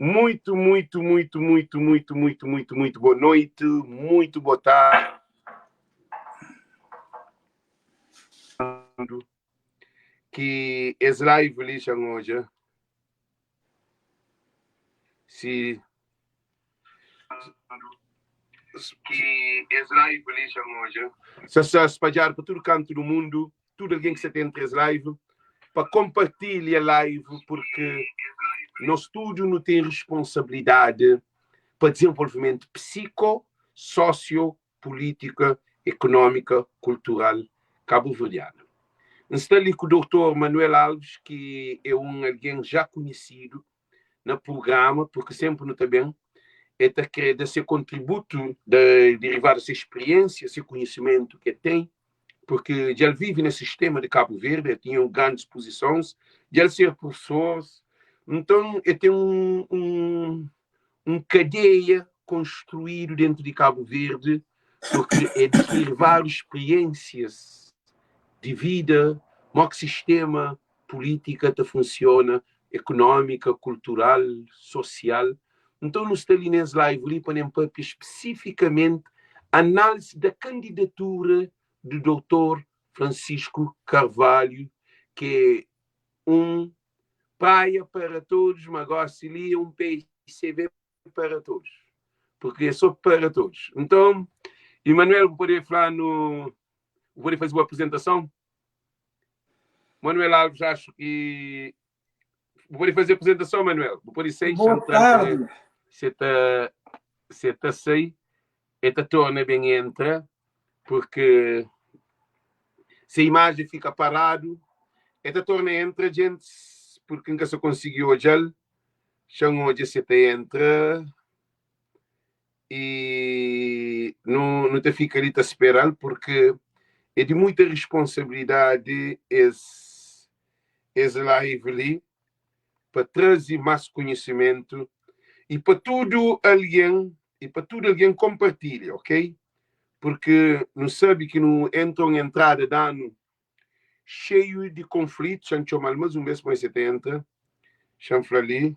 Muito boa noite, muito boa tarde. Que as live ali chegam hoje. Se as live ali chegam hoje. Se espalhar para todo canto do mundo, tudo alguém que se tem entre as live, para compartilhar a live, porque nosso estúdio não tem responsabilidade para desenvolvimento psico, socio, política, econômica, cultural cabo-verdiano. Estou ali com o doutor Manuel Alves, que é alguém já conhecido no programa, porque sempre não está bem, é querer ser contributo de derivar dessa experiência, esse conhecimento que tem, porque ele vive nesse sistema de Cabo Verde, tinha grandes posições, de ele ser professor, então ele tem cadeia construído dentro de Cabo Verde, porque é derivar experiências de vida, como que sistema política funciona, econômica, cultural, social. Então, nos telinhas live ali podemos especificamente análise da candidatura do Dr. Francisco Carvalho, que é praia para todos, mas agora se lia PICV para todos, porque é só para todos. Então, Emanuel, vou poder falar vou poder fazer uma apresentação? Manuel Alves, acho que vou poder fazer a apresentação, Manuel. Vou poder ser. Boa tarde. Se está sei, esta torna bem entra, porque se a imagem fica parado, esta torna entra, gente, porque nunca se conseguiu hoje. Chão hoje se entra e não te fica ali esperando, porque é de muita responsabilidade esse live ali, para trazer mais conhecimento e para tudo alguém compartilha, ok? Porque não sabe que não entram entrada de ano cheio de conflitos, chancho mal, mas vez mais 70, chanfla ali.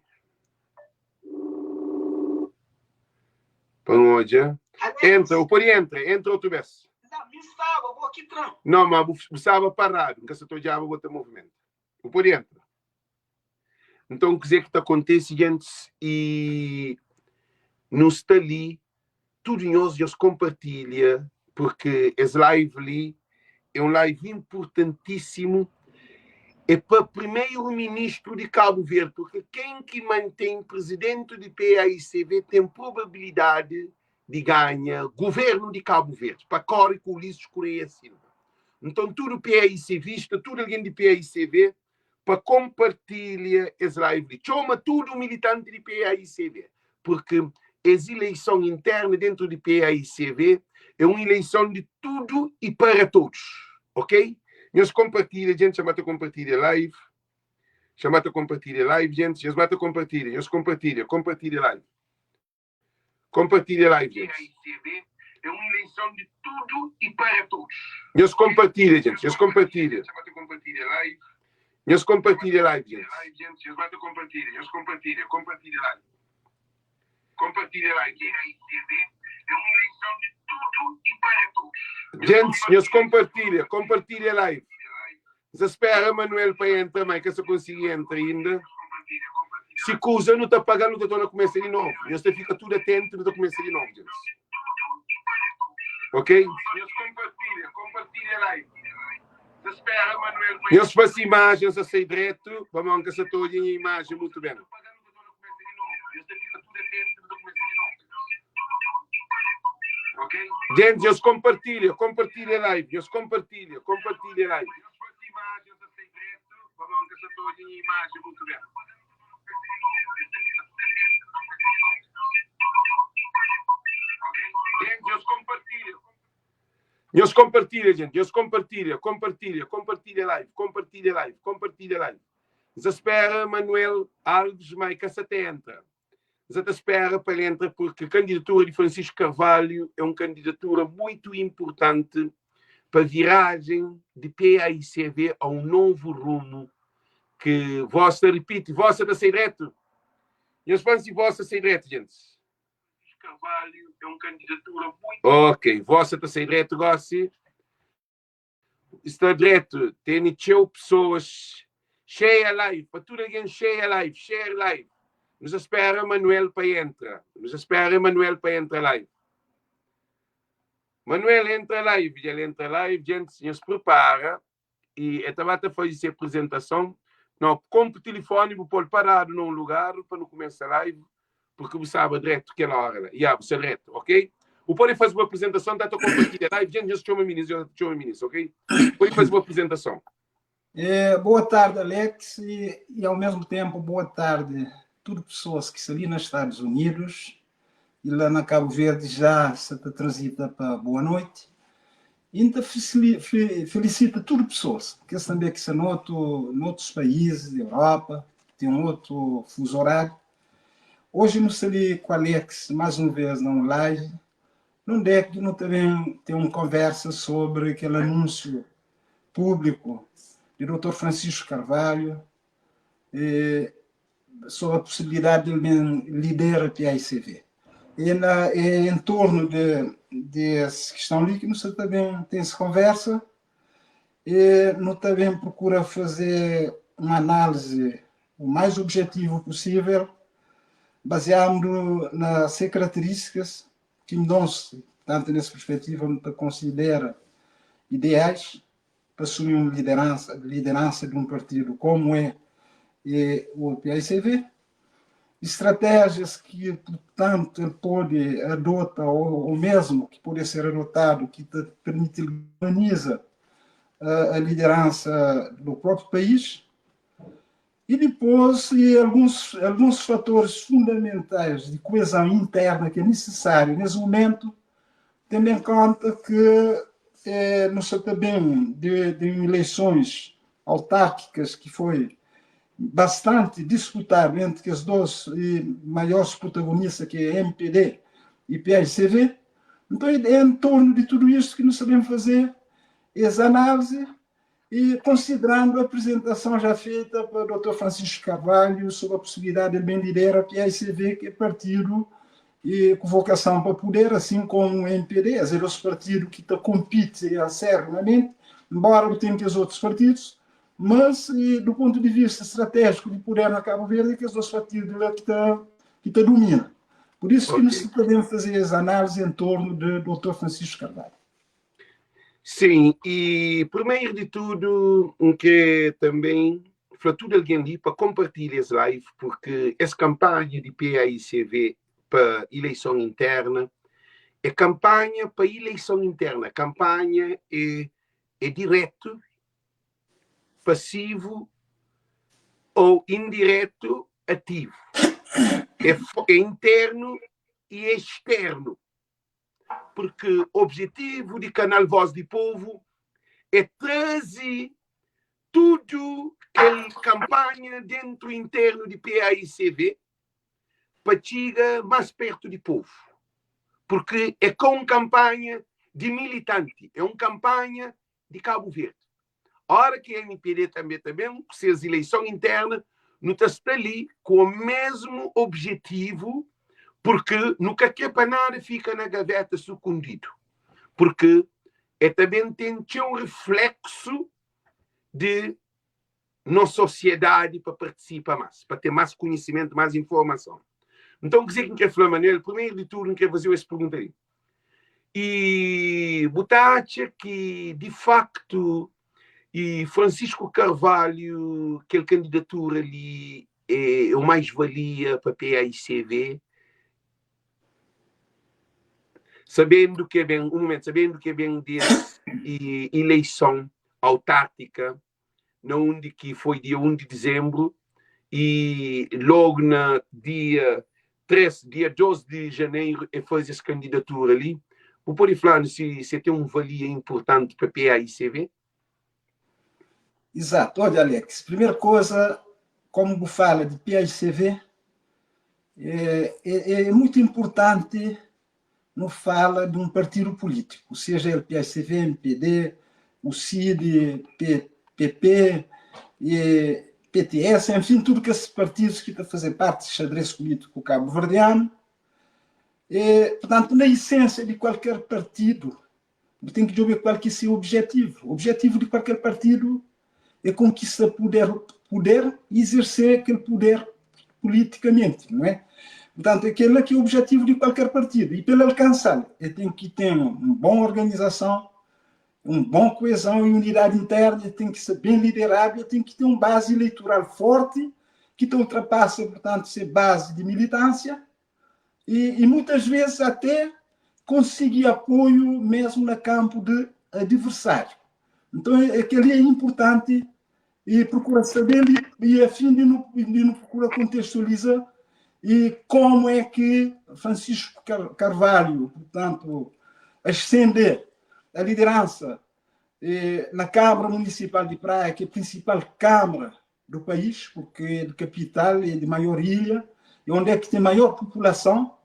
Para hoje. Entra outra vez. Não, vou aqui tranco. Não, mas estava parado, nunca se já vou ter movimento. O por entra. Então, quer dizer que acontece, gente, e não está ali, tudo em nós compartilha, porque esse live ali é um live importantíssimo, é para o primeiro-ministro de Cabo Verde, porque quem que mantém presidente de PAICV tem probabilidade de ganhar governo de Cabo Verde, para Cori com Ulisses Correia Silva. Então, tudo PAICVista, tudo alguém de PAICV, para compartilhar esse live. Chama tudo militante de PAICV, porque essa eleição interna dentro de PAICV é uma eleição de tudo e para todos, ok? Nós compartilha, gente, chama-te a compartilhar live. Chama-te a compartilhar live, gente. Chama-te a compartilhar. Nós compartilha live. Compartilha live, gente. É uma eleição de tudo e para todos. Nós compartilha, gente. Nós compartilha. Chama-te a compartilhar live. Nós compartilha live, gente. Chama-te a compartilhar. Nós compartilha live. Compartilha live, gente. É uma eleição de tudo e para todos. Gente, nós compartilha live. Se espera, Manuel, para entrar também, que se conseguir entrar ainda. Se coisa não está pagando, não está começar de novo. Você fica tudo atento, não está começando de novo, gente. Ok? Compartilha live. Se espera, Manuel, para entrar. Eu faço imagens a ser direto, vamos que se estou olhando a imagem muito bem. Ok? Gente, eu compartilho live. Eu compartilho live. Vamos que se estou olhando a imagem muito bem. Ok? Gente, eu compartilho. Gente. Eu compartilha live. Se espera, Manuel Alves, Maica 70. Se espera para ele entrar, porque a candidatura de Francisco Carvalho é uma candidatura muito importante para a viragem de PAICV a um novo rumo que vossa está direto. E os fãs de vossa sem direto, gente. Carvalho é uma candidatura muito... Ok, vossa está sem direto, Gossi. Está direto, tem pessoas cheia live, para tudo alguém cheia live, share live. Nos espera Manuel para entrar. Nos espera Manuel para entrar live. Manuel entra live, ele entra live, gente, se prepara e estava a fazer a apresentação. Não, compre o telefone, vou pôr parado num lugar para não começar a live, porque você sabe direto aquela hora. Você direto, ok? O pode fazer uma apresentação, está a compartilhar a live, gente, já chama o ministro, ok? Pode fazer uma apresentação. Boa tarde, Alex, e ao mesmo tempo boa tarde a todas as pessoas que estão ali nos Estados Unidos e lá na Cabo Verde já se transita para boa noite. E então felicito todas as pessoas que também que estão noutros países, Europa, tem outro fuso horário. Hoje não estou ali com o Alex mais uma vez na live, não é que não também tem uma conversa sobre aquele anúncio público do Dr. Francisco Carvalho, sobre a possibilidade de ele liderar a PAICV. E em torno dessa questão ali que nós também tem essa conversa, e nós também procura fazer uma análise o mais objetiva possível, baseado nas características que nós, tanto nessa perspectiva, nos considera ideais para assumir uma liderança de um partido como é o PAICV, estratégias que, portanto, ele pode adotar, ou mesmo que pode ser adotado, que permite organizar a liderança do próprio país, e depois alguns fatores fundamentais de coesão interna que é necessário nesse momento, tendo em conta que nós sabemos de eleições autárquicas que foi bastante disputado entre os dois maiores protagonistas, que é MPD e PAICV. Então, é em torno de tudo isso que nós sabemos fazer essa análise, e considerando a apresentação já feita pelo Dr. Francisco Carvalho sobre a possibilidade de bem liderar a PAICV, que é partido e com vocação para poder, assim como o MPD, os partidos que competem acertadamente, embora tenham que os outros partidos, mas do ponto de vista estratégico de poder na Cabo Verde, que os dois partidos que dominam. Por isso que nós podemos fazer as análises em torno do Dr. Francisco Carvalho. Sim, e primeiro de tudo, que também para tudo alguém ali para compartilhar esse live, porque essa campanha de PAICV para eleição interna é campanha para eleição interna. Campanha é direto, passivo ou indireto, ativo. É interno e é externo. Porque o objetivo do canal Voz do Povo é trazer tudo que campanha dentro interno de PAICV para chegar mais perto do povo. Porque é com campanha de militante, é uma campanha de Cabo Verde. A hora que a MPD também, se as eleições internas, não está ali com o mesmo objetivo, porque nunca quer para nada fica na gaveta sucundido. Porque também tem um reflexo de nossa sociedade para participar mais, para ter mais conhecimento, mais informação. Então, quer dizer que quer falar, Manuel, primeiro de tudo, quer fazer essa pergunta aí. E botar que, de facto, e Francisco Carvalho, aquela candidatura ali, é o mais-valia para a PAICV, sabendo que é bem dessa eleição autárquica, onde que foi dia 1 de dezembro, e logo no dia 12 de janeiro, fez essa candidatura ali. Vou poder falar se tem uma valia importante para a PAICV? Exato. Olha, Alex, primeira coisa, como fala de PAICV, é muito importante não fala de um partido político, seja ele PAICV, MPD, o CID, PP, PTS, enfim, tudo que esses partidos que estão a fazer parte do xadrez político cabo-verdiano. Portanto, na essência de qualquer partido, tem que ver qual que é o seu objetivo. O objetivo de qualquer partido é conquistar poder e exercer aquele poder politicamente, não é? Portanto, aquele é que é o objetivo de qualquer partido. E para alcançá-lo, ele tem que ter uma boa organização, uma boa coesão e unidade interna, ele tem que ser bem liderado, ele tem que ter uma base eleitoral forte, que ultrapassa, portanto, essa base de militância, e muitas vezes até conseguir apoio mesmo no campo de adversário. Então, aquele é importante e procura saber, e a fim de não procurar contextualizar e como é que Francisco Carvalho, portanto, ascende a liderança na Câmara Municipal de Praia, que é a principal Câmara do país, porque é de capital, é de maior ilha, e onde é que tem maior população,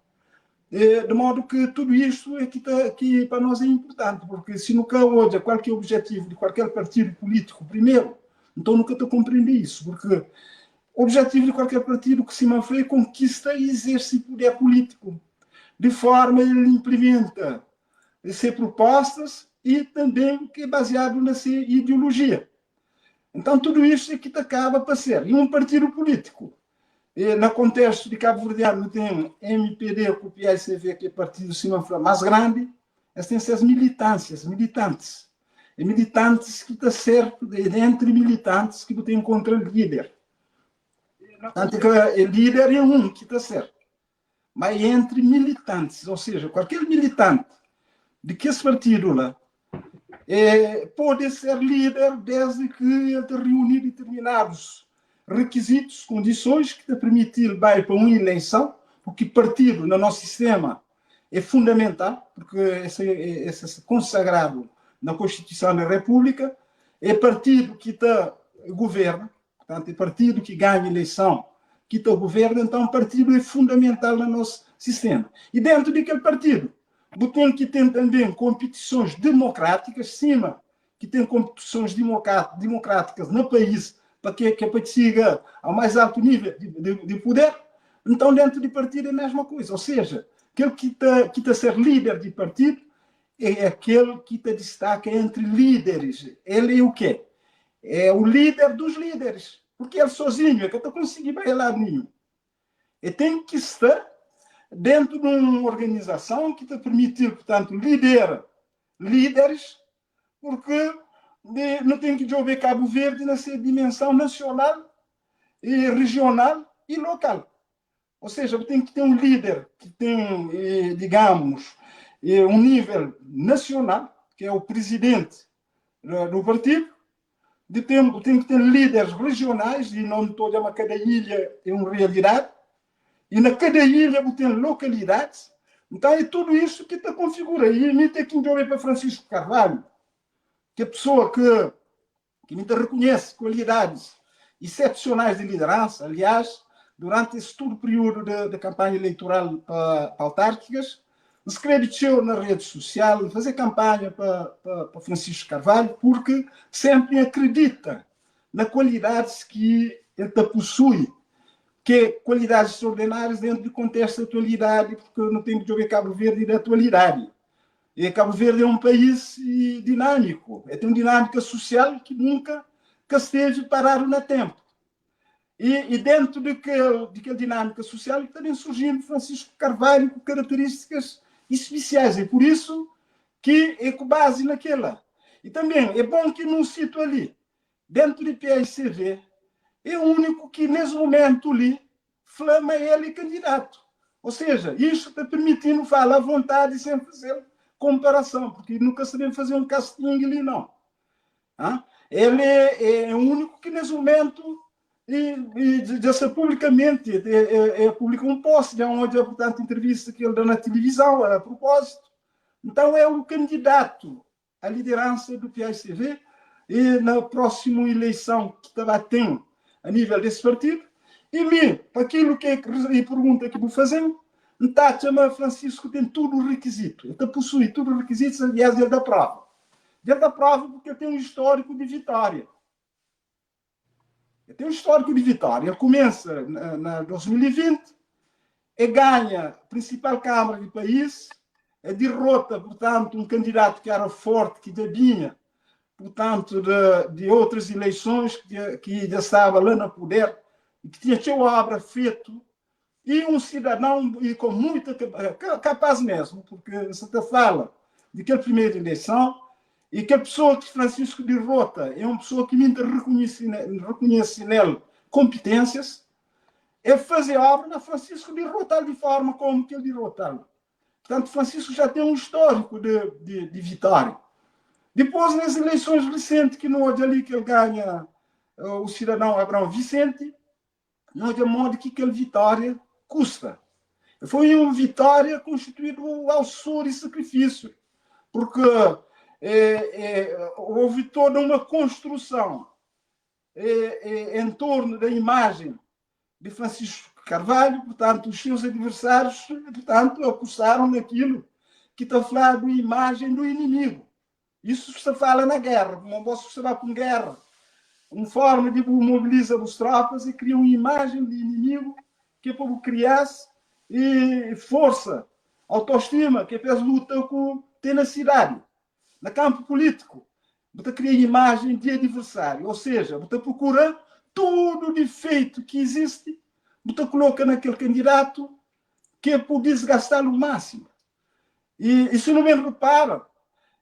de modo que tudo isto é que para nós é importante, porque se nunca hoje qual que é o objetivo de qualquer partido político, primeiro, então nunca estou compreendendo isso, porque o objetivo de qualquer partido que se manfrei conquista e exerce poder político, de forma ele implementa essas propostas e também que é baseado nessa ideologia. Então tudo isso é que acaba para ser. E um partido político, no contexto de Cabo Verdeano, tem MPD, o PICV, que é o partido mais grande, elas têm essas militantes. E militantes que está certo, entre militantes que você encontra líder. Tanto que o líder é um que está certo. Mas entre militantes, ou seja, qualquer militante de que esse partido lá pode ser líder desde que ele reunir determinados requisitos, condições que te permitir ir para uma eleição, porque partido no nosso sistema é fundamental, porque esse é consagrado na Constituição da República, é partido que está governa, portanto, é partido que ganha eleição, que está governa, então partido é fundamental no nosso sistema. E dentro daquele partido, tem que ter também competições democráticas, cima, que tem competições democráticas no país, para que siga ao mais alto nível de poder. Então, dentro do partido é a mesma coisa. Ou seja, aquele que está a ser líder de partido é aquele que te destaca entre líderes. Ele é o quê? É o líder dos líderes. Porque ele sozinho é que está conseguindo ir a lado nenhum. E tem que estar dentro de uma organização que te permite, portanto, liderar líderes, porque não tem que ver Cabo Verde nessa dimensão nacional, e regional e local. Ou seja, tem que ter um líder que tem, digamos, um nível nacional, que é o presidente do partido, tem que ter líderes regionais, e não toda cada ilha é uma realidade, e na cada ilha tem localidades. Então é tudo isso que te configura. E me tem que ver para Francisco Carvalho, que é pessoa que me reconhece qualidades excepcionais de liderança. Aliás, durante esse todo o período da campanha eleitoral para autárquicas, se creditou na rede social, fazer campanha para Francisco Carvalho, porque sempre acredita nas qualidades que ele possui, que é qualidades extraordinárias dentro do contexto da atualidade, porque não tem que jogar Cabo Verde da atualidade. E Cabo Verde é um país dinâmico, tem uma dinâmica social que nunca esteve parado no tempo. E dentro daquela dinâmica social também surgindo Francisco Carvalho com características especiais. É por isso que é com base naquela. E também é bom que num sítio ali, dentro do PICV, é o único que nesse momento ali flama ele candidato. Ou seja, isso está permitindo falar à vontade sem fazer comparação, porque nunca sabemos fazer um casting ali, não. Ele é o único que nesse momento já se publicamente publicou um post, onde, portanto, entrevista que ele dá na televisão a propósito. Então é o candidato à liderança do PICV e na próxima eleição que estava tendo a nível desse partido. E para aquilo que é a pergunta que vou fazer, está chama Francisco, tem tudo o requisito. Ele possui tudo os requisitos, aliás, ele dá prova. Ele dá prova porque ele tem um histórico de vitória. Ele tem um histórico de vitória. Ele começa na 2020 e ganha a principal Câmara do país, derrota, portanto, um candidato que era forte, que já vinha, portanto, de outras eleições, que já estava lá no poder, e que tinha sua obra feita, e um cidadão e com muita capaz mesmo, porque você fala de que a primeira eleição, e que a pessoa que Francisco derrota é uma pessoa que ainda reconhece nele competências, é fazer obra na Francisco derrotar de forma como que ele derrotar. Portanto, Francisco já tem um histórico de vitória. Depois, nas eleições recentes, que não é ali que ele ganha o cidadão Abrão Vicente, não é modo que aquela vitória custa. Foi uma vitória constituída ao suor e sacrifício, porque houve toda uma construção em torno da imagem de Francisco Carvalho, portanto, os seus adversários, portanto, acusaram naquilo que está falando da imagem do inimigo. Isso se fala na guerra, não posso falar com guerra. Uma forma de mobilizar as tropas e criar uma imagem de inimigo que é para criar e força, autoestima, que é para lutar com ter na cidade. No campo político, você cria imagem de adversário, ou seja, você procura todo o defeito que existe, você coloca naquele candidato que é por desgastá-lo o máximo. E se não me repara,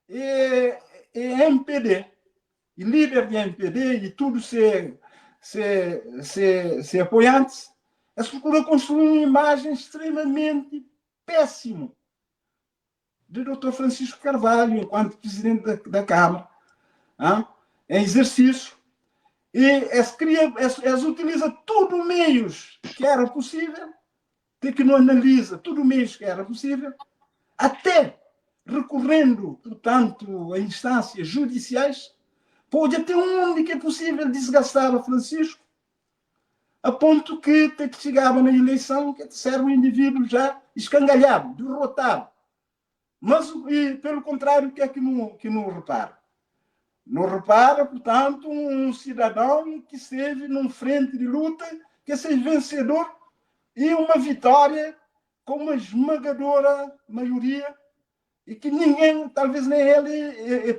é MPD, e líder de MPD e tudo ser apoiantes, eles procuram construir uma imagem extremamente péssima do Dr. Francisco Carvalho, enquanto presidente da Câmara, em exercício, e eles utilizam todos os meios que era possível, até que não analisa todos os meios que era possível, até recorrendo, portanto, a instâncias judiciais, pode até onde que é possível desgastar o Francisco, a ponto que até que chegava na eleição, que serve um indivíduo já escangalhado, derrotado. Mas, pelo contrário, o que é que não repara? Não repara, portanto, um cidadão que esteve num frente de luta, que seja vencedor, e uma vitória com uma esmagadora maioria, e que ninguém, talvez nem ele,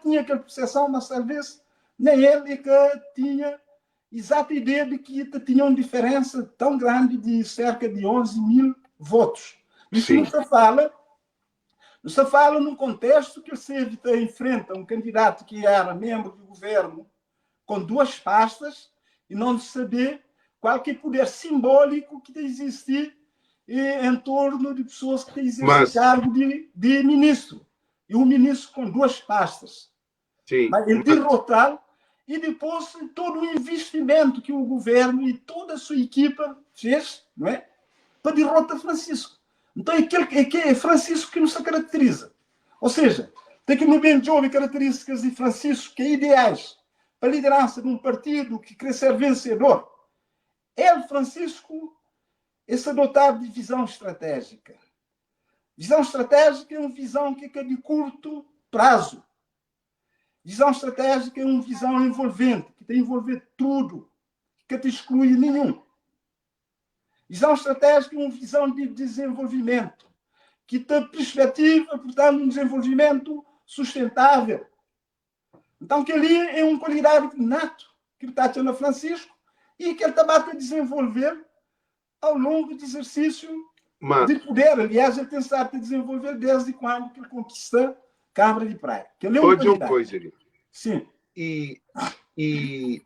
tinha aquela percepção, mas talvez nem ele que tinha exata ideia de que tinha uma diferença tão grande de cerca de 11 mil votos. Isso não se fala num contexto que você enfrenta um candidato que era membro do governo com 2 pastas e não saber qual que é o poder simbólico que existe em torno de pessoas que exercem cargo de ministro. E um ministro com 2 pastas. Sim. Mas ele derrotá-lo e depois todo o investimento que o governo e toda a sua equipa fez, não é? Para derrotar Francisco. Então é Francisco que nos caracteriza. Ou seja, tem que no bem jovem características de Francisco que é ideais para a liderança de um partido que quer ser vencedor. Ele, Francisco, é se dotar de visão estratégica. Visão estratégica é uma visão que é de curto prazo. Visão estratégica é uma visão envolvente, que tem que envolver tudo, que não te exclui nenhum. Visão estratégica é uma visão de desenvolvimento, que tem perspectiva, portanto, um desenvolvimento sustentável. Então, que ali é uma qualidade nato que está tendo Francisco e que ele está a desenvolver ao longo do exercício de poder. Aliás, ele tem estado a desenvolver desde quando ele conquistou a Câmara de Praia. Pode uma coisa ali. Sim. E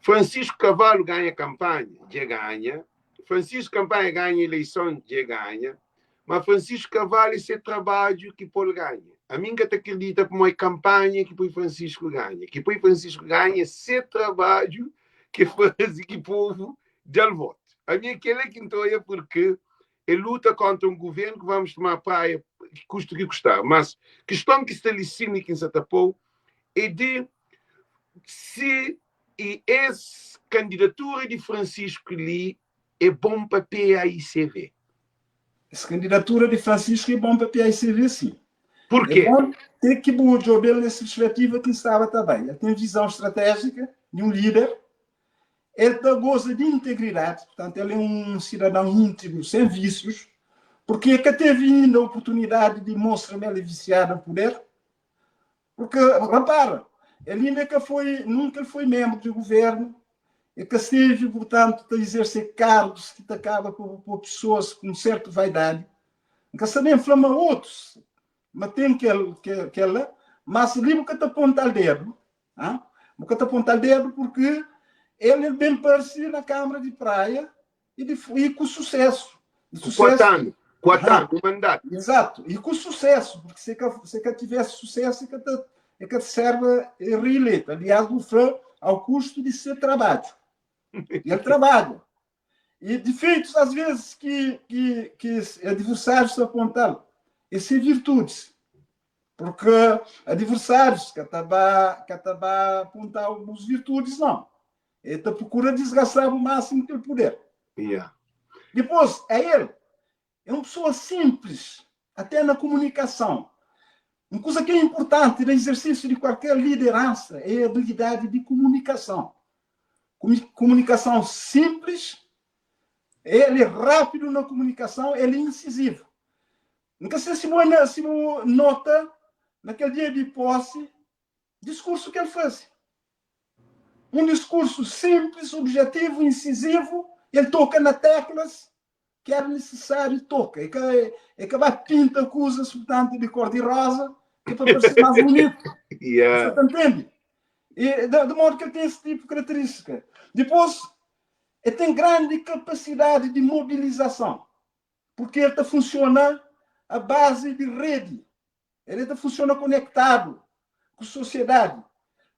Francisco Carvalho ganha campanha, já ganha. Francisco Campanha ganha eleição, já ganha. Mas Francisco Carvalho, esse trabalho que Paulo ganha. A mim que acredita como é campanha que o Francisco ganha. Que o Francisco ganha esse trabalho que faz que o povo dá o voto. A minha queira que então é porque ele luta contra um governo que vamos tomar praia, que custa o que custar. Mas a questão que está ali sim que se tapou é de se essa candidatura de Francisco ali é bom para a PAICV. Essa candidatura de Francisco é bom para a PAICV, sim. Por quê? É bom ter que o Jobel nessa perspectiva que estava também. Ele tem visão estratégica de um líder ele goza de integridade, portanto, ele é um cidadão íntegro, sem vícios, porque que teve ainda a oportunidade de mostrar ele viciado no poder, porque, repara, ele ainda que nunca foi membro de governo, e que esteve, portanto, a exercer cargos que acaba por pessoas com certa vaidade, que também inflama outros, mas tem que ela, mas livro que te aponta o dedo, que te aponta o dedo porque ele é bem parecido na Câmara de Praia e com sucesso. Quatro anos, o mandato. Exato, e com sucesso, porque se que tivesse sucesso, é que serve reeleito. Aliás, o Fran, ao custo de ser trabalho. Ele trabalha. E defeitos, às vezes, que adversários se apontam, essas virtudes. Porque adversários que apontar as virtudes, não. Ele procura desgastar o máximo que ele puder. Yeah. Depois, ele é uma pessoa simples, até na comunicação. Uma coisa que é importante no exercício de qualquer liderança é a habilidade de comunicação. Comunicação simples, ele é rápido na comunicação, ele é incisivo. Nunca sei se você nota, naquele dia de posse, discurso que ele fez. Um discurso simples, objetivo, incisivo, ele toca nas teclas que era necessário toca. É que vai pinta coisas, portanto, de cor-de-rosa, que é para parecer mais bonito. Yeah. Você entende? E, de modo que ele tem esse tipo de característica. Depois, ele tem grande capacidade de mobilização, porque ele funciona à base de rede. Ele funciona conectado com a sociedade,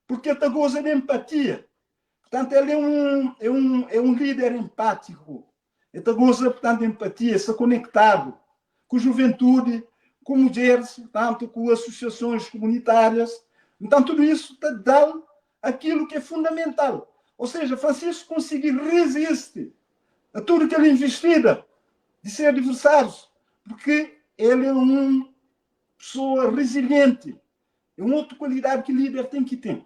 porque ele goza de empatia. Portanto, ele é um líder empático. Ele goza, portanto, de empatia, está conectado com a juventude, com mulheres, portanto, com associações comunitárias. Então, tudo isso dá aquilo que é fundamental. Ou seja, Francisco conseguir resistir a tudo que ele investida de ser adversários, porque ele é uma pessoa resiliente. É uma outra qualidade que o líder tem que ter.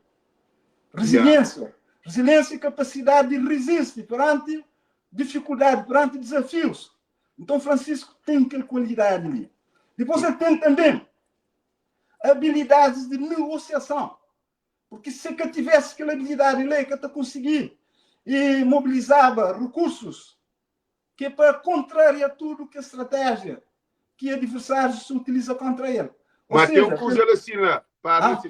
Resiliência. Yeah. Resiliência e capacidade de resistir perante dificuldade, perante desafios. Então, Francisco tem aquela qualidade ali. Depois ele tem também habilidades de negociação. Porque se ele tivesse aquela habilidade ali, que ele conseguir e mobilizava recursos que é para contrariar tudo que a estratégia que adversários se utiliza contra ele. Mas tem um coisa assim lá.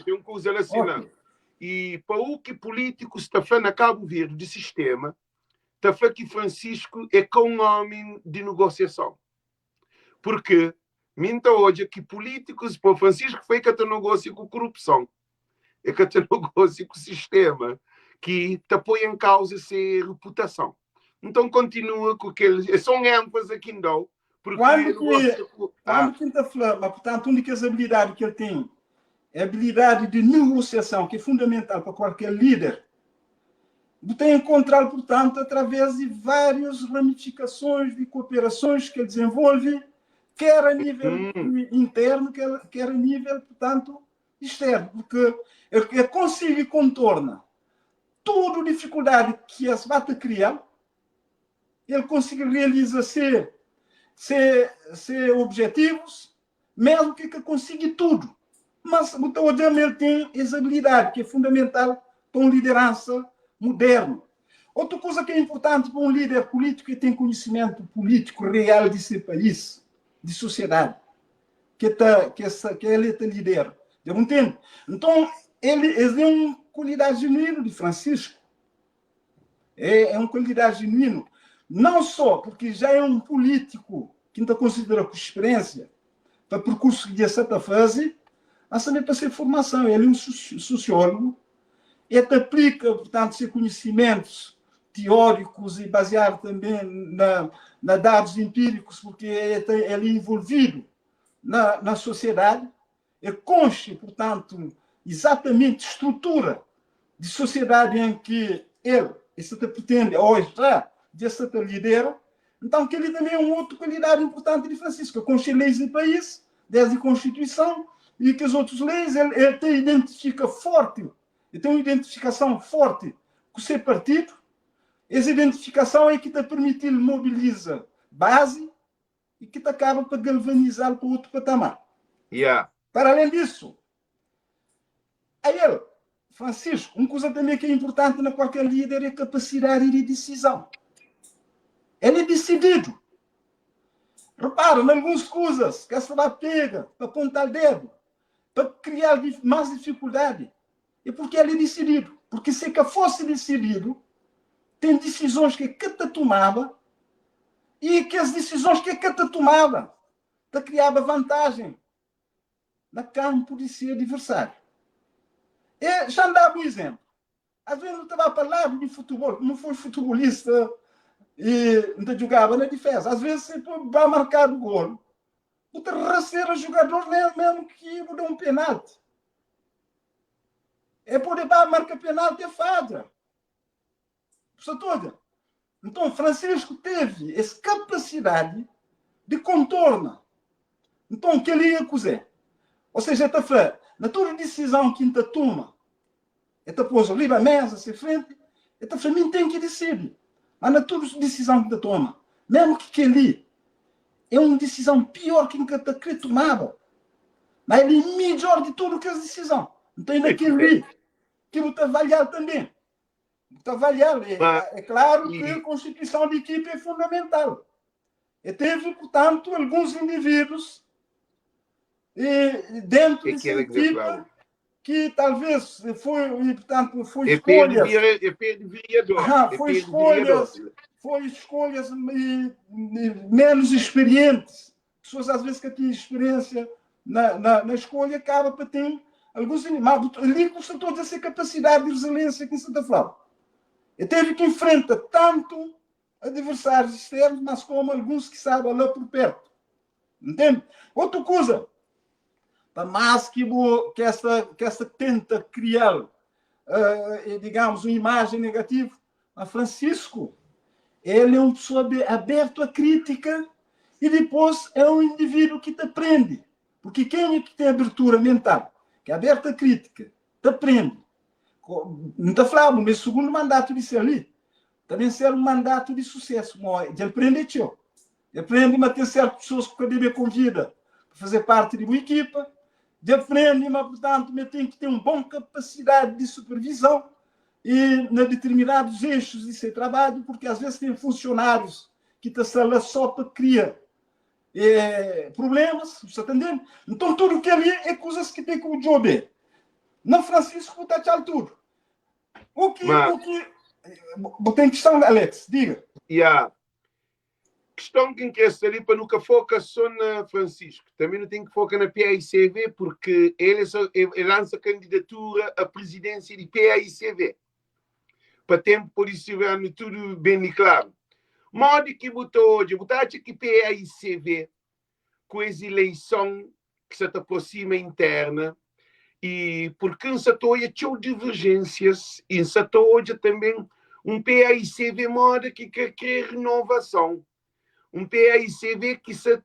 Tem um coisa assim lá. Okay. E para o que políticos estão falando a Cabo Verde de sistema, está falando que Francisco é com um homem de negociação. Porque, minta hoje, que políticos, para Francisco foi que tem negócio com corrupção. É que tem negócio com o sistema, que te põe em causa essa reputação. Então, continua com aquele... É só um ênfase aqui, não. Porque quando que está falando, portanto, uma das habilidades que ele tem é a habilidade de negociação, que é fundamental para qualquer líder. Tem encontrado, portanto, através de várias ramificações de cooperações que ele desenvolve, quer a nível interno, quer a nível, portanto, externo. Porque ele consegue contornar toda a dificuldade que se vai criar, ele consegue realizar seus objetivos, mesmo que consiga tudo. Mas o ele tem essa habilidade que é fundamental para uma liderança moderna. Outra coisa que é importante para um líder político é ter conhecimento político real de seu país, de sociedade, que ele lidera. Eu entendo. Então, ele é uma qualidade genuína de Francisco. É uma qualidade genuína. Não só porque já é um político que ainda considera com experiência para percurso de certa fase, mas também para ser formação. Ele é um sociólogo, ele aplica, portanto, seus conhecimentos teóricos e baseado também na dados empíricos, porque ele é envolvido na sociedade, ele consta, portanto, exatamente a estrutura de sociedade em que ele pretende hoje já de ser líder. Então, que ele também é uma outra qualidade importante de Francisco, com as leis do país, desde a Constituição, e que as outras leis, ele tem uma identificação forte com o seu partido, Essa identificação é que te permite mobilizar base e que te acaba para galvanizá-lo para outro patamar. Yeah. Para além disso, a ele, Francisco, uma coisa também que é importante na qualquer líder é a capacidade de decisão. Ele é decidido. Repara, em algumas coisas que essa lá pega para apontar o dedo, para criar mais dificuldade. É porque ele é decidido. Porque se que fosse decidido, tem decisões que te tomava e que as decisões que te tomava te criava vantagem no campo de ser adversário. E já dava um exemplo. Às vezes eu estava a falar de futebol, não foi futebolista e não jogava na defesa. Às vezes você vai marcar o gol, o terceiro jogador mesmo que dá um penalti. É por marcar penalti é falha. Toda. Então, Francisco teve essa capacidade de contorno. Então, o que ele ia fazer? Ou seja, está falando, na toda decisão que ele toma, ele pôs ali a mesa, se frente, ele falando, mim tem que decidir. Mas na toda decisão que ele toma, mesmo que ele é uma decisão pior que ele tomava, mas ele é melhor de tudo que as decisões. Então, é naquele que ele está avaliado também. Está avaliado. É claro que a constituição de equipe é fundamental. E teve, portanto, alguns indivíduos dentro dessa equipe que talvez foi escolhas. Foi escolhas menos experientes. Pessoas, às vezes, que têm experiência na escolha, acaba para ter alguns animais. Ali custa toda essa capacidade de resiliência que se está falando. E teve que enfrentar tanto adversários externos, mas como alguns que sabem lá por perto. Entende? Outra coisa, para mais que essa tenta criar, digamos, uma imagem negativa, a Francisco, ele é uma pessoa aberta à crítica e depois é um indivíduo que te aprende. Porque quem é que tem abertura mental, que é aberta à crítica, te aprende. Não está falando, no meu segundo mandato de ser ali, também ser um mandato de sucesso, de aprender, tio. De aprender a ter certas pessoas que me convida para fazer parte de uma equipa, de aprender, mas, portanto, eu tenho que ter uma boa capacidade de supervisão e na determinados eixos de seu trabalho, porque às vezes tem funcionários que estão lá só para criar problemas, você está entendendo? Então, tudo o que ali é coisas que tem que o job. Não, Francisco, está a tudo. O que tem questão, Alex, diga. Questão que quer saber para nunca foca só na Francisco. Também não tem que focar na PAICV, porque ele lança candidatura à presidência de PAICV. Para tempo, por isso, tudo bem claro. Modo que botou hoje, botar que PAICV, com as eleições que se aproxima interna, e porque em Satoia tinha divergências, e em Satoia também um PAICV moda que quer renovação. Um PAICV que você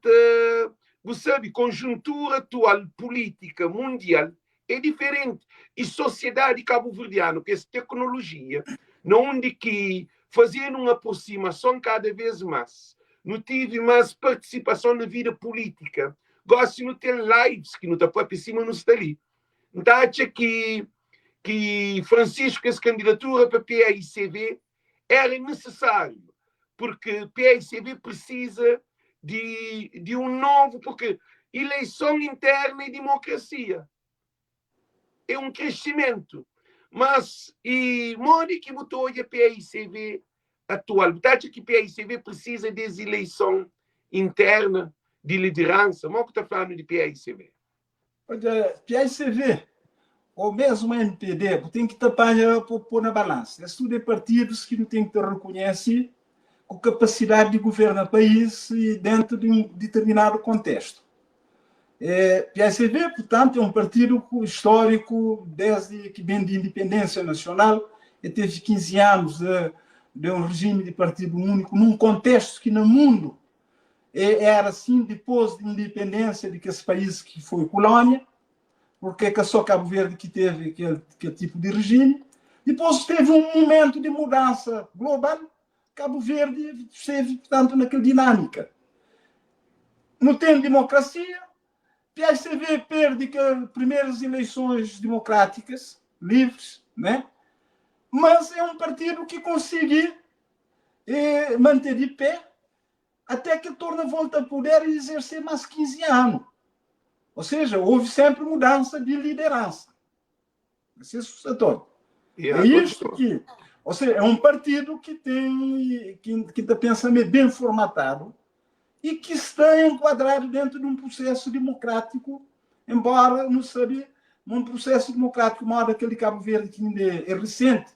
sabe, conjuntura atual política mundial é diferente. E sociedade cabo-verdiana, que essa tecnologia, onde que fazendo uma aproximação cada vez mais, não tive mais participação na vida política, gosto de não ter lives que não está para cima, não está ali. Então, acho que Francisco, essa candidatura para PAICV era necessário, porque PAICV precisa de um novo, porque eleição interna e democracia é um crescimento. Mas, e modo que botou a PAICV atual, acho que PAICV precisa de eleição interna de liderança, mas o que está falando de PAICV? PAICV, ou mesmo NPD, tem que tapar pôr na balança. São de partidos que não tem que reconhecer com capacidade de governar o país dentro de um determinado contexto. PAICV, portanto, é um partido histórico desde que vem de independência nacional, e teve 15 anos de um regime de partido único, num contexto que no mundo era assim depois de independência de que esse país que foi colônia, porque é só Cabo Verde que teve aquele tipo de regime. Depois teve um momento de mudança global, Cabo Verde esteve, portanto, naquela dinâmica. Não tem democracia, PSCV perde as primeiras eleições democráticas, livres, né? Mas é um partido que consegue manter de pé até que torna a volta ao poder e exercer mais 15 anos. Ou seja, houve sempre mudança de liderança. Isso é assustador. É isto que... Ou seja, é um partido que está pensando bem formatado e que está enquadrado dentro de um processo democrático, embora, não sabia, um processo democrático maior daquele Cabo Verde que ainda é recente,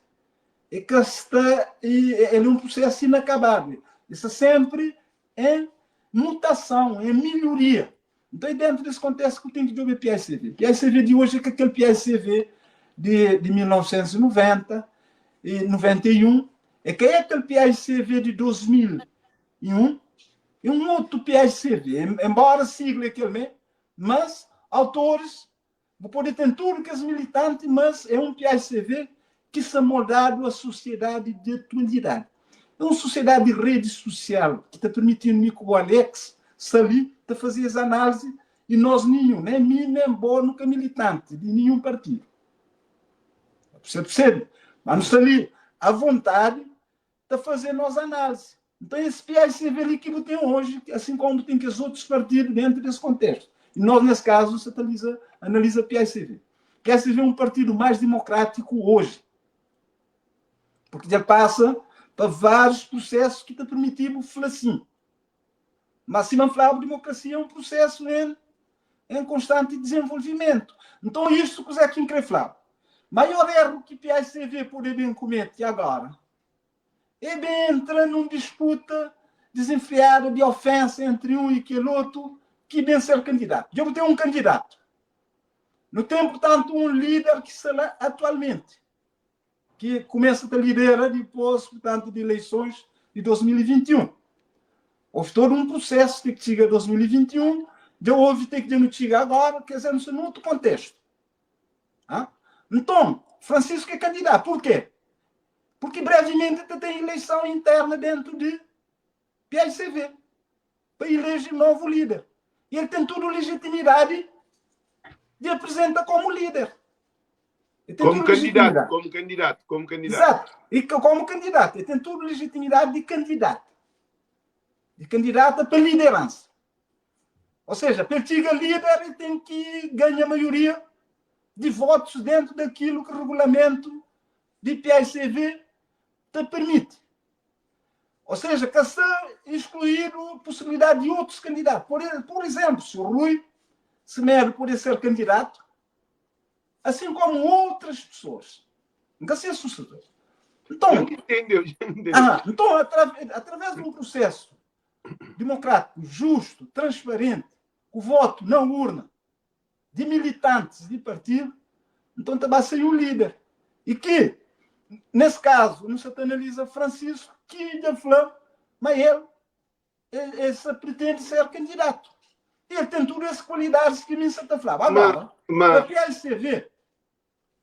é que é um processo inacabável. Isso sempre em mutação, em melhoria. Então, dentro desse contexto que eu tenho que ver o PSCV. O PSCV de hoje é que aquele PSCV de 1990 e 91, é que é aquele PSCV de 2001, e um outro PSCV, embora sigla aquele, mas autores, vou poder ter tudo que é militante, mas é um PSCV que se moldado à sociedade de atualidade. É uma sociedade de rede social que está permitindo que o Alex ali está fazer as análises e nós nenhum, nem mim, nem bom, nunca militante de nenhum partido. Você percebe? Mas ali, à vontade, está fazendo as análises. Então, esse PSCV ali que tem hoje, assim como tem que os outros partidos dentro desse contexto. E nós, nesse caso, se analisa PSCV. PSCV é um partido mais democrático hoje. Porque já passa para vários processos que está permitindo falar assim. Mas, se não falar de democracia, é um processo em constante desenvolvimento. Então, isto que o Zé Kim quer falar. Maior erro que PSCV pode bem cometer agora é bem entrar numa disputa desenfreada de ofensa entre um e aquele outro que bem ser candidato. Eu tenho um candidato. Não tem, portanto, um líder que será atualmente, que começa a liderar depois, portanto, de eleições de 2021. Houve todo um processo que chega a 2021, já houve que chegar agora, quer dizer, num outro contexto. Então, Francisco é candidato. Por quê? Porque brevemente tem eleição interna dentro de PSCV para eleger novo líder. E ele tem toda a legitimidade de apresentar como líder. Como candidato. Exato. E como candidato. Ele tem toda a legitimidade de candidato. De candidata para liderança. Ou seja, para ele chegar líder, ele tem que ganhar a maioria de votos dentro daquilo que o regulamento de PSCV te permite. Ou seja, que se excluir a possibilidade de outros candidatos. Por exemplo, se o Rui Semedo poder ser candidato, assim como outras pessoas. Nunca se assustador. Então, entendeu. Então através de um processo democrático, justo, transparente, com voto na urna, de militantes de partido, então também saiu um líder. E que, nesse caso, não se analisa Francisco, que já falou, mas ele pretende ser candidato. Ele tem todas as qualidades que me está falando. Agora,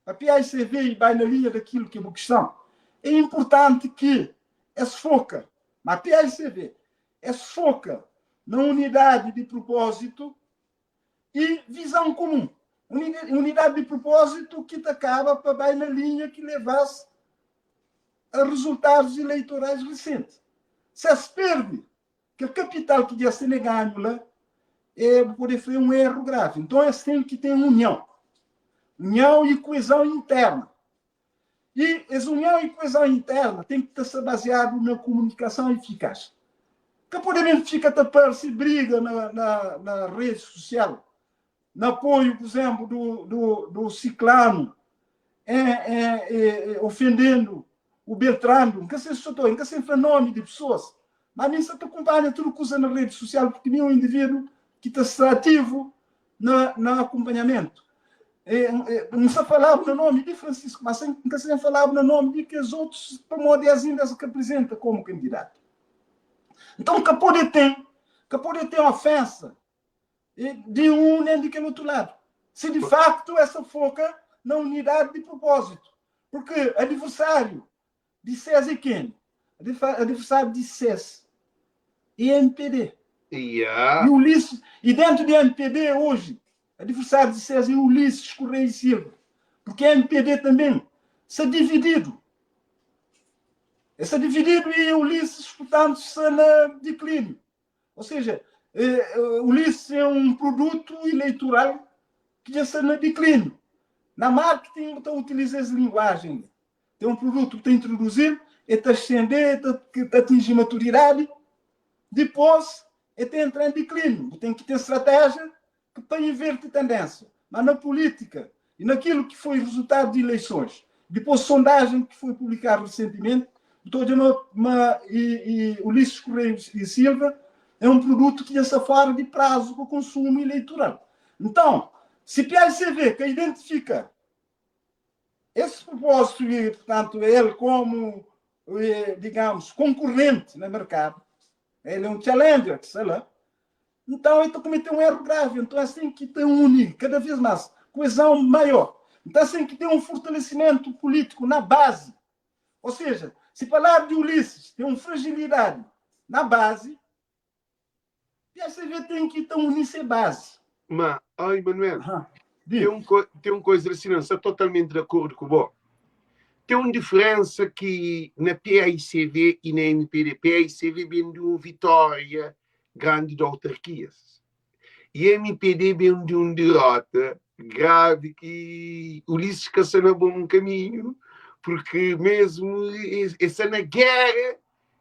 a PSCV vai na linha daquilo que é uma questão. É importante que se foca, mas a PSCV se foca na unidade de propósito e visão comum. Unidade de propósito que te acaba para vai na linha que levasse a resultados eleitorais recentes. Se perde que o capital que já se ganho lá pode ser um erro grave. Então, eles têm que ter união. União e coesão interna. E essa união e coesão interna tem que estar baseado na comunicação eficaz. Que podemos ficar tapando-se briga na rede social, no apoio, por exemplo, do Ciclano, ofendendo o Beltrano, que se fenômeno de pessoas. Mas nem se acompanha tudo que usa na rede social, porque nem um indivíduo que está ativo no acompanhamento. Não se falava no nome de Francisco, mas nunca se falava no nome de que os outros promovem as índias que apresenta como candidato. Então, que pode ter ofensa de um nem de aquele outro lado. Se de facto essa foca na unidade de propósito. Porque adversário de César Kennedy, adversário de SES e MPD. Yeah. E Ulisses, e dentro do MPD hoje, adversário de SES e Ulisses Correia e Silva. Porque a MPD também está dividido. Está dividido e Ulisses, portanto, está no declínio. Ou seja, Ulisses é um produto eleitoral que já está no declínio. Na marketing, então, utiliza essa linguagem. Tem um produto que está a introduzir, está a ascender, está a atingir maturidade, depois está a entrar em declínio. Tem que ter estratégia para inverter tendência. Mas na política e naquilo que foi resultado de eleições, depois sondagem que foi publicada recentemente, e Ulisses Correia e Silva é um produto que já está fora de prazo para o consumo eleitoral. Então, se PSV que identifica esse propósito e, portanto, ele como, digamos, concorrente no mercado, ele é um challenger, sei lá, então ele cometeu um erro grave. Então, assim que tem unir cada vez mais, coesão maior. Então, assim que tem um fortalecimento político na base. Ou seja, se falar de Ulisses tem uma fragilidade na base, PSV tem que então unir-se a base. Mas, ai, Manuel, Tem uma coisa assim, não estou totalmente de acordo com você. Tem uma diferença que na PAICV e na MPD. PAICV vem de uma vitória grande de autarquias. E a MPD vem de uma derrota grave que Ulisses caça no bom caminho, porque mesmo essa na guerra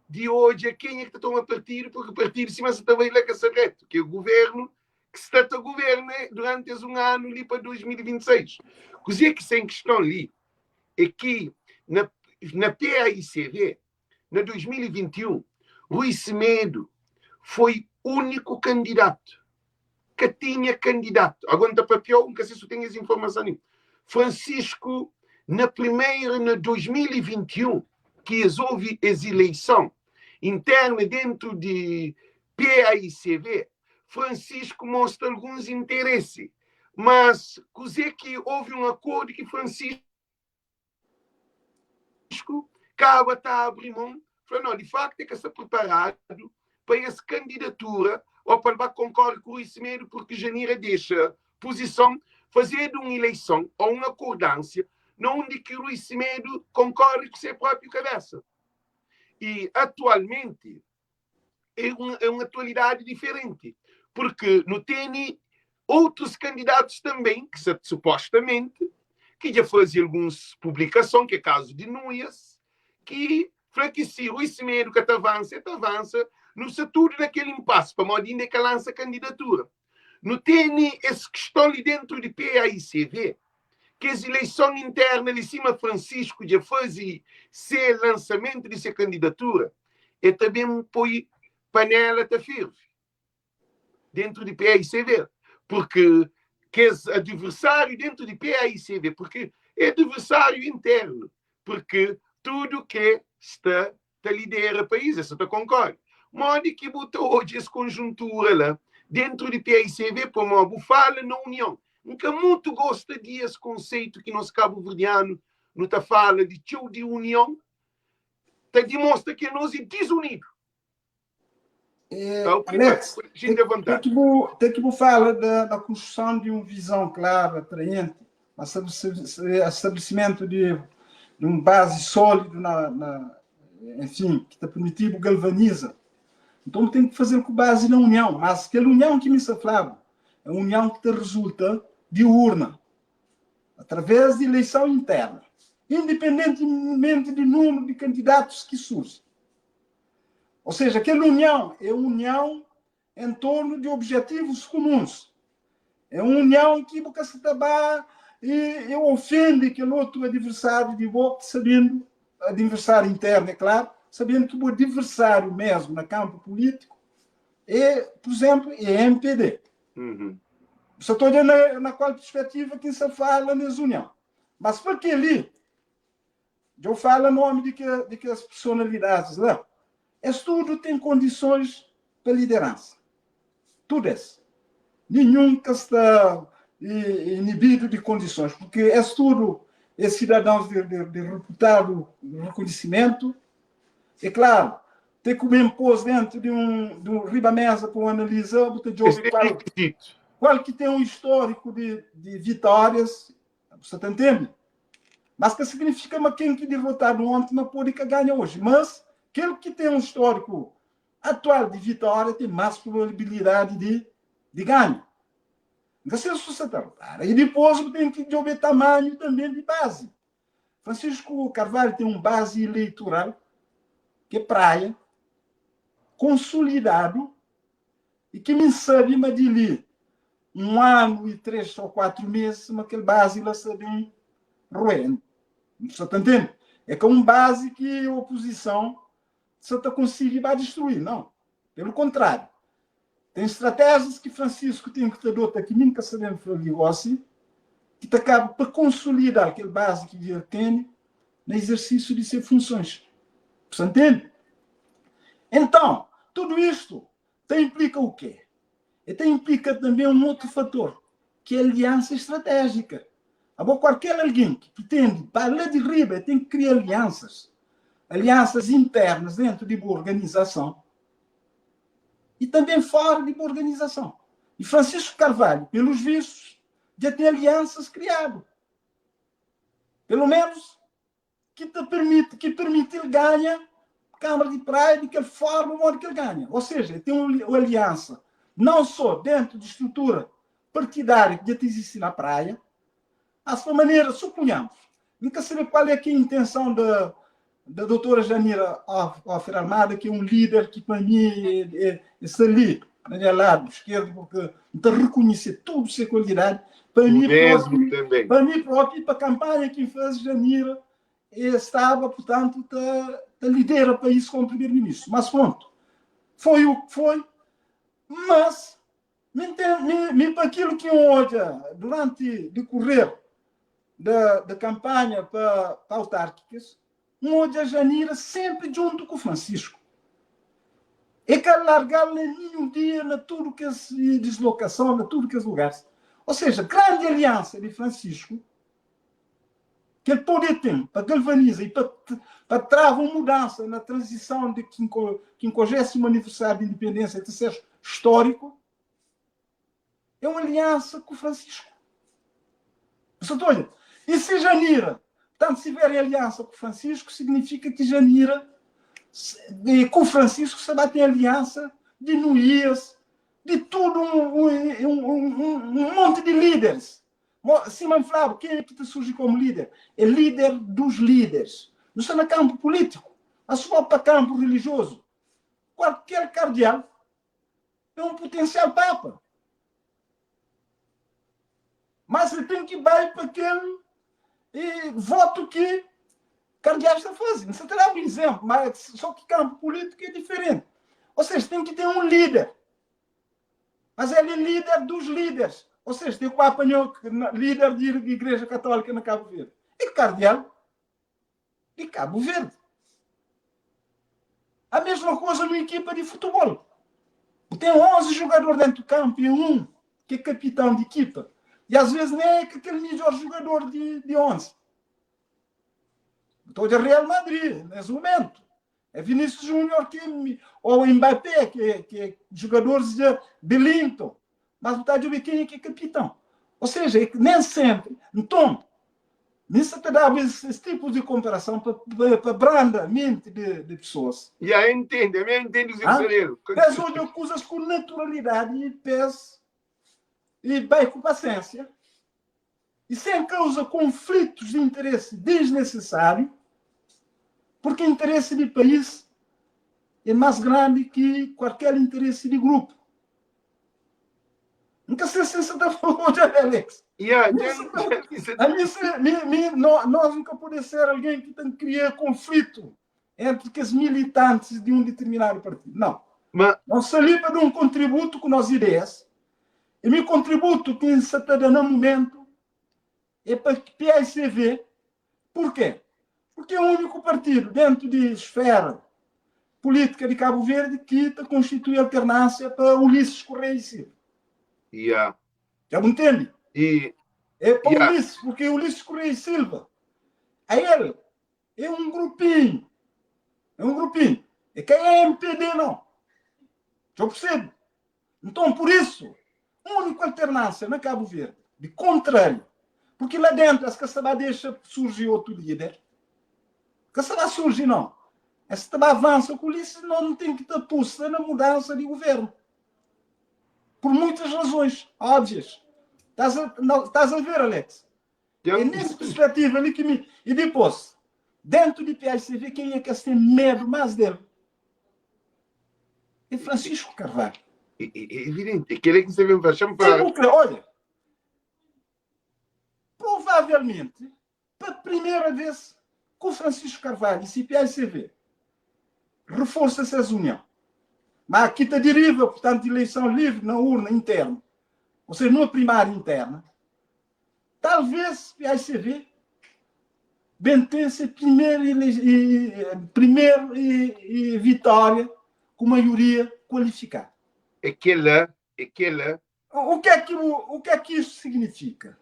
de hoje, quem é que está a partir? Porque o partido de cima se também lá caça reto, que é o governo que se está a governar durante um ano ali para 2026. Coisa que sem questão ali é que na PAICV, na 2021, Rui Semedo foi o único candidato que tinha candidato. Agora para pior, nunca sei se tem as informações. Francisco, na 2021, que houve as eleições internas dentro de PAICV, Francisco mostra alguns interesses, mas coisa que houve um acordo que Francisco acaba a abrir mão, falou, não, de facto é que está preparado para essa candidatura, ou para concorrer com o Semedo, porque Janeiro deixa posição, fazer uma eleição ou uma acordância, onde que o Luís Semedo concorre com seu próprio cabeça. E, atualmente, é uma atualidade diferente, porque no tem outros candidatos também, que supostamente, que já faziam algumas publicações, que é caso de Núñez, que fraquecia o Luís Semedo, que avança, no setor daquele impasse, para modo ainda que lança a candidatura. Não tem essa questão ali dentro de PAICV, que as eleições internas de cima Francisco já fazia ser lançamento de sua candidatura, e também põe panela da firme dentro de PAICV, porque que é adversário dentro de PAICV, porque é adversário interno, porque tudo que está a liderar o país, isso eu concordo. Modo que botou hoje essa conjuntura lá, dentro de PAICV, como a fala na União. Nunca muito gosta desse conceito que nós cabo-verdianos não está falando de tio de união, está demonstra que nós somos desunidos. Alex, tem que falar da construção de uma visão clara, atraente, estabelecimento de uma base sólida, enfim, que está permitindo galvaniza. Então tem que fazer com base na união, mas aquela união que me falava é uma união que resulta de urna, através de eleição interna, independentemente do número de candidatos que surgem. Ou seja, aquela união é uma união em torno de objetivos comuns. É uma união que você se trabalha e ofende aquele outro adversário de voto, sabendo, adversário interno, é claro, sabendo que o adversário mesmo no campo político é, por exemplo, é MPD. Uhum. Só estou olhando na qual perspectiva que se fala nessa união. Mas para que ali, eu falo em nome de que as personalidades lá, esse tudo tem condições para liderança. Tudo isso. Nenhum que está inibido de condições, porque esse tudo é cidadãos de reputado reconhecimento, É claro, tem que mesmo pôr dentro de um riba-mesa para analisar, Esse é requisito. qual que tem um histórico de vitórias, você tá entende? Mas que significa que quem que derrotaram ontem não pode que ganha hoje. Mas aquele que tem um histórico atual de vitória tem mais probabilidade de ganho. Então, se você está e depois tem que ver tamanho também de base. Francisco Carvalho tem uma base eleitoral que é praia, consolidado, e que me sabe medir 1 ano e 3 ou 4 meses, mas aquele base lá sabe roendo. Você está entendendo? É como base que a oposição só está conseguindo destruir. Não. Pelo contrário. Tem estratégias que Francisco tem que adotar que nunca sabemos fazer negócio, que te acaba para consolidar aquele base que ele tem no exercício de suas funções. Você entende? Então, tudo isto implica o quê? Implica também um outro fator, que é a aliança estratégica. Agora, qualquer alguém que pretende, para lá de riba, tem que criar alianças internas dentro de uma organização e também fora de uma organização. E Francisco Carvalho, pelos vistos, já tem alianças criadas. Pelo menos que permite ele ganhar Câmara de Praia de que forma onde que ele ganha. Ou seja, tem uma aliança não só dentro de estrutura partidária que já existe na praia, a sua maneira, suponhamos, nunca saber qual é, que é a intenção da doutora Janira Offer Armada, que é um líder que para mim é ali, no meu lado esquerdo, porque está a reconhecer tudo sua qualidade. Para mim próprio, para a campanha que fez Janira, estava, portanto, a liderar o país como primeiro-ministro. Mas pronto, foi o que foi. Mas, para aquilo que olha durante decorrer da campanha para autárquicas, olha a Janira sempre junto com o Francisco. É que largar nenhum dia na tudo que é deslocação, na tudo que é lugares. Ou seja, grande aliança de Francisco, que ele pode ter para galvanizar e para travar uma mudança na transição de que encogesse um aniversário de independência, etc., histórico, é uma aliança com o Francisco. E se Janira, tanto se tiver aliança com o Francisco, significa que Janira, com o Francisco, se vai ter aliança de Nuías, de tudo, um monte de líderes. Simão Flávio, quem é que te surge como líder? É líder dos líderes. Não está no campo político, mas só para campo religioso. Qualquer cardeal é um potencial papa. Mas ele tem que ir para aquele voto que cardeais está fazendo. Você terá um exemplo, mas só que campo político é diferente. Ou seja, tem que ter um líder. Mas ele é líder dos líderes. Ou seja, tem que apanhar líder de Igreja Católica na Cabo Verde. E cardeal de Cabo Verde. A mesma coisa numa equipa de futebol. Tem 11 jogadores dentro do campo e um que é capitão de equipa. E às vezes nem é aquele melhor jogador de 11. Estou de Real Madrid, nesse momento. É Vinícius Júnior ou Mbappé, que é jogadores de Linton. Mas está de ver quem é que é capitão. Ou seja, é que nem sempre. Então, nisso te dá esse tipo de comparação para branda mente de pessoas. E aí entende os excelentes. Mas olha coisas com naturalidade e peso e bem com paciência. E sem causa conflitos de interesse desnecessário, porque o interesse de país é mais grande que qualquer interesse de grupo. Nunca sei se você está falando, Alex. Nós nunca podemos ser alguém que tem que criar conflito entre os militantes de um determinado partido. Não. Nós saímos de um contributo com as ideias. E meu contributo que se está dando no momento é para o PAICV. Por quê? Porque é o único partido dentro de esfera política de Cabo Verde que constitui alternância para Ulisses Correia e Silva. Já me entende? É para Ulisses, porque Ulisses Correia e Silva, a ele, é um grupinho É um grupinho. É que é MPD, não. Já percebe? Então, por isso, a única alternância na Cabo Verde, de contrário, porque lá dentro, essa que deixa surgir outro líder, que vai surgir, não. Essa avança com isso, não tem que estar pulsa na mudança de governo. Por muitas razões óbvias. Estás a ver, Alex? É nessa perspectiva ali que me... E depois, dentro de PSV, quem é que tem medo mais dele? É Francisco Carvalho. É evidente. Aquele que você vem para chamar. Olha, provavelmente, pela primeira vez, com Francisco Carvalho e CPI-CV, reforça-se essa união. Mas aqui está deriva, portanto, de eleição livre na urna interna, ou seja, numa primária interna, talvez PSV bem tenha a primeira vitória com maioria qualificada. O que é que isso significa?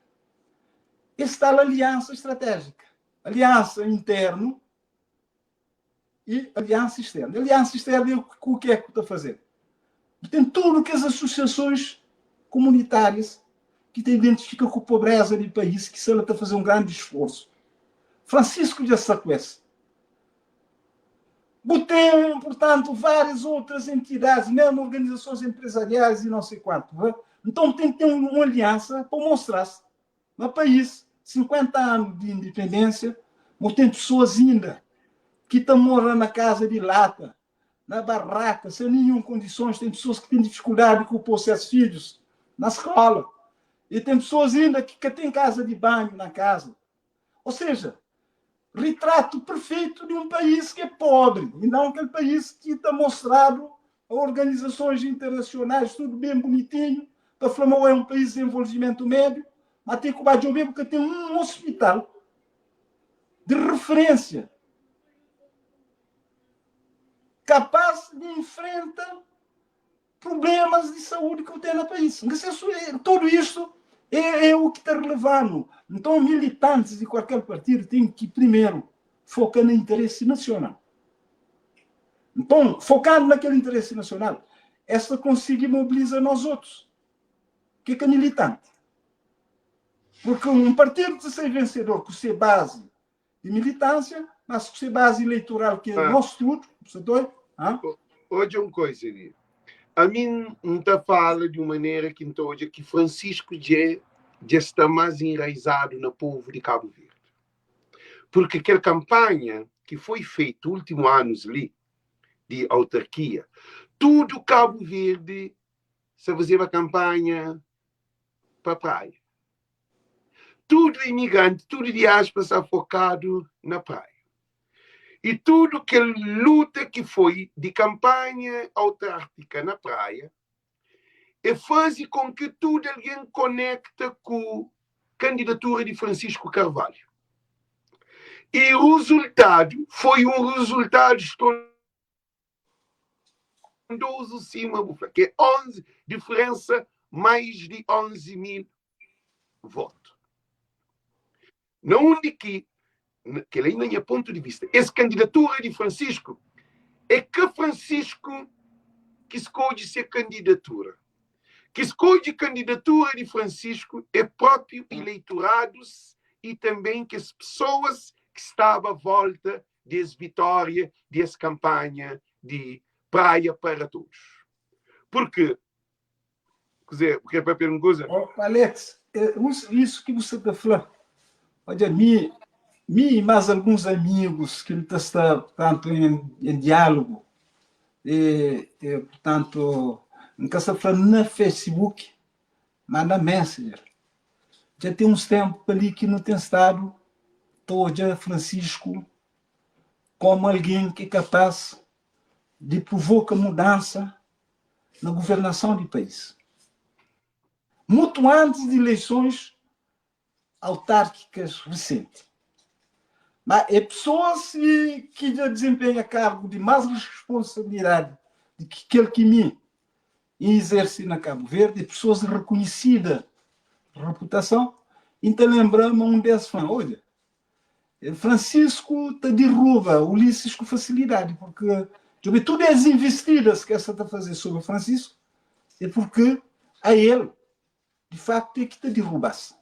Esta aliança estratégica. Aliança interna e aliança externa. Aliança externa, o que é que está a fazer? Tem tudo o que as associações comunitárias que te identificam com a pobreza do país, que ela está a fazer um grande esforço. Francisco já se conhece. Tem, portanto, várias outras entidades, mesmo organizações empresariais e não sei quanto. Então tem que ter uma aliança para mostrar-se no país, 50 anos de independência, mas tem pessoas ainda que estão morando na casa de lata, na barraca, sem nenhuma condições. Tem pessoas que têm dificuldade com pôr seus filhos na escola. E tem pessoas ainda que têm casa de banho na casa. Ou seja, retrato perfeito de um país que é pobre, e não aquele país que está mostrado a organizações internacionais, tudo bem bonitinho, para falar é um país de desenvolvimento médio, mas tem que o Badjobé porque tem um hospital de referência capaz de enfrentar problemas de saúde que tem no país. Tudo isso é o que está relevando. Então, militantes de qualquer partido têm que, primeiro, focar no interesse nacional. Então, focando naquele interesse nacional, essa consegue mobilizar nós outros. O que é militante? Porque um partido de ser vencedor com ser base de militância, mas com ser base eleitoral, que é nosso tudo, hoje é uma coisa, a mim não está falando de uma maneira que hoje que Francisco já está mais enraizado no povo de Cabo Verde. Porque aquela campanha que foi feita nos últimos anos ali, de autarquia, tudo Cabo Verde se fazia uma campanha para a praia. Tudo imigrante, tudo diáspora está focado na praia. E tudo que luta que foi de campanha autárquica na praia é fazer com que tudo alguém conecta com a candidatura de Francisco Carvalho. E o resultado foi um resultado estrondoso, sim, que é 11, diferença mais de 11 mil votos. Não de que ainda é ponto de vista, essa candidatura de Francisco é que Francisco que escolhe ser candidatura. Que escolhe candidatura de Francisco é próprio eleitorados e também que as pessoas que estavam à volta dessa vitória, dessa campanha de praia para todos. Porque, quer dizer, o que é para perguntar? Alex, isso que você está falando, olha, mim e mais alguns amigos que ele está, portanto, em diálogo, portanto, não está falando na Facebook, mas na Messenger. Já tem uns tempos ali que não tem estado todo Francisco como alguém que é capaz de provocar mudança na governação do país. Muito antes de eleições autárquicas recentes. Mas é pessoas que já desempenham cargo de mais responsabilidade do que aquele que me exerce na Cabo Verde, pessoas de reconhecida reputação. Então lembramos um desses fãs, olha, Francisco te derruba Ulisses com facilidade, porque todas as investidas que essa está a fazer sobre Francisco é porque a ele, de facto, é que te derrubasse.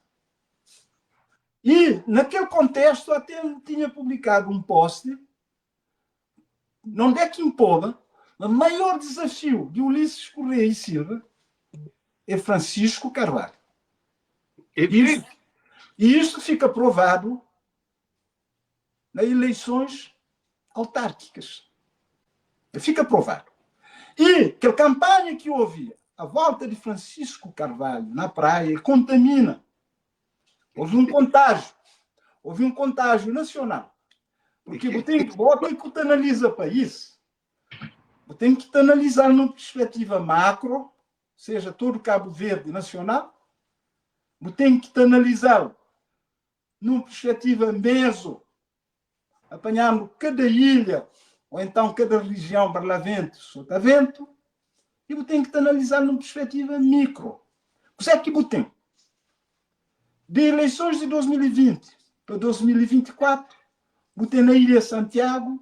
E, naquele contexto, até tinha publicado um post, onde é que impõe o maior desafio de Ulisses Correia e Silva é Francisco Carvalho. Evidente. E isto fica provado nas eleições autárquicas. Fica provado. E que a campanha que houve à volta de Francisco Carvalho na praia contamina. Houve um contágio nacional. Porque você tem que analisar o país, você tem que analisar numa perspectiva macro, seja todo Cabo Verde nacional, você tem que analisar numa perspectiva meso, apanhando cada ilha, ou então cada região barlavento, sotavento, e você tem que analisar numa perspectiva micro. O que é que você tem? De eleições de 2020 para 2024, você tem na Ilha Santiago,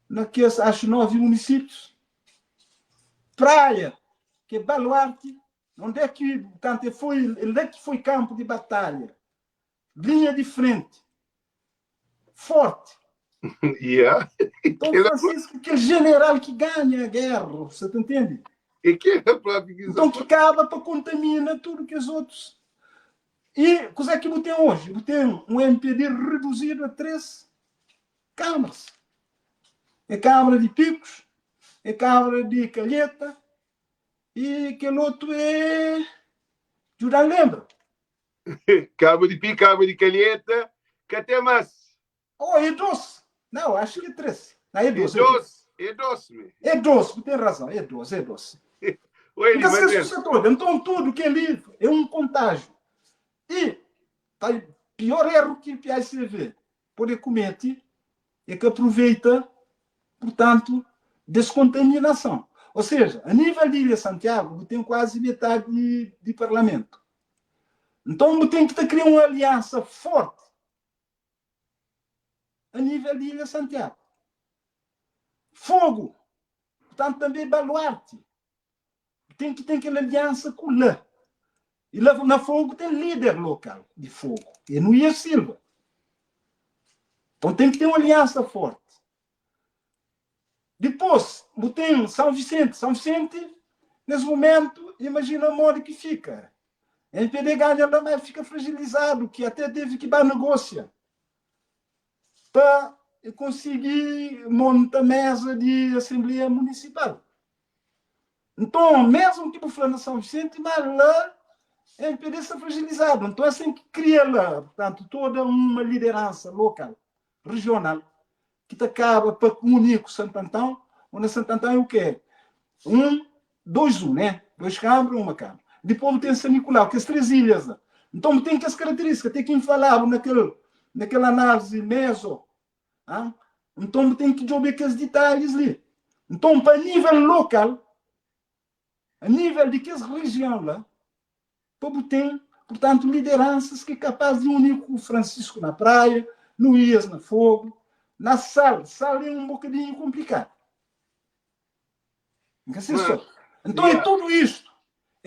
naqueles, acho, 9 municípios, praia, que é Baluarte, onde é que, portanto, foi campo de batalha, linha de frente, forte. Yeah. Então, Francisco, aquele general que ganha a guerra, você entende? E que é a própria então, que acaba para contaminar tudo que os outros. E o que é que você tem hoje? Você tem um MPD reduzido a 3 câmaras. É Câmara de Picos, é Câmara de Calheta e aquele outro é Jurá Lembra. Câmara de Pico, Câmara de Calheta, que até mais. Oh, é 12. Não, acho que é 13. Não, é 12. É 12. É 12, tem razão, é 12. Oi, então, tudo que é livre é um contágio. E tá, pior erro que o PICV pode cometer é que aproveita, portanto, descontaminação. Ou seja, a nível de Ilha Santiago, tem quase metade de parlamento. Então, tem que criar uma aliança forte a nível de Ilha Santiago. Fogo, portanto, também Baluarte. Tem que ter aquela aliança com o Lã. E lá na Fogo tem líder local de Fogo. E não ia Silva. Então tem que ter uma aliança forte. Depois, tem São Vicente. São Vicente, nesse momento, imagina a moda que fica. A NPD ganha lá, mas fica fragilizado, que até teve que ir negociar para conseguir montar mesa de Assembleia Municipal. Então, mesmo que for na São Vicente, mas lá a NPD está fragilizado. Então, assim que cria lá, portanto, toda uma liderança local, regional, que te acaba para comunicar com Santo Antão, onde Santo Antão é o quê? 2-1, né? 2 câmaras, 1 câmara. Depois tem São Nicolau, que é as 3 ilhas. Então, tem que as características, tem que falar naquela análise meso. Hein? Então, tem que jogar aqueles detalhes ali. Então, para nível local, a nível de que região lá, tem, portanto, lideranças que é capaz de unir com o Francisco na praia, no Ias na Fogo, na Sal. Sal é um bocadinho complicado. Então, é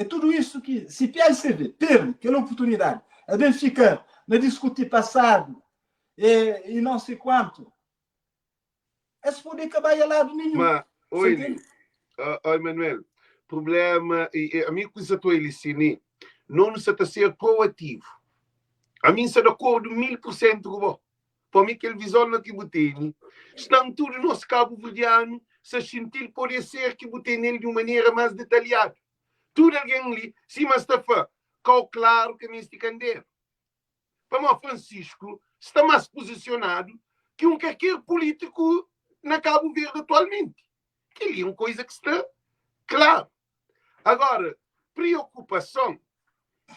tudo isto que, se PICV perde aquela oportunidade, a bem fica na discutir passado e não sei quanto, é se poder acabar a lado nenhum. Mas, oi, Manuel, problema, a minha coisa que ele ensinei, não se está a ser proativo. A mim se de acordo 1000% com você. Para mim, aquele visão que eu tenho, estão tudo no nosso cabo verdeano, se sentir pode ser que eu tenho nele de uma maneira mais detalhada. Tudo alguém ali, sim, mas está claro que me esticando. Para mim, Francisco está mais posicionado que qualquer político na Cabo Verde atualmente. Que ali é uma coisa que está claro. Agora, preocupação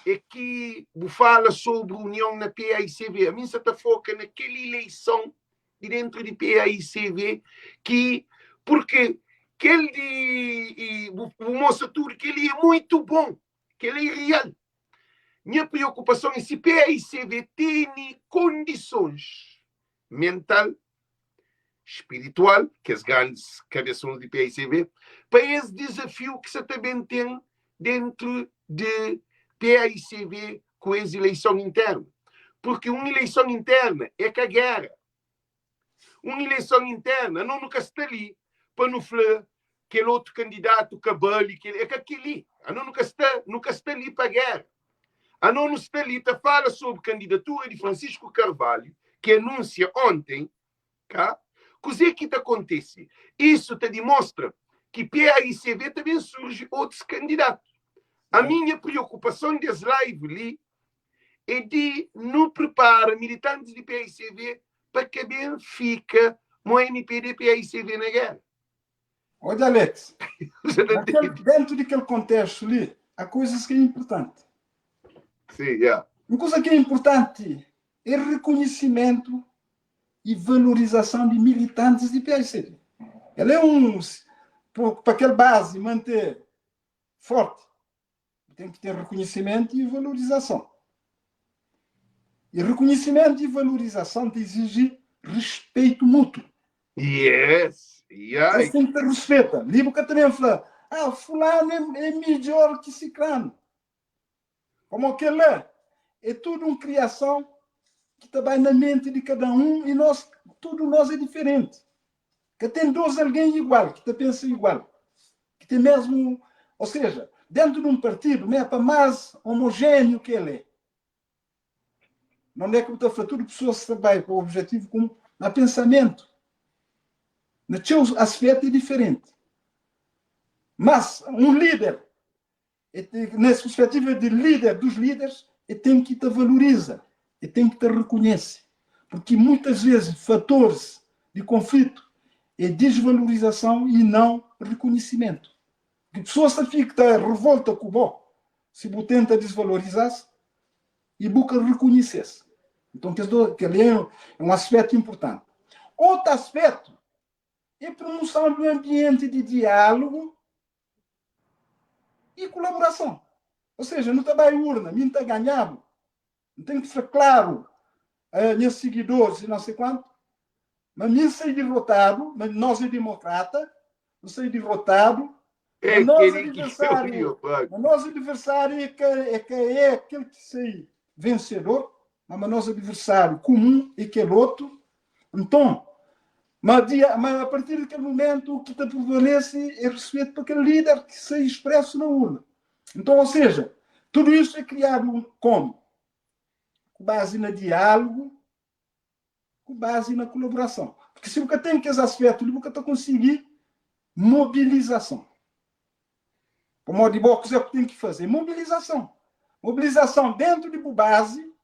é que fala sobre a união na PAICV. A mim se está foca naquela eleição de dentro de PAICV que, porque o moço tudo que ele é muito bom, que ele é real. Minha preocupação é se PAICV tem condições mental, espiritual, que as grandes cabeças de PAICV, para esse desafio que você também tem dentro de PAICV com essa eleição interna. Porque uma eleição interna é que a guerra. Uma eleição interna não nunca está ali para não falar aquele outro candidato cabelo, é que aquele. Não nunca está ali para a guerra. Não está ali para falar sobre a candidatura de Francisco Carvalho, que anuncia ontem, cá, o que acontece? Isso te demonstra que PAICV também surge outros candidatos. A minha preocupação desse live ali é de não preparar militantes de PAICV para que bem fica o MPD PAICV na guerra. Olha, Alex, dentro daquele contexto ali, há coisas que é importante. Sim, yeah. Uma coisa que é importante é reconhecimento e valorização de militantes de PAICV. Ela é para aquela base manter forte, tem que ter reconhecimento e valorização. E reconhecimento e valorização te exige respeito mútuo. Yes. Yeah. Você tem que ter respeito. Livro que também fala, fulano é melhor que ciclano. Como aquele é tudo uma criação que está na mente de cada um e tudo nós é diferente. Que tem dois alguém igual, que te pensa igual. Que tem mesmo, ou seja, dentro de um partido, não é para mais homogêneo que ele é. Não é que está tudo pessoas que trabalham com o objetivo comum, mas pensamento. No seu aspecto é diferente. Mas um líder, nessa perspectiva de líder dos líderes, tem que te valoriza, tem que te reconhece. Porque muitas vezes fatores de conflito é desvalorização e não reconhecimento. Porque pessoas que ficam revolta com o bom, se você tenta desvalorizar-se e busca reconhecer-se. Então, que é um aspecto importante. Outro aspecto é a promoção do ambiente de diálogo e colaboração. Ou seja, não está bem urna, não está ganhado. Não tem que ser claro a meus seguidores e não sei quanto. Mas não sei derrotado, mas nós é democrata, não sei derrotado. Mas nosso adversário é aquele que sei vencedor, mas nosso adversário comum é aquele outro. Então, mas a partir daquele momento, o que te prevalece é respeito para aquele líder que se expressa na urna. Então, ou seja, tudo isso é criado como? Com base no diálogo, com base na colaboração. Porque se você tem aqueles aspectos, você está conseguir mobilização. Como o de boxe é o que tem que fazer? Mobilização. Mobilização dentro de base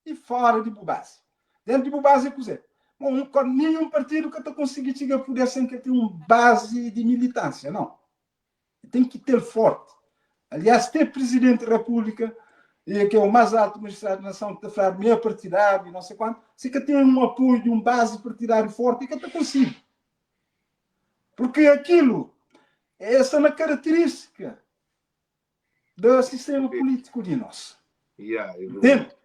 e fora de base. Dentro de base é coisa. Nenhum partido que está conseguindo chegar por essa sem que tenha uma base de militância, não. Tem que ter forte. Aliás, ter presidente da República, que é o mais alto magistrado da nação, que está a falar meio partidário, não sei quanto, se que tem um apoio de um base partidário forte, é que está conseguindo. Porque aquilo, essa é uma característica do sistema político de nós. Entende?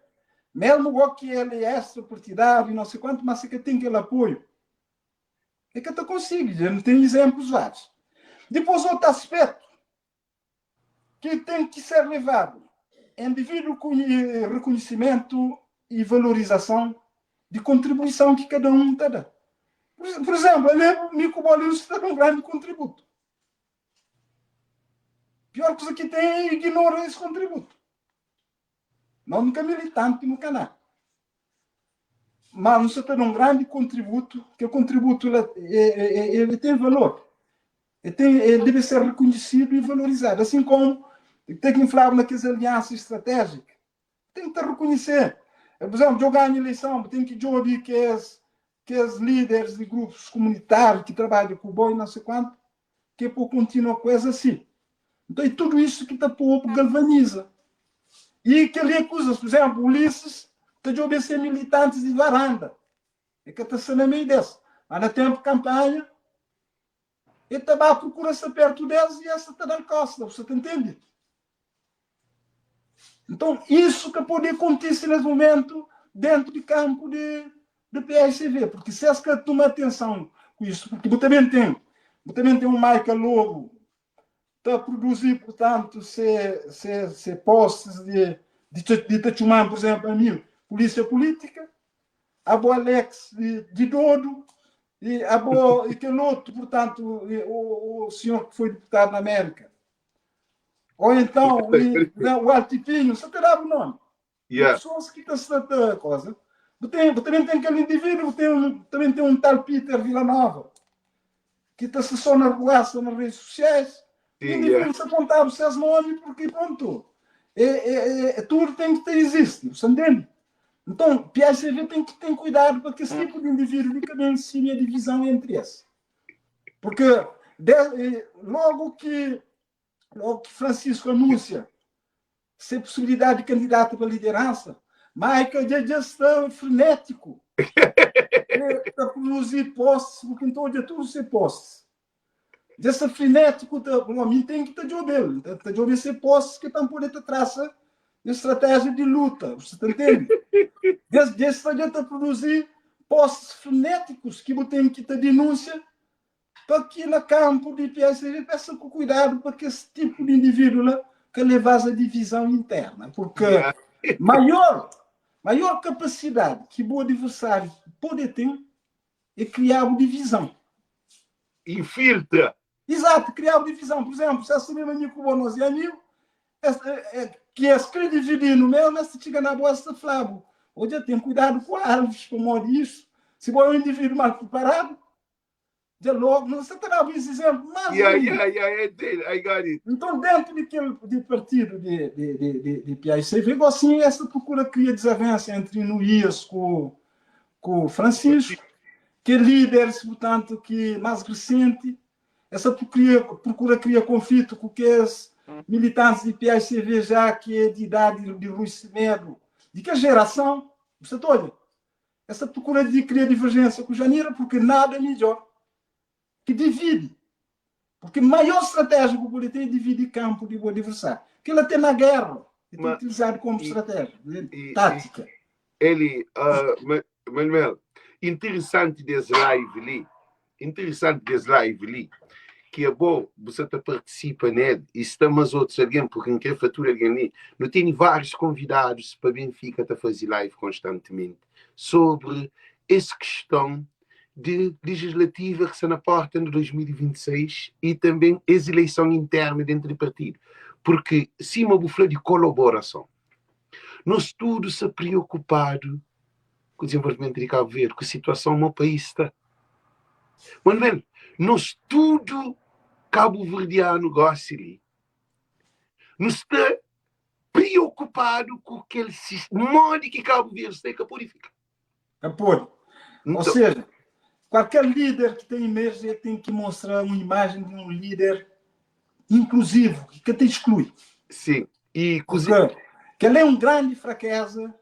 Mesmo que ele é extra-partidário, não sei quanto, mas se que tem aquele apoio, é que está conseguindo. Já não tem exemplos vários. Depois, outro aspecto que tem que ser levado é devido com reconhecimento e valorização de contribuição que cada um está dando. Por exemplo, o Mico Bolinhos está dando um grande contributo. Pior coisa que tem é ignorar esse contributo. Não nunca militante no canal. Mas você está dando um grande contributo, que o contributo ele tem valor. Ele deve ser reconhecido e valorizado. Assim como tem que inflar naquelas alianças estratégicas. Tem que reconhecer. Por exemplo, jogar em eleição, tem que jogar que os líderes de grupos comunitários que trabalham com o boi, não sei quanto, que é para continuar com coisa assim. Então, é tudo isso que está povo galvaniza. E que ali acusas, por exemplo, Ulisses, está jogando ser militantes de varanda. É que está sendo meio dessa. Mas no tempo de campanha, ele estava a procurar-se perto deles e essa está dando costa. Você entende? Então, isso que pode acontecer nesse momento dentro do campo de PSCV, porque se é que toma atenção com isso, porque você também tem um Michael Lobo, está a produzir, portanto, se postes de Tachumã, por exemplo, a mim, polícia política, a boa Alex de Dodo, e aquele outro, portanto, o senhor que foi deputado na América. Ou então, o Altipinho, você terá o nome. Yeah. Pessoas que estão a coisa. Também tem aquele indivíduo, também tem um tal Peter Villanova, que está só na relação nas redes sociais. O indivíduo se apontava os seus nomes, porque pronto, tudo tem que ter existe, você entende? Então, PSCV tem que ter cuidado para que esse tipo de indivíduo também se a divisão entre esses. Porque logo que Francisco anuncia sem possibilidade de candidato para a liderança, Michael já está frenético para produzir postes, porque então hoje é tudo ser postes. Já está frenético, a mim tem que estar de ouvir, está de ouvir ser postes que estão por traça de estratégia de luta, você entende? Já está a produzir postes frenéticos que tem que ter denúncia para que no campo de PSCV peça com cuidado para que esse tipo de indivíduo que levas a divisão interna, porque maior capacidade que o adversário pode ter é criar uma divisão. Infiltra. Exato, criar uma divisão. Por exemplo, se assumir a minha cubanosa e a mim, que é escrito dividir no meio, mas se chega na bosta, Flávio, hoje eu tenho cuidado com árvores, com modo isso. Se for um indivíduo mal preparado, de logo, não se terá esse exemplo, mas... Então, dentro de partido de PSCV, assim, essa procura cria desavença entre Nuias com o Francisco, que é líder, portanto, que mais recente, essa procura cria conflito com os militantes de PSCV já que é de idade de Luís Semedo, de que geração, você está olhando? Essa procura de criar divergência com o Janeiro, porque nada é melhor que divide. Porque a maior estratégia que o poder tem é dividir campo de adversário. Que ele tem na guerra. E tem utilizado como estratégia, tática. Manuel, interessante desse live ali, que é bom você participa nele, e se estamos outros alguém, porque não quer fatura alguém ali, não tem vários convidados para Benfica a fazer live constantemente sobre essa questão de legislativa que está na porta em 2026 e também essa eleição interna dentro do partido. Porque, se uma bufla de colaboração, nós todos se preocupado com o desenvolvimento de Cabo Verde, com a situação no país está. Mas, bem, nós tudo cabo-verdiano gosta ali. Nós está preocupado com aquele modo que Cabo Verde tem que purificar. Então, ou seja, qualquer líder que tem emergência tem que mostrar uma imagem de um líder inclusivo, que te exclui. Sim. Que ele é uma grande fraqueza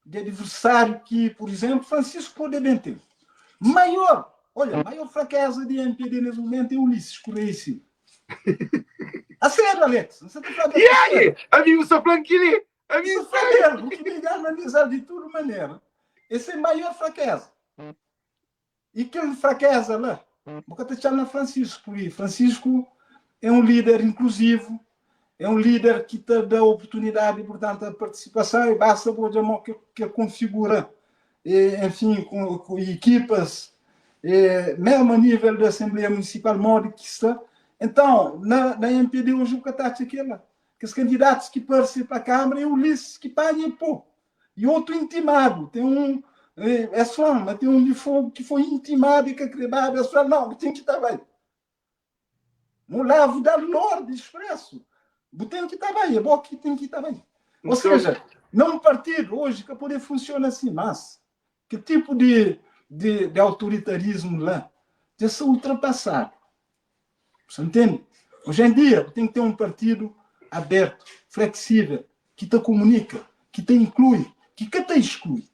de adversário que, por exemplo, Francisco pode bem ter. Maior fraqueza de MPD nesse momento é Ulisses Correia Silva. A sério, Alex. Você está falando amigo, só planquilhe. Amigo, o que me dá analisar de toda maneira. Essa é a maior fraqueza. E que fraqueza lá? Porque está chamando Francisco. Francisco é um líder inclusivo, é um líder que te dá oportunidade, portanto, a participação, e basta que configura, enfim, com equipas, mesmo a nível da Assembleia Municipal, modo que está. Então, na MPD, hoje o que está aquela, que os candidatos que aparecem para a Câmara é o Ulisses que paga pô. E outro intimado, tem um. É só, mas tem um de fogo que foi intimado e que acreditava, é só, não, tem que estar bem. No lavo da Lorde Expresso. Tem que estar bem, é bom que tem que estar bem. Ou seja, não um partido hoje que poder funcionar assim, mas que tipo de autoritarismo lá já se ultrapassado. Você entende? Hoje em dia tem que ter um partido aberto, flexível, que te comunica, que te inclui, que te exclui.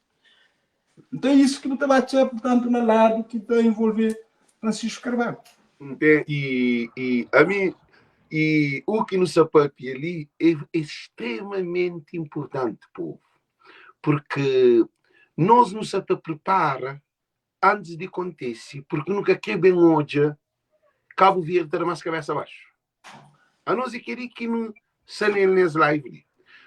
Então é isso que não está batendo, portanto, no lado que está a envolver Francisco Carvalho. E a mim, E o que nos sapapia ali é extremamente importante, povo. Porque nós nos prepara antes de acontecer, porque nunca quer bem hoje Cabo Verde ter mais cabeça abaixo. A nós é que não saem nas lives.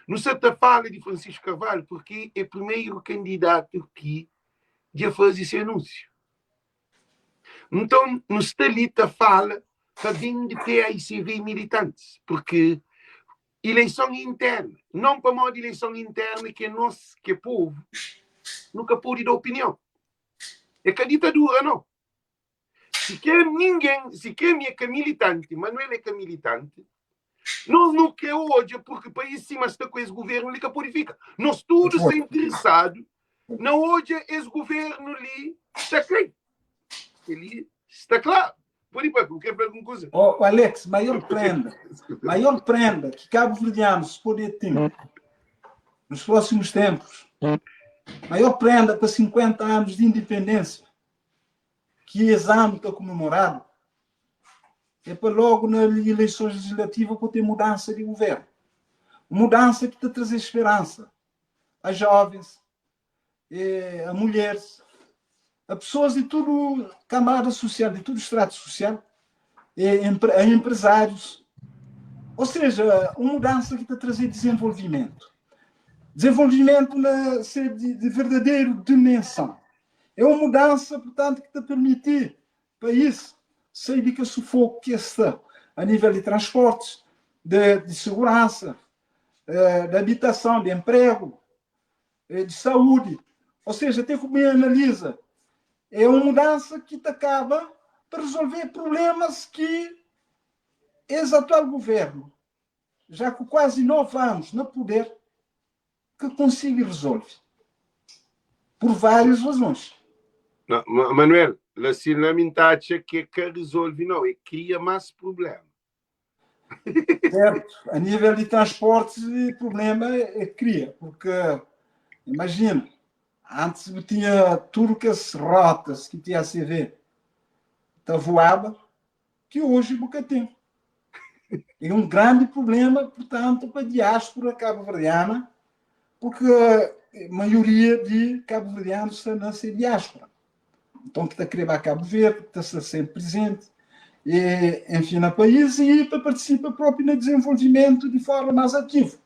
Não se fala de Francisco Carvalho, porque é o primeiro candidato que já faz esse anúncio. Então, no Stalita fala para vir de PAICV militantes, porque eleição interna, não para modo de eleição interna que nós, que é povo, nunca pode dar opinião. É que a ditadura, não. Se quer ninguém, se quer minha que é militante, Manuel é que é militante, nós não queremos hoje, porque para isso cima está com esse governo ali que purifica. Nós todos estamos interessados, não hoje esse governo ali está claro. Ele está claro. Por isso, eu quero perguntar uma coisa. Oh, Alex, maior prenda que Cabo Verdeanos poder ter nos próximos tempos, maior prenda para 50 anos de independência, que esse ano está comemorado, é para logo na eleição legislativa para ter mudança de governo. Mudança que está a trazer esperança a jovens, a mulheres, a pessoas de tudo camada social, de todo estrato social, a empresários. Ou seja, uma mudança que está a trazer desenvolvimento. Desenvolvimento de verdadeira dimensão. É uma mudança, portanto, que está a permitir o país sair de que sufoco que está a nível de transportes, de segurança, de habitação, de emprego, de saúde. Ou seja, até como analisa, é uma mudança que acaba para resolver problemas que esse atual governo, já com quase 9 anos no poder, que consiga resolver. Por várias razões. Não, Manuel, assim, não me acha que resolve, não, é cria mais problema. Certo. A nível de transportes, o problema é cria, porque, imagina, antes tinha tudo que as rotas que tinha a CV voava, que hoje nunca tem. É um grande problema, portanto, para a diáspora cabo-verdiana, porque a maioria de cabo-verdianos está na diáspora. Então, que está a querer a Cabo Verde, que está sempre presente, e, enfim, no país, e para participar próprio no desenvolvimento de forma mais ativa.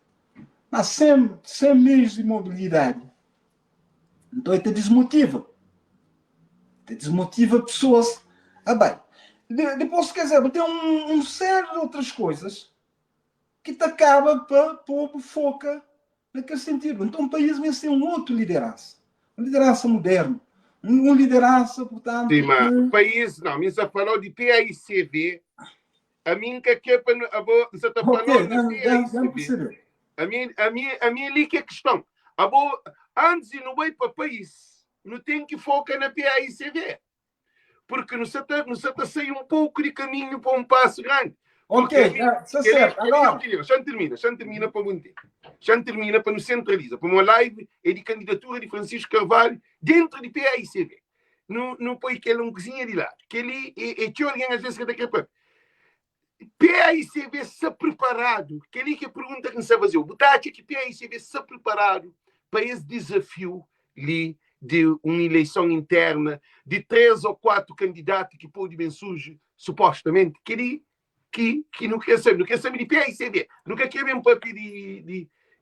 Mas sem meios de mobilidade. Então, ele te desmotiva. Te desmotiva pessoas. Bem, depois, quer dizer, tem um sério de outras coisas que te acaba para pôr foca naquele sentido. Então, o país vai ser uma outra liderança. Uma liderança moderna. Uma liderança, portanto... Sim, mas o país, não, me só falou de PAICV, a mim que é para... Você está falando de PAICV. A minha ali que é questão. Antes de não ir para o país, não tem que focar na PAICV. Porque não se está sair um pouco de caminho para um passo grande. Ok, está certo. Agora... Já termina para muito tempo. Já termina para nos centralizar. Para uma live é de candidatura de Francisco Carvalho dentro de PAICV. Não põe que ele não cozinha de lá. Que ele é que alguém às vezes que está aqui. PAICV está preparado. Que ele que pergunta que não sabe fazer. Botar aqui que PAICV está preparado para esse desafio ali de uma eleição interna de 3 ou 4 candidatos que pode bem surgir, supostamente, que ele que não quer saber de PAICV, não quer ver um papel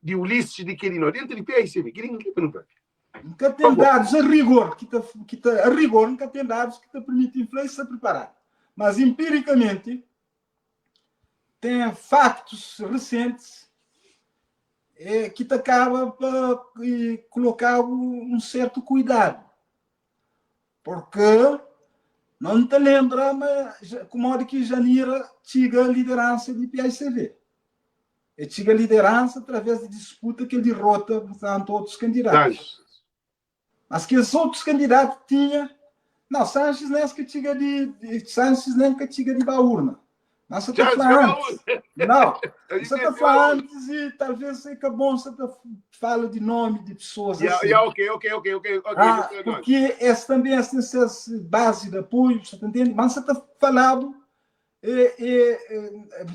de Ulisses, de que ele não, dentro de PAICV, que ninguém não vai. Nunca tem dados a rigor, a rigor nunca tem dados que te permitem influência preparar. Mas, empiricamente, tem factos recentes que te acaba para colocar um certo cuidado. Porque não te lembra, mas como é que Janira tinha a liderança de PAICV. E tinha a liderança através de disputa que ele derrota, portanto, outros candidatos. Mas que os outros candidatos tinham... Não, Sanches nem que tinha Sanches nem que tinha de Baúrna. Mas você está falando antes. Não, você está falando antes e talvez é bom você fala de nome de pessoas assim. Ok. Porque essa também é essa base de apoio, você está entendendo? Mas você está falando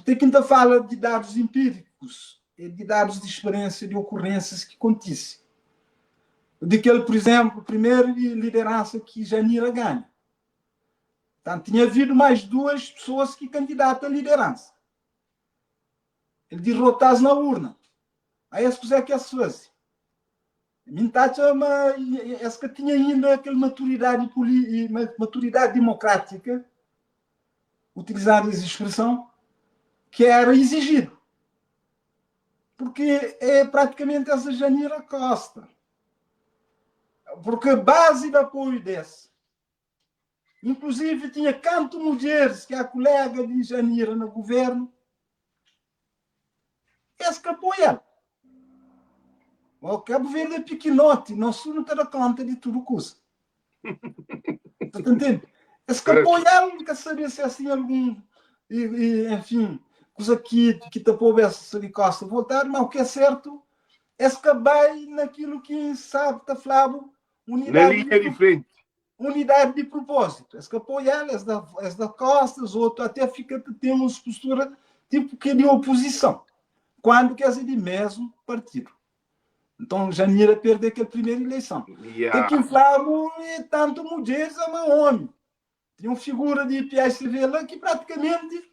Tem que ainda fala de dados empíricos, de dados de experiência, de ocorrências que acontecem. Daquele, por exemplo, primeiro liderança que Janira ganha. Portanto, tinha havido mais 2 pessoas que candidatam à liderança. Ele derrotasse na urna. Aí as coisas que se fazem. Essa que tinha ainda aquela maturidade democrática, utilizando essa expressão, que era exigido. Porque é praticamente essa Janira Costa. Porque a base de apoio desse, inclusive tinha Canto Mulheres, que é a colega de Janira no governo, esse que apoia. O Cabo Verde é pequenote, não se não dá conta de tudo coisa. Está entendendo? Esse que apoia, não quer saber se é assim algum, enfim, coisa que tapou essa de Costa voltar, mas o que é certo, esse que vai naquilo que sabe, está falando, Na linha de frente. Unidade de propósito. Esse que apoia, esse da Costa, os outros até fica temos postura tipo que de oposição, quando quer ser de mesmo partido. Então, Janira perdeu aquela primeira eleição. Tem que inflar tanto mulheres como homem. Tem uma figura de PSV lá que praticamente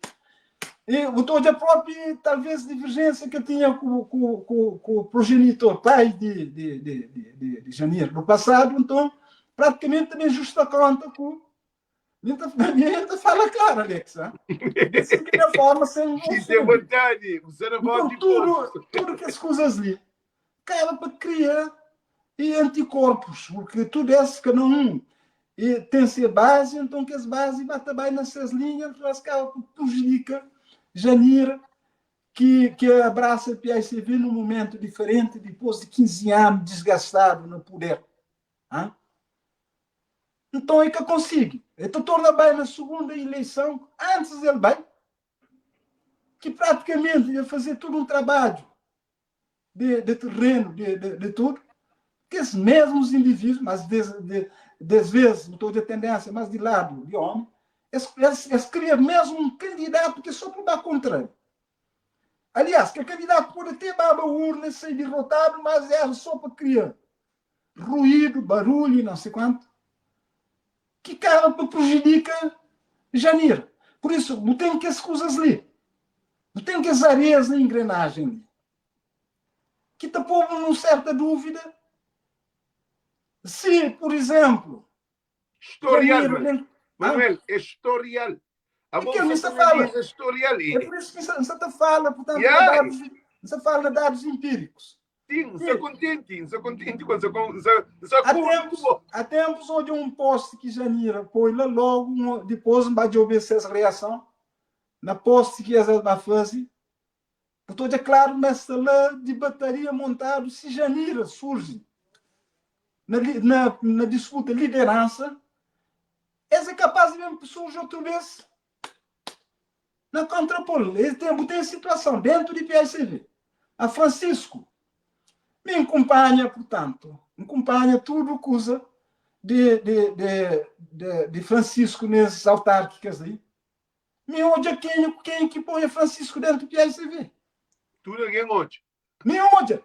toda a própria, talvez, divergência que tinha com o progenitor, pai de Janira no passado, então, praticamente também justa conta com. Ainda fala claro, Alex. Dessa forma, sem. Isso é vontade. Você não pode. Então, tudo que as coisas ali acaba para criar anticorpos, porque tudo esse que não tem-se a base, então que as bases batem bem nessas linhas, mas acaba por prejudicar Janira, que abraça a PICV num momento diferente, depois de 15 anos desgastado no poder. Então é que eu consigo. Então torna bem na segunda eleição, antes dele bem, que praticamente ia fazer todo um trabalho de terreno, de tudo, que esses mesmos indivíduos, mas das vezes, não estou de tendência, mas de lado de homem, eles criam mesmo um candidato que só pode dar contrário. Aliás, que o candidato pode ter baba urna, ser derrotado, mas é só para criar ruído, barulho, não sei quanto, que cara para prejudicar Janira. Por isso, não tem que as coisas ali. Não tem que as areias na engrenagem ali. Que está pondo uma certa dúvida se, por exemplo... Historial, Manuel, é historial. A bolsa também diz historial. É por isso que você fala, portanto, você fala de dados empíricos. Sim, sou contente com isso. Há tempos onde um post que Janira põe lá logo, depois vai de obedecer essa reação, na post que ela vai fazer, estou de claro nessa lá de bateria montado, se Janira surge na disputa de liderança, essa é capaz de mesmo que surja outra vez na contrapolo. Tem a situação dentro de PSV. A Francisco me acompanha, portanto, acompanha tudo que usa de Francisco nesses autárquicas aí. Me odia quem que põe Francisco dentro do PSV. Tudo alguém hoje. Me odia.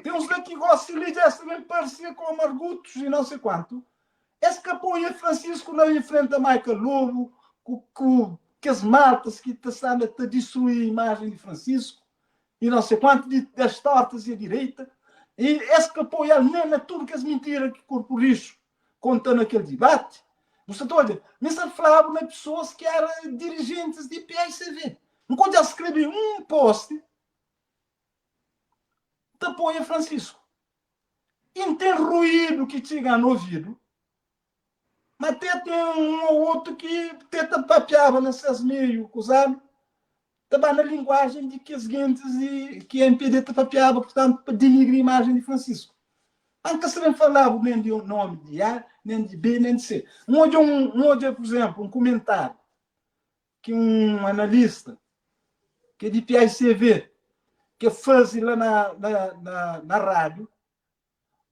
Tem uns que gostam de liderar também parecia com Margutos e não sei quanto. Esse que apoia Francisco não enfrenta Michael Lobo, que as matas que estão a destruir a imagem de Francisco e não sei quanto, das tortas e a direita. E esse que apoia nem tudo que as mentiras que corpo lixo contam naquele debate. Você está olhando? Mas falava de pessoas que eram dirigentes de PSV. Enquanto já escrevi um post de apoio a Francisco. E não tem ruído que chega no ouvido. Mas até tem um ou outro que tenta papeava nesses meios, acusado, também na linguagem de que as gentes e que a MPD papeava, portanto, para denigrar a imagem de Francisco. Nunca se nem falava nem de um nome de A, nem de B, nem de C. Onde, por exemplo, um comentário que um analista, que é de PICV, que faz lá na rádio,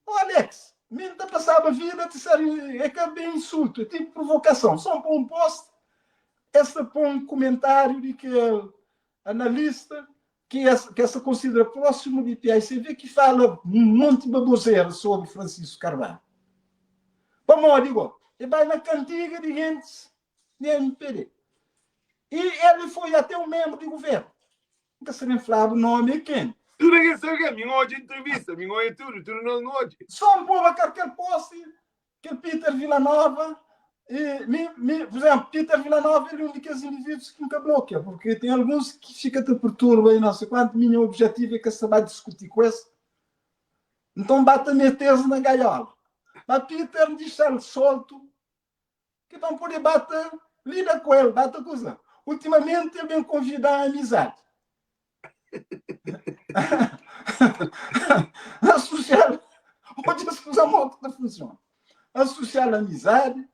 Alex, mesmo passava a vida, é que é bem insulto, é tipo provocação. Só para um post, essa põe um comentário de que analista que essa considera próximo de PAICV, que fala um monte de baboseira sobre Francisco Carvalho. Vamos, digo, e vai na cantiga de gente de MPD. E ele foi até um membro de governo. Nunca se nem falava o nome é quem. Tu não quer saber, minha hoje entrevista, minha hoje é tudo não hoje. Só um povo aquele poste, que Peter Villanova, por exemplo, Peter Villanova é um daqueles indivíduos que nunca bloqueia, porque tem alguns que ficam te perturbam e não sei quanto. Meu objetivo é que você vai discutir com esse. Então bata a meter-se na gaiola. Mas Peter diz ele solto, que vão poder bater, lida com ele, bata com ele. Ultimamente ele vem convidar a amizade. A social, onde as coisas mortas funcionam. A social amizade,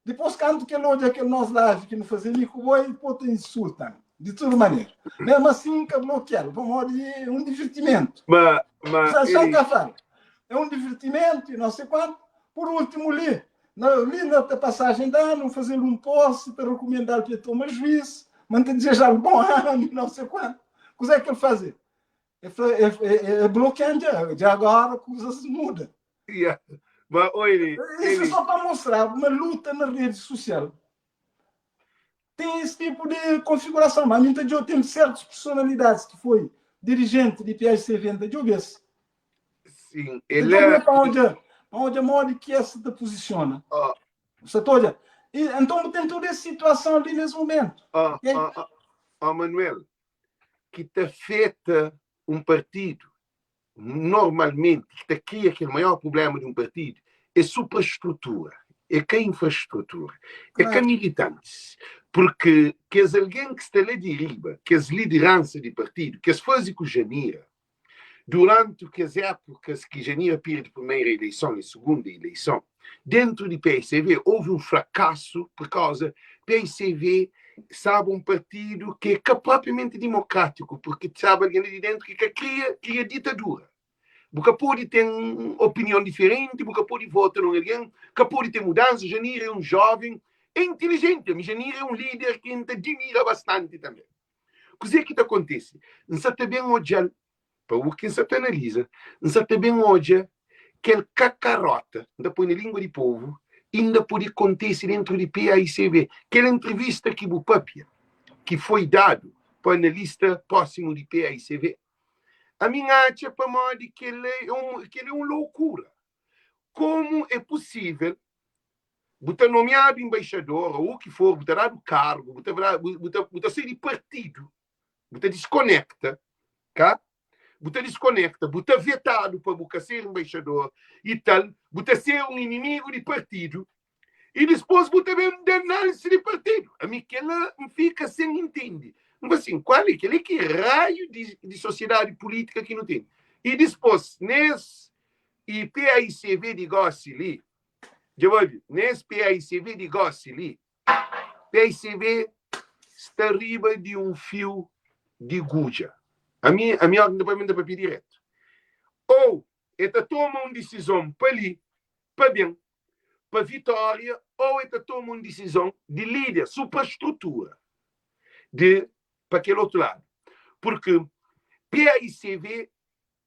depois canto que hoje aquele nosso live que não fazia nem com boi, depois te insultam, de toda maneira. Mesmo assim, que bloqueado, vamos dizer, é um divertimento. Mas é um divertimento e não sei quanto. Por último, li na passagem de ano, fazer um post para recomendar que toma juízo, manter desejar bom ano e não sei quanto. O que é que ele fazia? É bloqueando já agora, a coisa se muda. Yeah. Mas, Isso é só para mostrar uma luta na rede social. Tem esse tipo de configuração. Mas muita gente tem certas personalidades que foi dirigente de PAICV da Jovens. Sim, ele é onde a moda que essa te posiciona. Então tem toda essa situação ali nesse momento. Manuel, que te afeta um partido, normalmente, que te cria que o maior problema de um partido é a superestrutura, é que a infraestrutura, é que a militantes. Porque que as alguém que está lá de riba, que as lideranças de partido, que as fazem com Janira, durante as épocas que Janira perde a primeira eleição e a segunda eleição, dentro de PAICV houve um fracasso por causa PAICV sabe um partido que é propriamente democrático, porque sabe alguém de dentro que cria ditadura. Porque pode ter uma opinião diferente, porque pode votar em alguém, que pode ter mudança. Janira é um jovem, é inteligente, mas Janira é um líder que admira bastante também. O que acontece? Não se bem hoje, para o que se analisa, não se bem hoje que ele cacarota, ainda põe na língua de povo, ainda pode acontecer dentro de PAICV. Aquela entrevista que o Papia, que foi dado para o analista próximo de PAICV, a minha acha para modo que ele é uma loucura. Como é possível botar nomeado embaixador, ou o que for, botar dado cargo, botar sair de partido, botar desconecta, tá? Botar desconecta, botar vetado para botar ser embaixador e tal, botar ser um inimigo de partido, e depois botar mesmo danar-se de partido. A mim que ela fica sem entender. Mas assim, qual é que raio de sociedade política que não tem? E depois, nesse PAICV de Gossili, nesse PAICV de Gossili, PAICV está arriba de um fio de guja. A minha ordem de papel direto. Ou ela toma uma decisão para ali, para bem, para vitória, ou ela toma uma decisão de líder, superestrutura, para aquele outro lado. Porque PAICV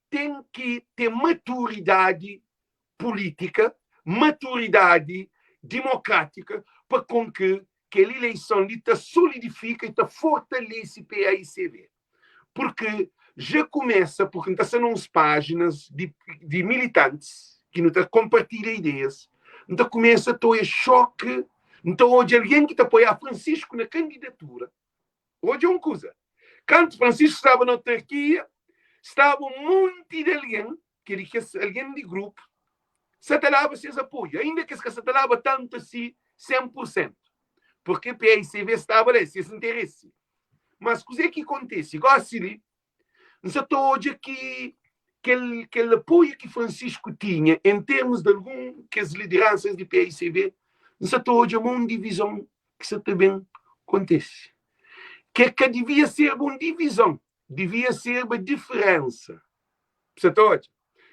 tem que ter maturidade política, maturidade democrática, para com que aquela eleição te solidifica e te fortalece PAICV. Porque já começa, porque está sendo umas páginas de militantes que não compartilham ideias, então começa a ter choque. Então hoje alguém que está apoiar Francisco na candidatura, hoje é uma coisa. Quando Francisco estava na autarquia, estava um monte de alguém, que é alguém de grupo, se atalhava seus apoios, ainda que se atalhava tanto assim, 100%. Porque a PAICV estabelece esse interesse. Mas o que acontece? Igual assim, não sei hoje que aquele apoio que Francisco tinha em termos de algum que as lideranças de PAICV, não sei hoje uma divisão que isso também acontece. Que devia ser uma divisão, devia ser uma diferença. Hoje,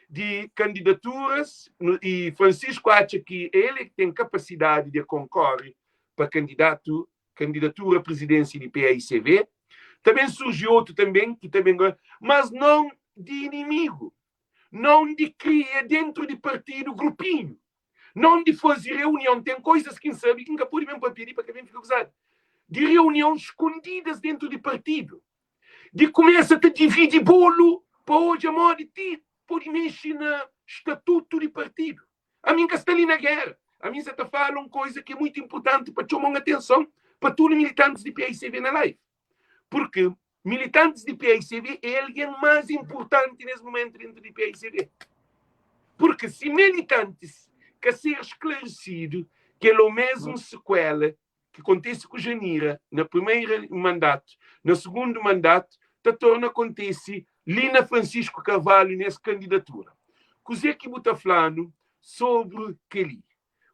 de candidaturas, e Francisco acha que ele tem capacidade de concorrer para candidato candidatura à presidência de PAICV. Também surgiu outro também, que também, mas não de inimigo, não de criar dentro de partido grupinho, não de fazer reunião. Tem coisas que sabe que nunca pode mesmo para pedir para que vem ficar usado. De reuniões escondidas dentro de partido. De começa a dividir bolo para hoje a moda de ti, pode mexer no estatuto de partido. A mim que está ali na guerra. A mim você está falando coisa que é muito importante para chamar atenção para todos os militantes de PAICV na live. Porque militantes de PAICV é alguém mais importante nesse momento dentro de PAICV. Porque se militantes quer ser esclarecido que é a mesma sequela que acontece com Janira no primeiro mandato, no segundo mandato, está torna acontece Lina Francisco Carvalho nessa candidatura. Coisa que está falando sobre aquele.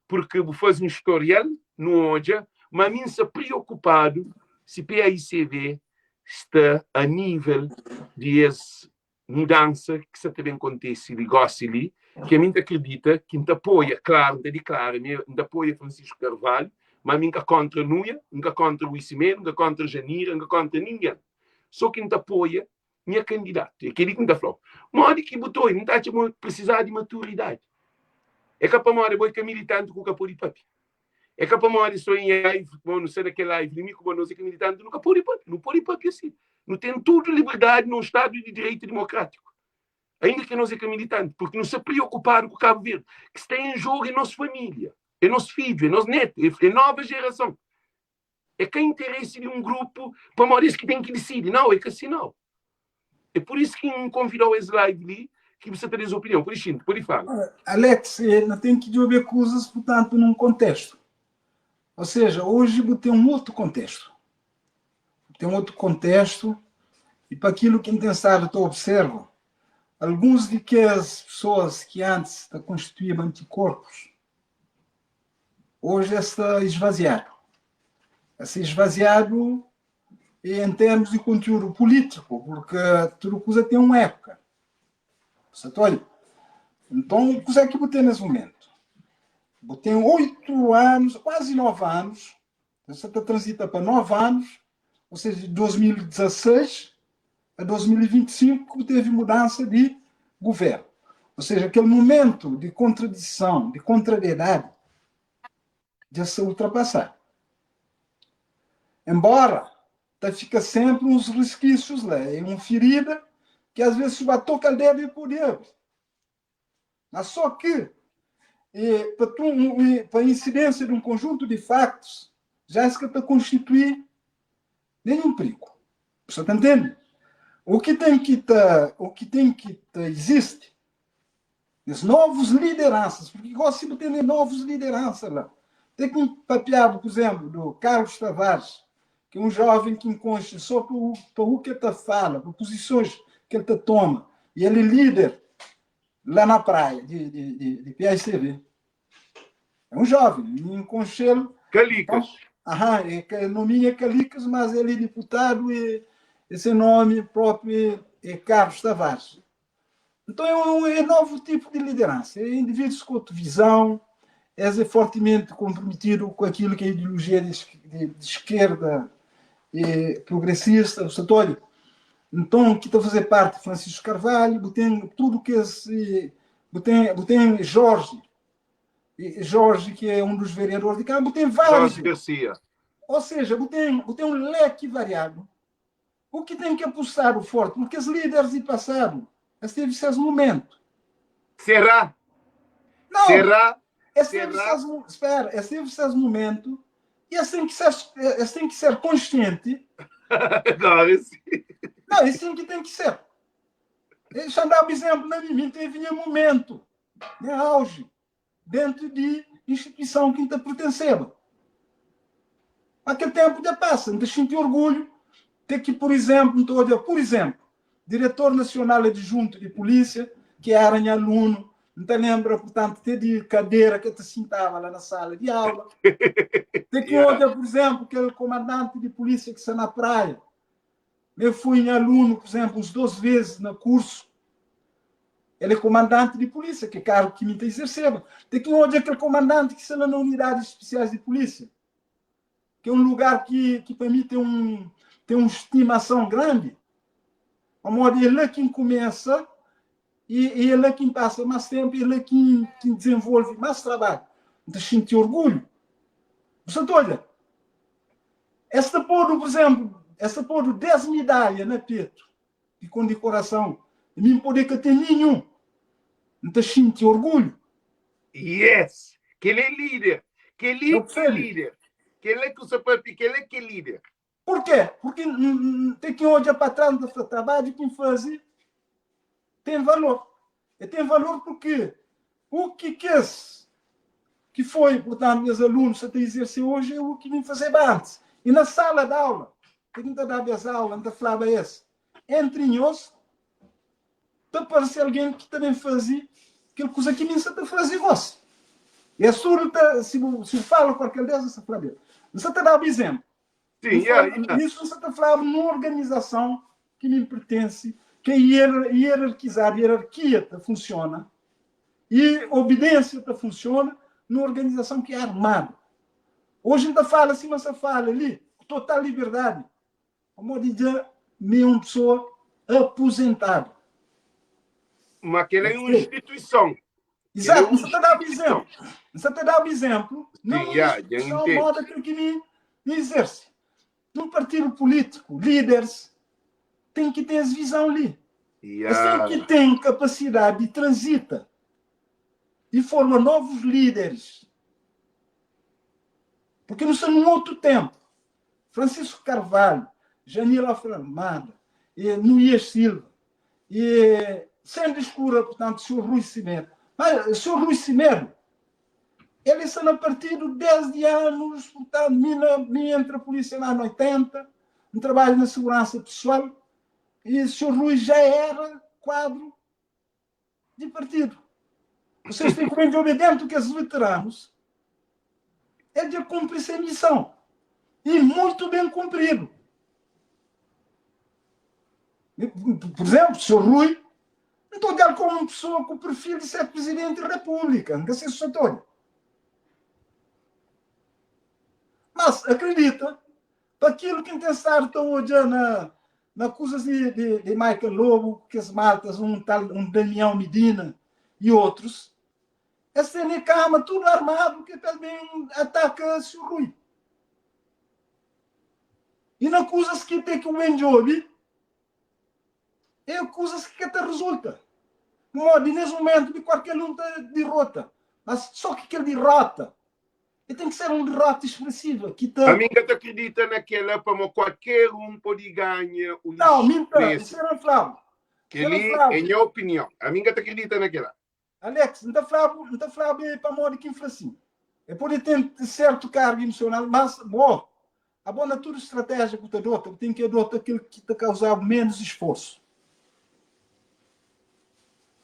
Porque vou fazer um historial no hoje, mas mim se preocupado se PAICV está a nível de essa mudança que se também acontece de Gossili, que a mim acredita que não apoia, claro, não declara, não apoia Francisco Carvalho, mas nunca contra Nuia, nunca contra o Ismael, nunca contra Janira, nunca contra ninguém. Só que não apoia minha candidata. É aquele que não está falando. Modo que botou, não está a precisar de maturidade. É capaz de morar que é militante com o capô de papi. É capaz de morar só em live, não sei daquele live, nem como não sei que militante, não capô de papi. Não pode papi assim. Não tem tudo liberdade num Estado de direito democrático. Ainda que não seja militante, porque não se preocupar com o Cabo Verde, que está em jogo é nossa família, é nosso filho, é nosso neto, é nova geração. É que é interesse de um grupo para morar que tem que decidir. Não, é que assim não. É por isso que me convidou esse live ali, que você tem a opinião. Por isso, por isso fala. Alex, não tem que ver coisas, portanto, num contexto. Ou seja, hoje tem um outro contexto. Tem um outro contexto, e para aquilo que intensado eu observo, alguns de que as pessoas que antes constituíam anticorpos, hoje está esvaziado. Está esvaziado em termos de conteúdo político, porque tudo coisa tem uma época. Certo? Então, o que é que eu tenho nesse momento? Eu tenho 8 anos, quase 9 anos, você está transita para 9 anos, ou seja, de 2016 a 2025, que teve mudança de governo. Ou seja, aquele momento de contradição, de contrariedade, já se ultrapassar. Embora fica sempre uns resquícios lá, é uma ferida que às vezes se bateu caldeira e poder. Mas só que, para a incidência de um conjunto de factos, já se para constituir nenhum perigo. Você está entendendo? O que tem que existe, as novas lideranças, porque gosto de ter novas lideranças lá. Tem que um papeado, por exemplo, do Carlos Tavares, que é um jovem que encontra só para o que ele fala, para posições que ele toma. E ele é líder lá na praia de PAICV. É um jovem, um conselho. Calicas. Nome é Calicas, mas ele é deputado e esse nome próprio é Carlos Tavares. Então é um novo tipo de liderança. É indivíduos com outra visão, é fortemente comprometido com aquilo que é a ideologia de esquerda e progressista, o setor. Então, que está a fazer parte de Francisco Carvalho, tem tudo que esse. Tem Jorge, que é um dos vereadores de Cabo, tem vários. Jorge Garcia. Ou seja, tem um leque variado. O que tem que apostar o forte? Porque os líderes do passado, teve esse momento. Será? Não. Será? Espera, teve esse momento e esse tem que ser consciente. Não, esse... Não, isso tem que ser. Deixa eu dar um exemplo na mim. Teve um momento de auge dentro de instituição que ainda pertenceva. Aquele tempo já passa. Não senti orgulho ter que, por exemplo, diretor nacional adjunto de polícia, que era um aluno, não te lembra, portanto, ter de cadeira que te sentava lá na sala de aula. Tem que olhar, por exemplo, aquele comandante de polícia que está na praia. Eu fui aluno, por exemplo, uns 12 vezes no curso. Ele é comandante de polícia, que é cargo que me exerceva. Tem que olhar aquele comandante que está na unidades especiais de polícia, que é um lugar que para mim tem uma estimação grande. A modo é lá quem começa e é lá quem passa mais tempo, e é lá quem desenvolve mais trabalho. Então, sinto orgulho. Você olha, esta pôr, por exemplo, esta pôr 10 medalhas na peito de condecoração, e mim poder que tem nenhum. Então, sinto orgulho. Yes! Que ele é líder. Que ele Eu é sei. líder. Que ele é que você pode que ele é que é líder. Por quê? Porque tem quem olha para trás do trabalho, quem faz tem valor. E tem valor porque o que foi, portanto, meus alunos até exercer hoje é o que vim fazer antes. E na sala de aula, que não está dando as aulas, não falava isso. Entre nós, está aparecer alguém que também fazia aquela coisa que nem está fazendo você. E a sua, se fala com aquele Deus, você fala bem. Você está dando um exemplo. Sim, Isso você está falando numa organização que me pertence, que a hierarquia funciona e a obediência funciona numa organização que é armada. Hoje ainda fala assim, mas você fala ali, com total liberdade. Como dizer, uma pessoa aposentada. mas aquela é uma instituição. Exato, você está dando exemplo. Você está dando exemplo, não Sim, uma instituição entendo. moda que me exerce. Num partido político, líderes têm que ter essa visão ali. Eles têm que ter capacidade de transita e formar novos líderes. Porque nós estamos num outro tempo. Francisco Carvalho, Janila Aframada, Nuias Silva, e sem descura, portanto, o Sr. Rui Cimeiro. Mas o Sr. Rui Cimeiro, ele está no partido 10 anos, portanto, me entra a polícia lá em 80, um trabalho na segurança pessoal, e o Sr. Rui já era quadro de partido. Vocês têm que ver obediente que os veteranos é de cumprir essa missão. E muito bem cumprido. Por exemplo, o Sr. Rui, não estou a olhar como uma pessoa com o perfil de ser presidente da República, não sei se eu estou. Mas acredita, para aquilo que intentaram estão hoje na coisas de Michael Lobo, que as maltas, um Daniel Medina e outros, essa cama tudo armado, que também ataca o Sr. Rui. E na coisas que tem que o enjobe, é coisas que até resulta. Nesse momento, de qualquer um derrota. Mas só que ele derrota. E tem que ser uma derrota expressiva. A mim que acredita naquela para qualquer um pode ganhar o não, minta, isso era Flávio. Ele é minha opinião. A mim que acredita naquela. Alex, não está falando para morrer que inflação. É por ter certo cargo emocional, mas, bom, a boa natura estratégica que tu adota, tem que adotar aquilo que te causar menos esforço.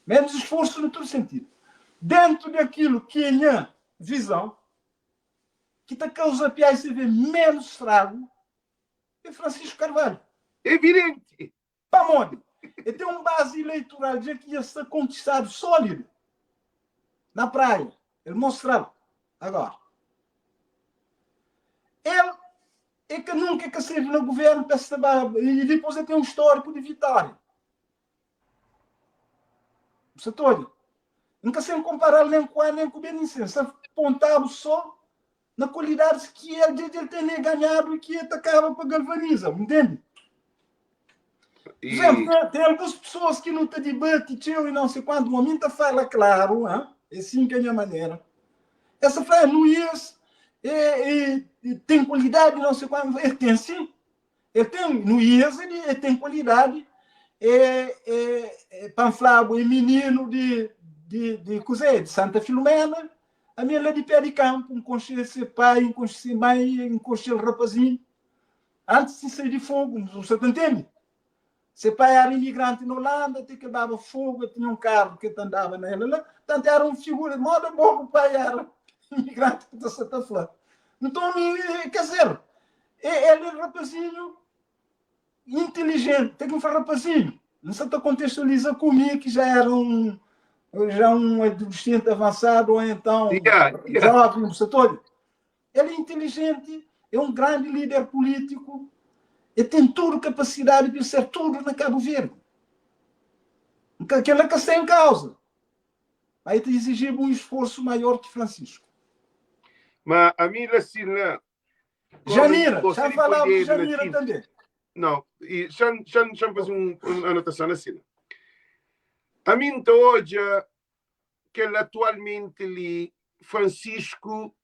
Menos esforço no todo sentido. Dentro daquilo que é a visão, que te causa piais e menos estrago, é Francisco Carvalho. Evidente. Para onde? Ele tem uma base eleitoral já que ia ser conquistado sólido. Na praia. Ele mostrava. Agora. Ele é que nunca que esteve no governo e depois ele tem um histórico de vitória. Você todo. Nunca se comparar nem com a nem com o Benicen. Você apontava só na qualidade que ele tem ganhado e que atacava para galvanizar. Entende? Por exemplo, tem algumas pessoas que não te debatem e não sei quanto momento fala claro, hein? É assim que é a minha maneira. Essa fala, não tem qualidade, não sei quanto. Ele tem sim. Ele tem, no IES, ele tem qualidade. Panflavo é menino de Santa Filomena, a minha lá de pé de campo, enconchei esse pai, enconchei mãe, enconchei o rapazinho. Antes de sair de fogo, você entende? Seu pai era imigrante na Holanda, até que dava fogo, tinha um carro que andava nela. Portanto, era uma figura de modo bom, o pai era imigrante de Santa Flor. Então, quer dizer, ele é rapazinho inteligente, tem que falar rapazinho. Não se contextualiza comigo, que já era um adolescente avançado, ou então jovem, setor. Ele é inteligente, é um grande líder político e tem toda a capacidade de ser tudo na Cabo Verde. Aquela que está em causa. Vai te exigir um esforço maior que Francisco. Mas a mim, assim, Janira, já falava de Janira também. Não, e deixa eu fazer uma anotação assim. A mim, hoje, que atualmente ali, Francisco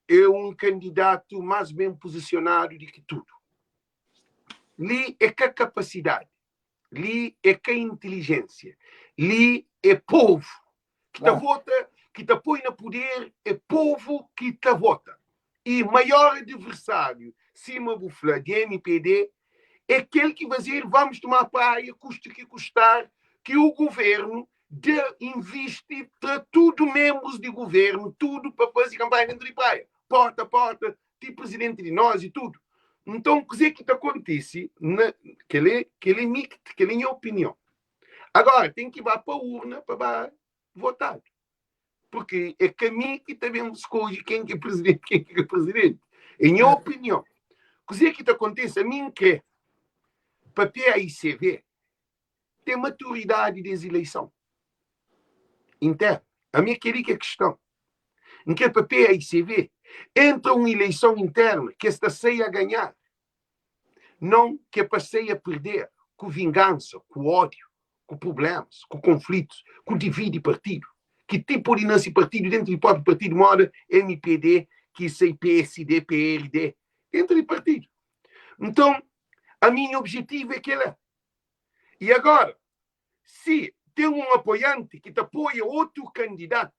é um candidato mais bem posicionado do que tudo. Ali é que a capacidade, ali é que a inteligência, ali é povo que te vota, que te põe no poder, é povo que te vota. E maior adversário, cima do Fla de MPD, é aquele que vai dizer, vamos tomar praia, custe que custar, que o governo investe para tudo membros de governo, tudo para fazer campanha dentro de praia. Porta a porta, tipo presidente de nós e tudo. Então, o que acontece, que é minha opinião. Agora, tem que ir para a urna para votar. Porque é caminho que também escolhe quem é presidente, quem é presidente. Em minha opinião. O que acontece, a mim que para a PAICV tem maturidade das eleições interna. A minha querida questão. Em que para a PAICV entra uma eleição interna que esta saia a ganhar. Não que passei a perder com vingança, com ódio, com problemas, com conflitos, com divide partido. Que tipo de nasce partido dentro do próprio partido mora MPD, que sei PSD, PRD, dentro do partido. Então, a minha objetivo é que ela. E agora, se tem um apoiante que te apoia outro candidato,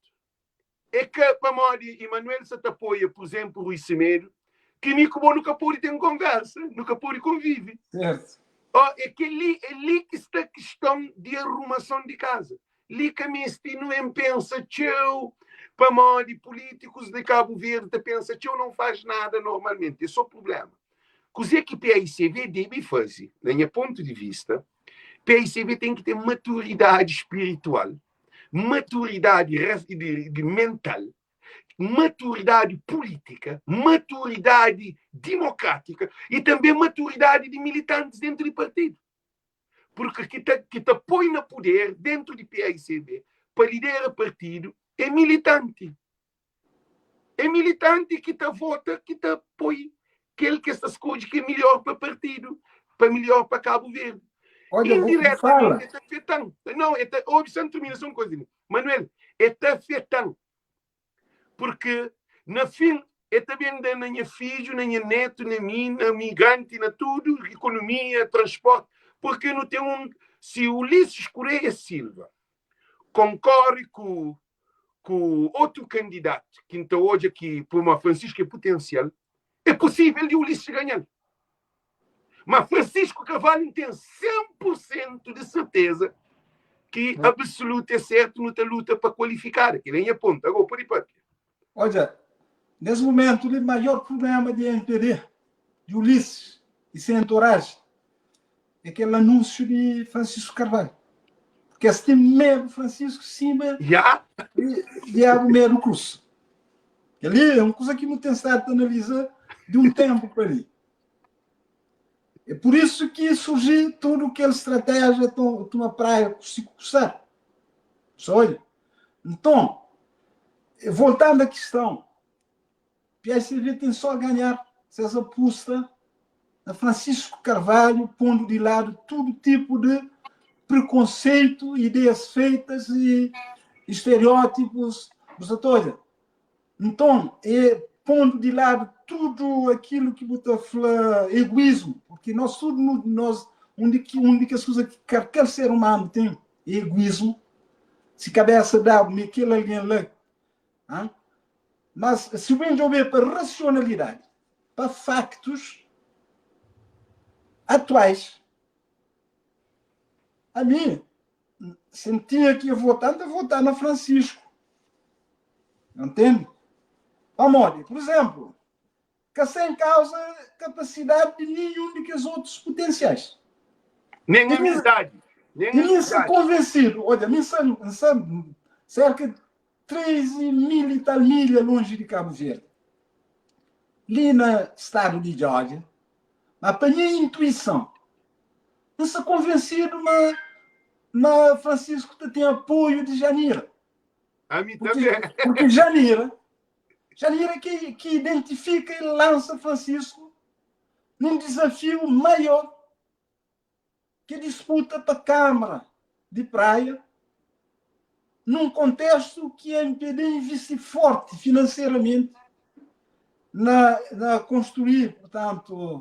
é que para Mori Emanuel se te apoia, por exemplo, Rui Semedo, que nunca pode ter conversa, nunca pode convive. Certo. É que ali que está a questão de arrumação de casa. Ali que a minha não pensa, tchau, para Mori, políticos de Cabo Verde, pensa, tchau, não faz nada normalmente. Esse é o problema. O que a PAICV deve fazer, do meu ponto de vista, a PAICV tem que ter maturidade espiritual, maturidade mental, maturidade política, maturidade democrática e também maturidade de militantes dentro do partido. Porque que te põe no poder dentro do PAICV para liderar o partido é militante. É militante que te vota, que te apoia. Aquele que essas coisas que é melhor para o partido, para melhor para Cabo Verde. Olha, indiretamente, é afetando. Não, houve só terminação coisa. Manuel, é afetando. Porque, no fim, é também da minha filho, na minha neto, na minha migrante, na tudo, economia, transporte. Porque não tem se o Ulisses Correia Silva concorre com outro candidato, que está hoje aqui, por uma Francisco potencial, é possível de Ulisses ganhar. Mas Francisco Carvalho tem 100% de certeza que absoluto é certo na luta para qualificar. Que nem a ponta. Agora, por hipótese. Olha, nesse momento, o maior problema de MPD, de Ulisses e sem entourage, é aquele anúncio de Francisco Carvalho. Porque esse tem medo Francisco cima de algo meio cruz. Ali é uma coisa que não tem estado a analisar de um tempo para ali. É por isso que surgiu tudo aquela estratégia de uma praia se cursar. Olha. Então, voltando à questão, PSV tem só a ganhar se essa aposta a Francisco Carvalho, pondo de lado todo tipo de preconceito, ideias feitas e estereótipos. Então, pondo de lado tudo aquilo que você fala egoísmo, porque nós únicas coisas que qualquer ser humano tem é egoísmo, se cabeça dá aquele alguém lá. Hein? Mas se o bem ver para racionalidade, para factos atuais, a mim sentia que ia votar na Francisco. Entende? Amor, por exemplo, que sem causa capacidade de nenhum dos outros potenciais. Nem amizade. Nem ser convencido. Olha, cerca de 13 mil e tal milhas longe de Cabo Verde. ali no estado de Geórgia, apanhei a intuição. Não sou convencido, mas Francisco tem apoio de Janira. A mim também. Porque Janira que identifica e lança Francisco num desafio maior, que disputa para a Câmara de Praia, num contexto que a MPD investe forte financeiramente na construir, portanto,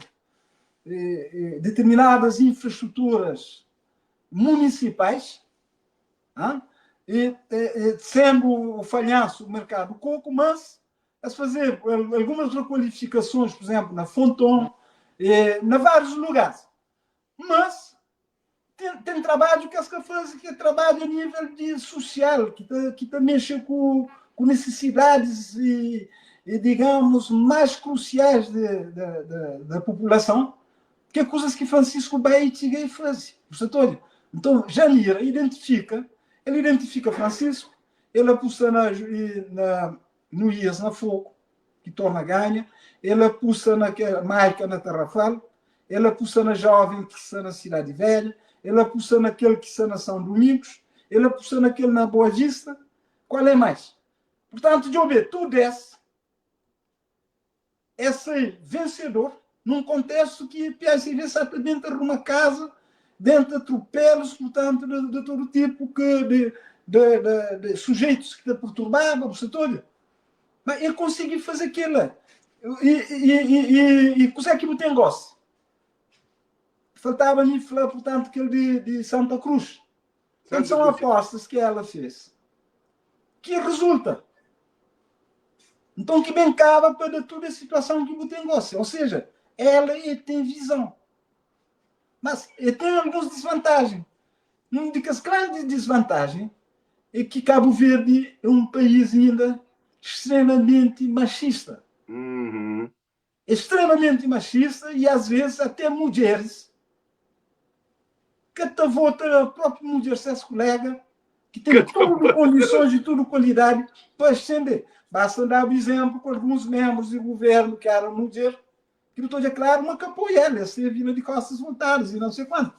determinadas infraestruturas municipais, sendo o falhanço o mercado coco, mas a fazer algumas requalificações, por exemplo, na Fonton, em vários lugares. Mas tem trabalho que as fazem, que é trabalho a nível de social, que também mexe com necessidades e, digamos, mais cruciais da população, que é coisas que Francisco Baitiga faz. Então, Janira identifica Francisco, ele puxa no IAS na Fogo, que torna ganha, ele puxa na Maica na Tarrafal, ele puxa na Jovem, que está na Cidade Velha, ele puxa naquele que está na São Domingos, ele puxa naquele na Boa Vista, qual é mais? Portanto, de ouvir, tu desce, é ser vencedor, num contexto que PSV está dentro de uma casa, dentro de atropelos, portanto, de todo tipo de sujeitos que te perturbavam, mas ele conseguiu fazer aquilo. E coisa é que não tem gosto. Faltava-me falar, portanto, aquele de Santa Cruz. Então, são apostas que ela fez. Que resulta. Então, que bem cabe para toda a situação que não tem gosto. Ou seja, ela tem visão. Mas tem algumas desvantagens. Uma das grandes desvantagens é que Cabo Verde é um país ainda extremamente machista. Uhum. Extremamente machista e, às vezes, até mulheres que até votam a própria mulher, seu colega, que tem tudo condições e tudo qualidade para ascender. Basta dar o exemplo com alguns membros do governo que eram mulheres, que não estou de claro, mas que apoia ela, assim, vindo de costas voltadas e não sei quanto. Não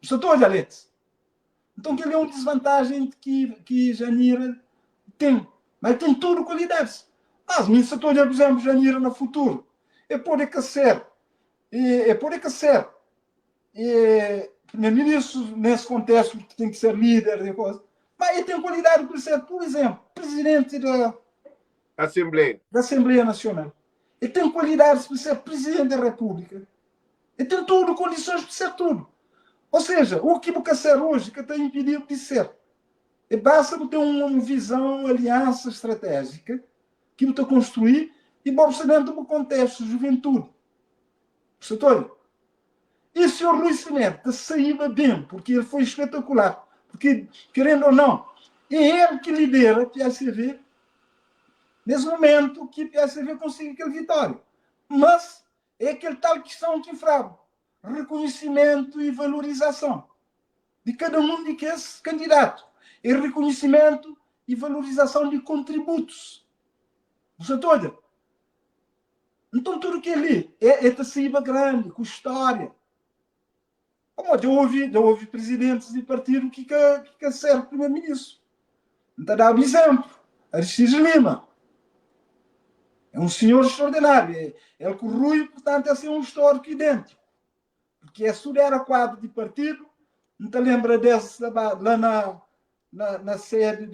estou de aletes. Então, que ele é uma desvantagem que Janira tem. Mas tem tudo qualidades. Mas, se estou de, por exemplo, Janira no futuro, pode ser primeiro-ministro nesse contexto que tem que ser líder de coisa. Mas ele tem qualidade para ser, por exemplo, presidente da Assembleia Nacional. Ele tem qualidades para ser presidente da República. Ele tem tudo, condições para ser tudo. Ou seja, o que quer ser hoje, que está impedido de ser. E basta ter uma visão, uma aliança estratégica que você construir e você dentro do contexto de juventude. Percebeu? E o senhor Luís Cimento saía bem, porque ele foi espetacular. Porque, querendo ou não, é ele que lidera a PSV nesse momento que a PSV consegue aquela vitória. Mas é aquele tal questão que frava. Reconhecimento e valorização de cada um de que é esse candidato. E reconhecimento e valorização de contributos. Você toda. Então, tudo que ali é tecido grande, com história. Como eu ouvi presidentes de partido que quer ser primeiro-ministro. Então, dá um exemplo. Aristides Lima. É um senhor extraordinário. Ele com o Rui, portanto, é assim um histórico idêntico. Porque era quadro de partido, não te lembra desse lá na sede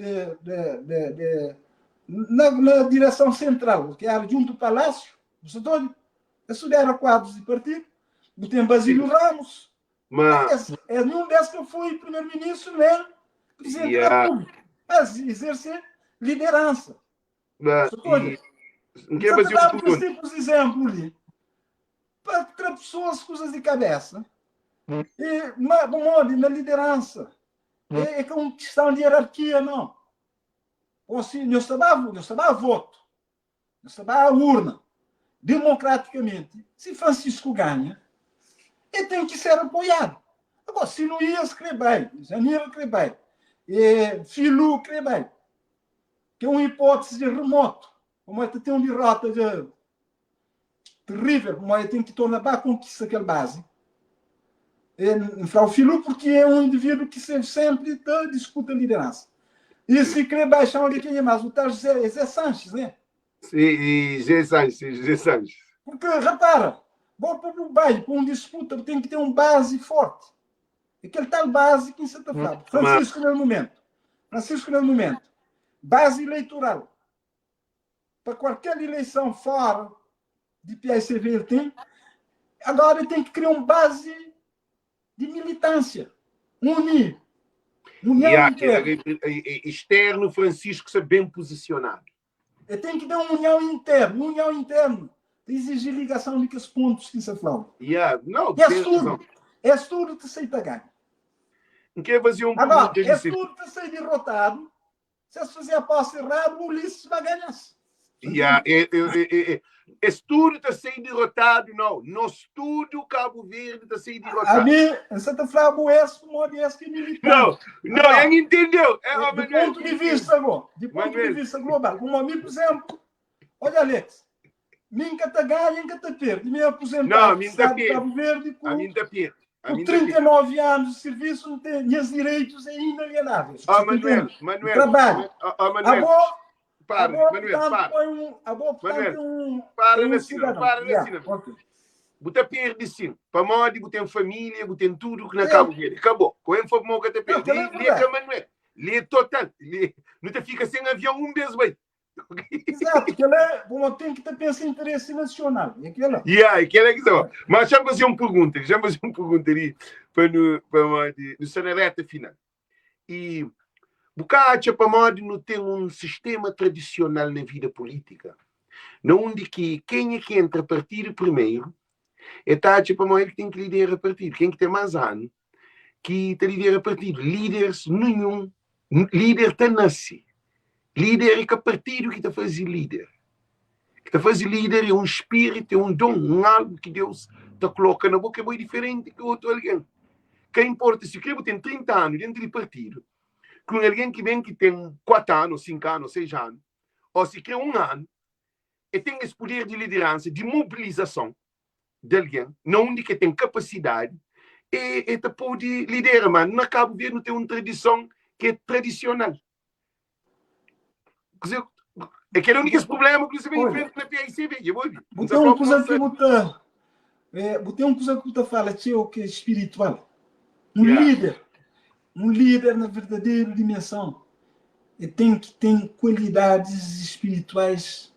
na direção central, que era junto ao Palácio, isso era quadros de partido, tem Basílio Ramos, mas é nenhum desses que eu fui primeiro-ministro, nem presidente da República, mas exercer liderança. Que é Basílio por exemplo, ali, para pessoas coisas de cabeça, na liderança, é uma questão de hierarquia, não. Ou assim, não estava a voto, não estava a urna. Democraticamente, se Francisco ganha, ele tem que ser apoiado. Agora, se não ia escrever bem, Janira escrever bem, Filu escrever bem, que é uma hipótese de remoto, como é que tem uma derrota terrível, como eu tenho que tornar para conquistar aquela base. Frau Filho, porque é um indivíduo que sempre disputa a liderança. E se quer baixar onde quem é mais, o tal Zé Sanches, né? E Zé Sanches. Porque, repara, vou para um bairro, para uma disputa, tem que ter uma base forte. Aquele tal base que em Santa Flávia. Francisco, no momento. Base eleitoral. Para qualquer eleição fora de PSV ele tem, agora ele tem que criar uma base de militância. União interna. Externo, Francisco ser bem posicionado. Ele tem que ter uma união interna. Exigir ligação de que os pontos que se falam. Não, é tudo que se ganha. Não quer fazer um agora, é tudo que se derrotado. Se você fizer a posse errada, o Ulisses vai ganhar. Estudo está sendo derrotado, não. No estudo, Cabo Verde está sendo derrotado. A mim, você está falando que militante. Não, ele entendeu. Do ponto de vista global. Como a mim, por exemplo, olha, Alex, minha está ganha, minha está perde. Minha aposentada, não, minha está perde. Cabo Verde, com 39 anos de serviço, não tem meus direitos inalienáveis. Manuel. Trabalho. Manuel. Para na cena. Você perde sim. Para morte, você tem família, você tem tudo que na Cabo Verde. Acabou. Com ele foi mal que você perde. Lê Manuel. Lê total. Não te fica sem avião vez, bem. Exato, tem que ter esse interesse nacional. Aquela é que só. Mas já fazer uma pergunta ali para no cenário final. E Bucacha para modo não tem um sistema tradicional na vida política, onde que quem é que entra partido primeiro é taxa para modo que tem que liderar partido, quem que tem mais ano que te lidera partido, líderes nenhum, líder te nasce. Líder é que partido que te faz líder. Que te faz líder é um espírito, é um dom, algo que Deus te coloca na boca, é bem diferente que outro alguém. Que importa se eu tenho 30 anos dentro de partido, com alguém que vem que tem 4 anos, 5 anos, 6 anos, ou se quer 1 ano, e tem esse poder de liderança, de mobilização de alguém, onde que tem capacidade, e te pode liderar, mas na Cabo Verde não tem uma tradição que é tradicional. É que é o único problema que você vem enfrentar na PICV. Tem uma coisa que você fala, que é espiritual. Um líder na verdadeira dimensão, ele tem que ter qualidades espirituais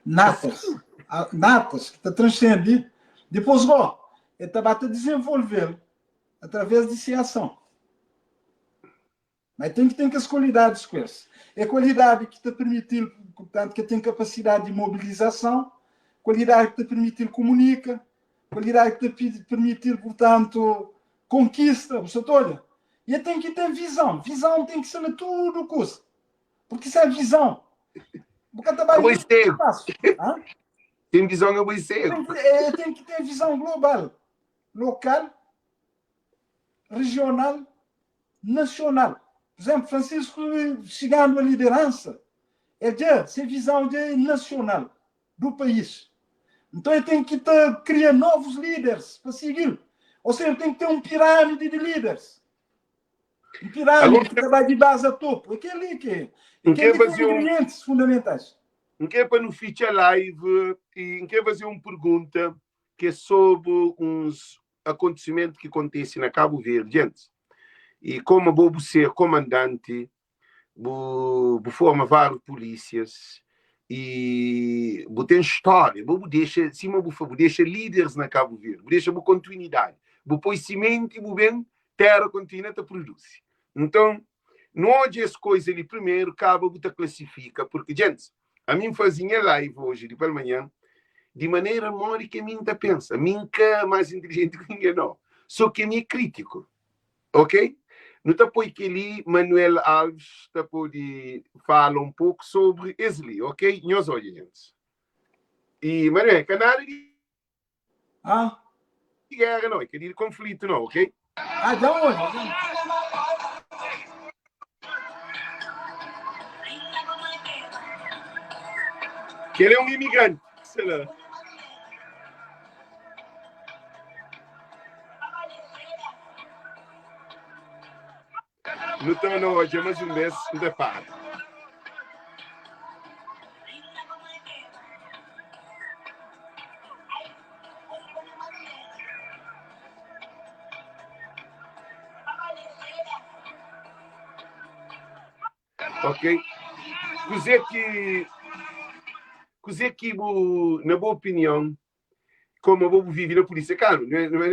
natas, que te transcendem. Depois, ele está desenvolver através de sua ação. Mas tem que ter as qualidades com isso. É qualidade que te permite, portanto, que tem capacidade de mobilização, qualidade que te permite comunicar, qualidade que te permite, portanto, conquista. Você olha. E tem que ter visão. Visão tem que ser de tudo custo. Porque isso é visão. Tem visão, eu vou ser. Tem que ter visão global, local, regional, nacional. Por exemplo, Francisco, chegando à liderança, ser visão nacional do país. Então, ele tem que criar novos líderes para seguir. Ou seja, tem que ter um pirâmide de líderes. Um pirâmide que trabalha de base a topo. Aquele que tem ingredientes fundamentais. Não quer para não ficar live e quer fazer uma pergunta que é sobre uns acontecimentos que acontecem na Cabo Verde. Gente, e como vou ser comandante, vou formar várias polícias e vou ter história, vou deixar líderes na Cabo Verde, vou deixar continuidade, vou pôr semente e vou bem terra continente a produzir. Então, não hoje as coisas ali primeiro, acaba você classifica, porque, gente, a mim fazia live hoje, de pela manhã, de maneira mora que a mim tá pensa. A mim que é mais inteligente que ninguém, não. Só que a mim é crítico. Ok? Não tá por que ali, Manuel Alves, tá pode falar um pouco sobre Esli, ok? Nós olha, gente. E, Manuel, canário de guerra, não. Que de conflito, não, ok? Já hoje. Que ele é um imigrante, sei lá. não está na hoje, mas um mês ainda para. Ok? Cozer que, na boa opinião, como eu vou viver na polícia, claro, não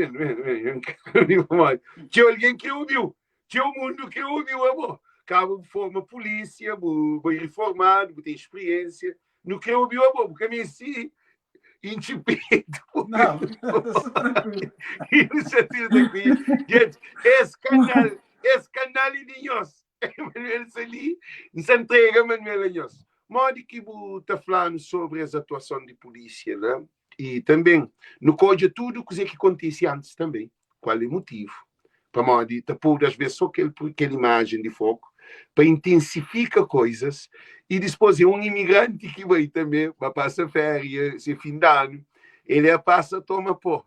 é. Tinha alguém que ouviu, tinha um mundo que ouviu, amor. Cabo forma polícia, vou informado, vou ter experiência, não que ouviu, amor, porque a mim sim, intipito. Não, estou tranquilo. E no sentido daqui, gente, esse canal é ninhos. Manuel Sali, se entrega Manuel Anhos. Modo que está falando sobre as atuações de polícia, né? E também, no código tudo o que acontece antes também. Qual é o motivo? Para modo, pôr às vezes só aquela imagem de foco, para intensificar coisas, e depois é um imigrante que vai também, vai passar férias, se fim de ano, ele passa, toma pó.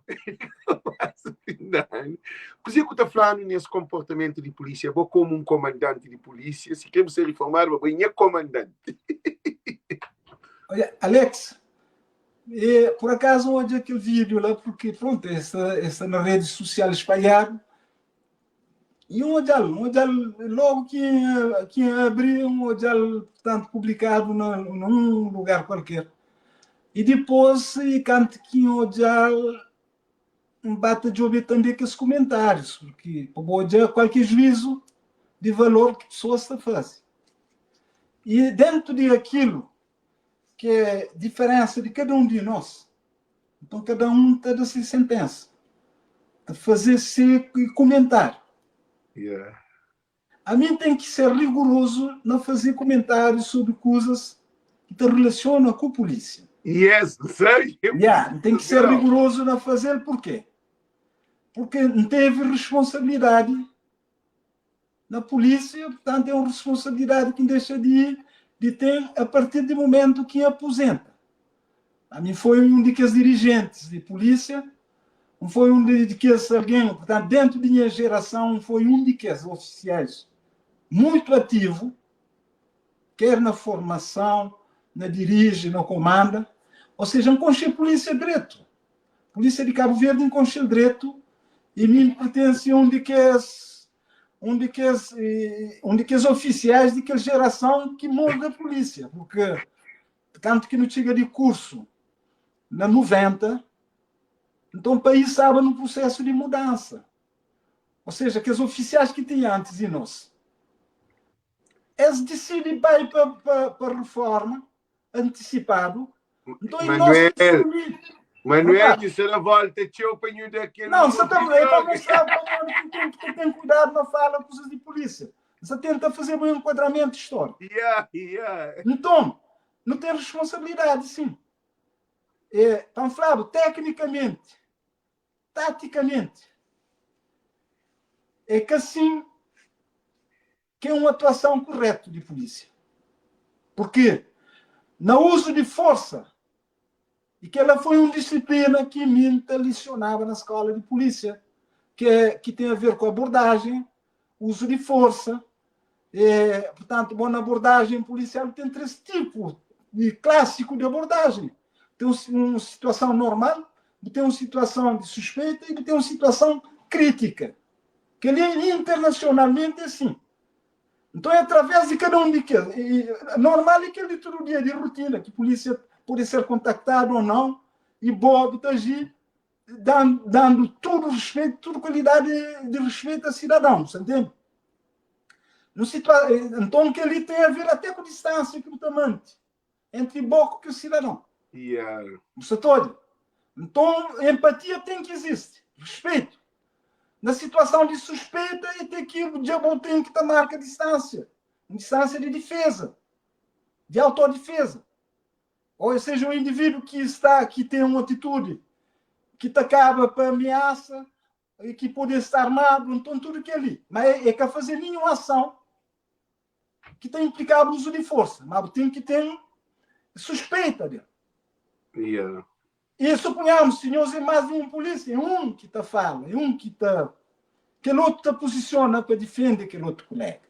Passa fim de ano. Coisa que está falando nesse comportamento de polícia, vou como um comandante de polícia, se queremos ser reformado, vou ir comandante. Olha, Alex, por acaso onde aquele vídeo lá, porque pronto, essa na rede social espalhado, e um odal logo que abriu um odal, portanto, publicado num lugar qualquer. E depois, canto que um odal bata de ouvir também aqueles comentários, porque pode qualquer juízo de valor que a pessoa está fazendo. E dentro daquilo que é a diferença de cada um de nós, então cada um está a sua sentença, a fazer-se comentário. Yeah. A mim tem que ser rigoroso não fazer comentários sobre coisas que te relacionam com a polícia. Yes, sei. Tem que ser rigoroso não fazer, por quê? Porque não teve responsabilidade na polícia, portanto é uma responsabilidade que deixa de ter a partir do momento que aposenta. A mim foi um daqueles dirigentes de polícia, foi um daqueles alguém, portanto, dentro da minha geração, foi um daqueles oficiais muito ativo, quer na formação, na dirige, na comanda, ou seja, um conselho polícia direito. Polícia de Cabo Verde, um conselho direito, e mim pertence a um daqueles oficiais daquela geração que molda a polícia, porque tanto que não chega de curso na 90, então o país estava num processo de mudança. Ou seja, aqueles oficiais que tinham antes de nós, eles decidem para ir para a reforma antecipado. Então, Manuel, disse na volta, eu apanho daquele. Não, você também é para mostrar que tem cuidado na fala coisas de polícia. Você tenta fazer um enquadramento histórico. Então, não tem responsabilidade, sim. Então, Flávio, tecnicamente, taticamente, é que assim que é uma atuação correta de polícia. Porque no uso de força, e que ela foi uma disciplina que Minta licionava na escola de polícia, que tem a ver com abordagem, uso de força. Portanto, na abordagem policial tem 3 tipos de clássico de abordagem. Tem uma situação normal, tem uma situação de suspeita e tem uma situação crítica, que ele internacionalmente é assim. Então, é através de cada um de que normal é aquele todo dia de rotina, que a polícia pode ser contactado ou não, e pode agir dando todo respeito, toda qualidade de respeito a cidadãos, entende? Então, que ele tem a ver até com a distância que o tamanho entre o boco e o cidadão. Você todo. Então, a empatia tem que existir, respeito. Na situação de suspeita, é ter que o diabo tem que tomar a distância. Uma distância de defesa, de autodefesa. Ou seja, o indivíduo que tem uma atitude que te acaba para ameaça e que pode estar armado, então tudo que é ali. Mas é que a fazer nenhuma ação que tem implicado o uso de força. Mas tem que ter suspeita dele. E suponhamos, senhores, é mais de um polícia, é um que fala, é um que o outro posiciona para defender aquele outro colega.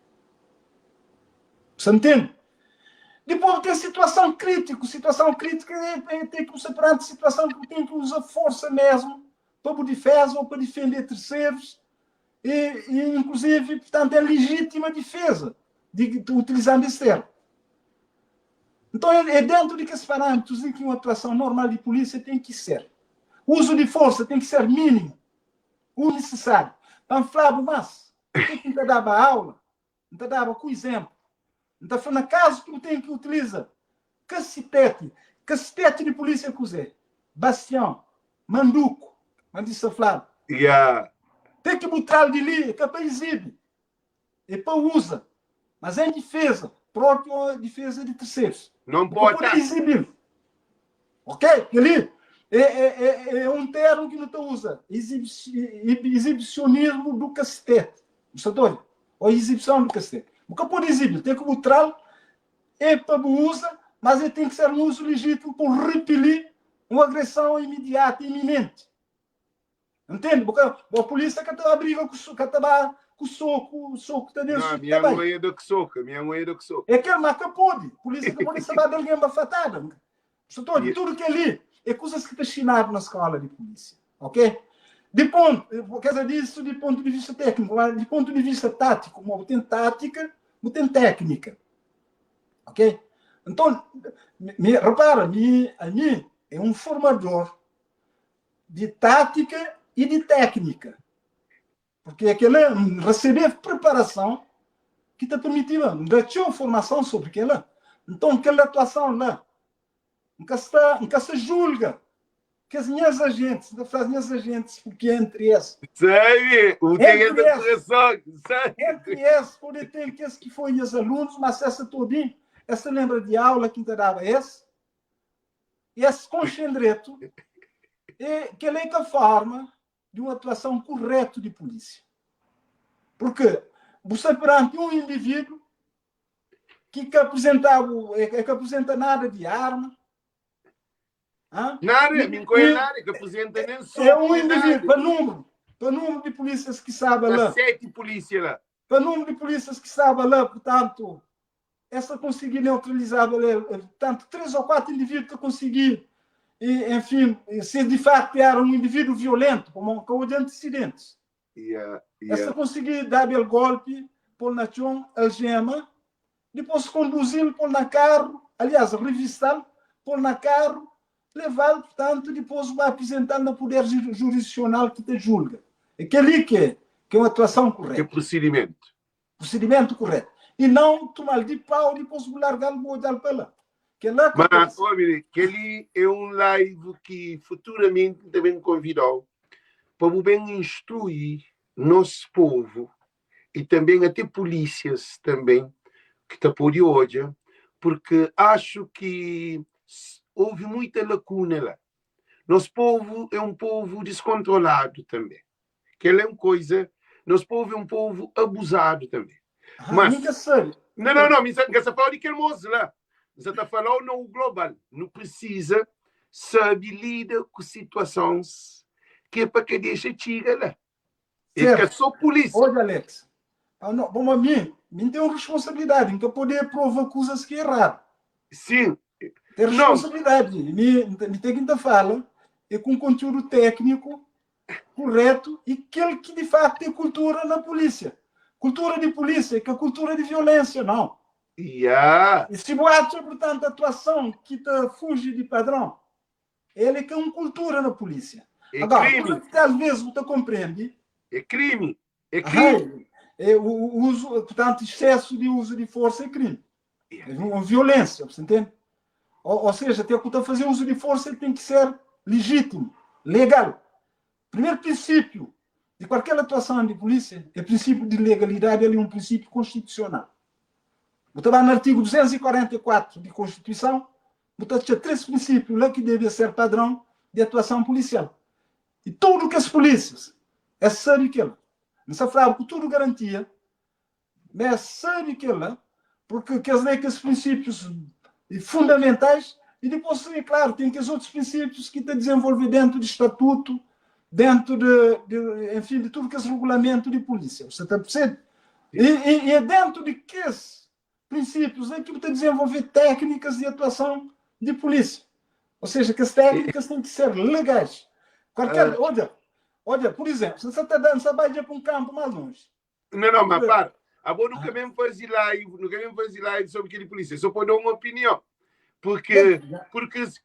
Você entende? Depois tem situação crítica. Situação crítica tem que usar perante situação que tem que usar força mesmo para defesa ou para defender terceiros. E inclusive, portanto, é legítima defesa de utilizando esse termo. Então, é dentro de que esses parâmetros em que uma atuação normal de polícia tem que ser. O uso de força tem que ser mínimo, o necessário. Então, Flávio, mas, tem que te dar aula, te dava com exemplo. Então, foi na caso que tem que utilizar cacetete de polícia que usei, bastião, manduco, mas disse Flávio. Yeah. Tem que botar de ali, que é para exibir. É para usa. Mas é em defesa, própria defesa de terceiros. Não pode poder exibir. Ok? Ali é um termo que não te usa. Exibicionismo do cacetete. Gostador? Ou exibição do cacetete. Nunca pode exibir. Tem que botar é para usa, mas ele tem que ser um uso legítimo por repelir uma agressão imediata e iminente. Entende? Porque a polícia que está a briga com o soco, o soco está dentro não, minha mãe é do que soca, É que mas que pode. A polícia que pode saber de alguém bafatada. Tudo que é ali é coisas que está ensinado na escola de polícia. Ok? De ponto, por causa disso, de ponto de vista técnico, mas de ponto de vista tático, como tem tática, não tem técnica. Ok? Então, repara, a mim é um formador de tática e de técnica. Porque aquele receber preparação que te permitiu, deixou formação sobre aquela. Então, aquela atuação lá, nunca se julga que as minhas agentes, porque entre esses. Sabe? O que é da correção. Entre esses, pode ter que foi os alunos, mas essa todinha, essa lembra de aula que te dava esse concendreto, é que é a forma de uma atuação correta de polícia. Porque você perante um indivíduo que apresenta nada de arma. Nada, me conhece nada, que apresenta nem só. É um indivíduo, para número de polícias que sabe lá. 7 polícias lá. Para número de polícias que sabe lá, portanto, essa conseguir neutralizar, portanto, 3 ou 4 indivíduos que conseguir, enfim, se de facto era um indivíduo violento, como de antecedentes. Essa conseguir dar o golpe, pôr na chão, algema, depois conduzi-lo, pôr na carro, aliás, revistá-lo, pôr na carro, levá-lo, portanto, depois vai apresentar no poder jurisdicional que te julga. Aquele que é uma atuação correta. Que é procedimento. Procedimento correto. E não tomar de pau, depois largar o dar para lá. Mas, aquele é um live que futuramente também convidou para bem instruir nosso povo e também até polícias também que está por hoje, porque acho que houve muita lacuna lá. Nosso povo é um povo descontrolado também. Que é uma coisa. Nosso povo é um povo abusado também. Mas não, me está falando de que moço lá. Você está falando no global. Não precisa saber lidar com situações que é para que deixa tiga lá. É que só polícia. Olha, Alex, bom, a mim tem uma responsabilidade, então poder provar coisas que é errado. Sim. Tem responsabilidade. Me tem que falar é com conteúdo técnico correto e aquele que de facto tem cultura na polícia. Cultura de polícia, que é cultura de violência, não. E se boate, portanto, a atuação que te fuge de padrão, ele é que é uma cultura na polícia. Agora, coisa que às vezes você compreende. É crime. É crime. O uso, portanto, excesso de uso de força é crime. É uma violência, você entende? Ou seja, tem que fazer uso de força, ele tem que ser legítimo, legal. Primeiro princípio de qualquer atuação de polícia é o princípio de legalidade, ele é um princípio constitucional. Você vai no artigo 244 da Constituição, você tinha 3 princípios lá que devem ser padrão de atuação policial. E tudo que as polícias é sério que ela. Não se fala com tudo garantia, mas é sério que ela, porque quer dizer que os princípios fundamentais, e depois, é claro, tem que os outros princípios que está desenvolvido dentro do estatuto, dentro enfim, de tudo que é regulamento de polícia. Você está percebendo? E é dentro de que esse princípios aqui para desenvolver técnicas de atuação de polícia. Ou seja, que as técnicas têm que ser legais. Qualquer, olha, por exemplo, se você está dando, você vai para um campo mais longe. Não, mas para. A boa nunca mesmo fazer live sobre aquele polícia. Só para dar uma opinião. Porque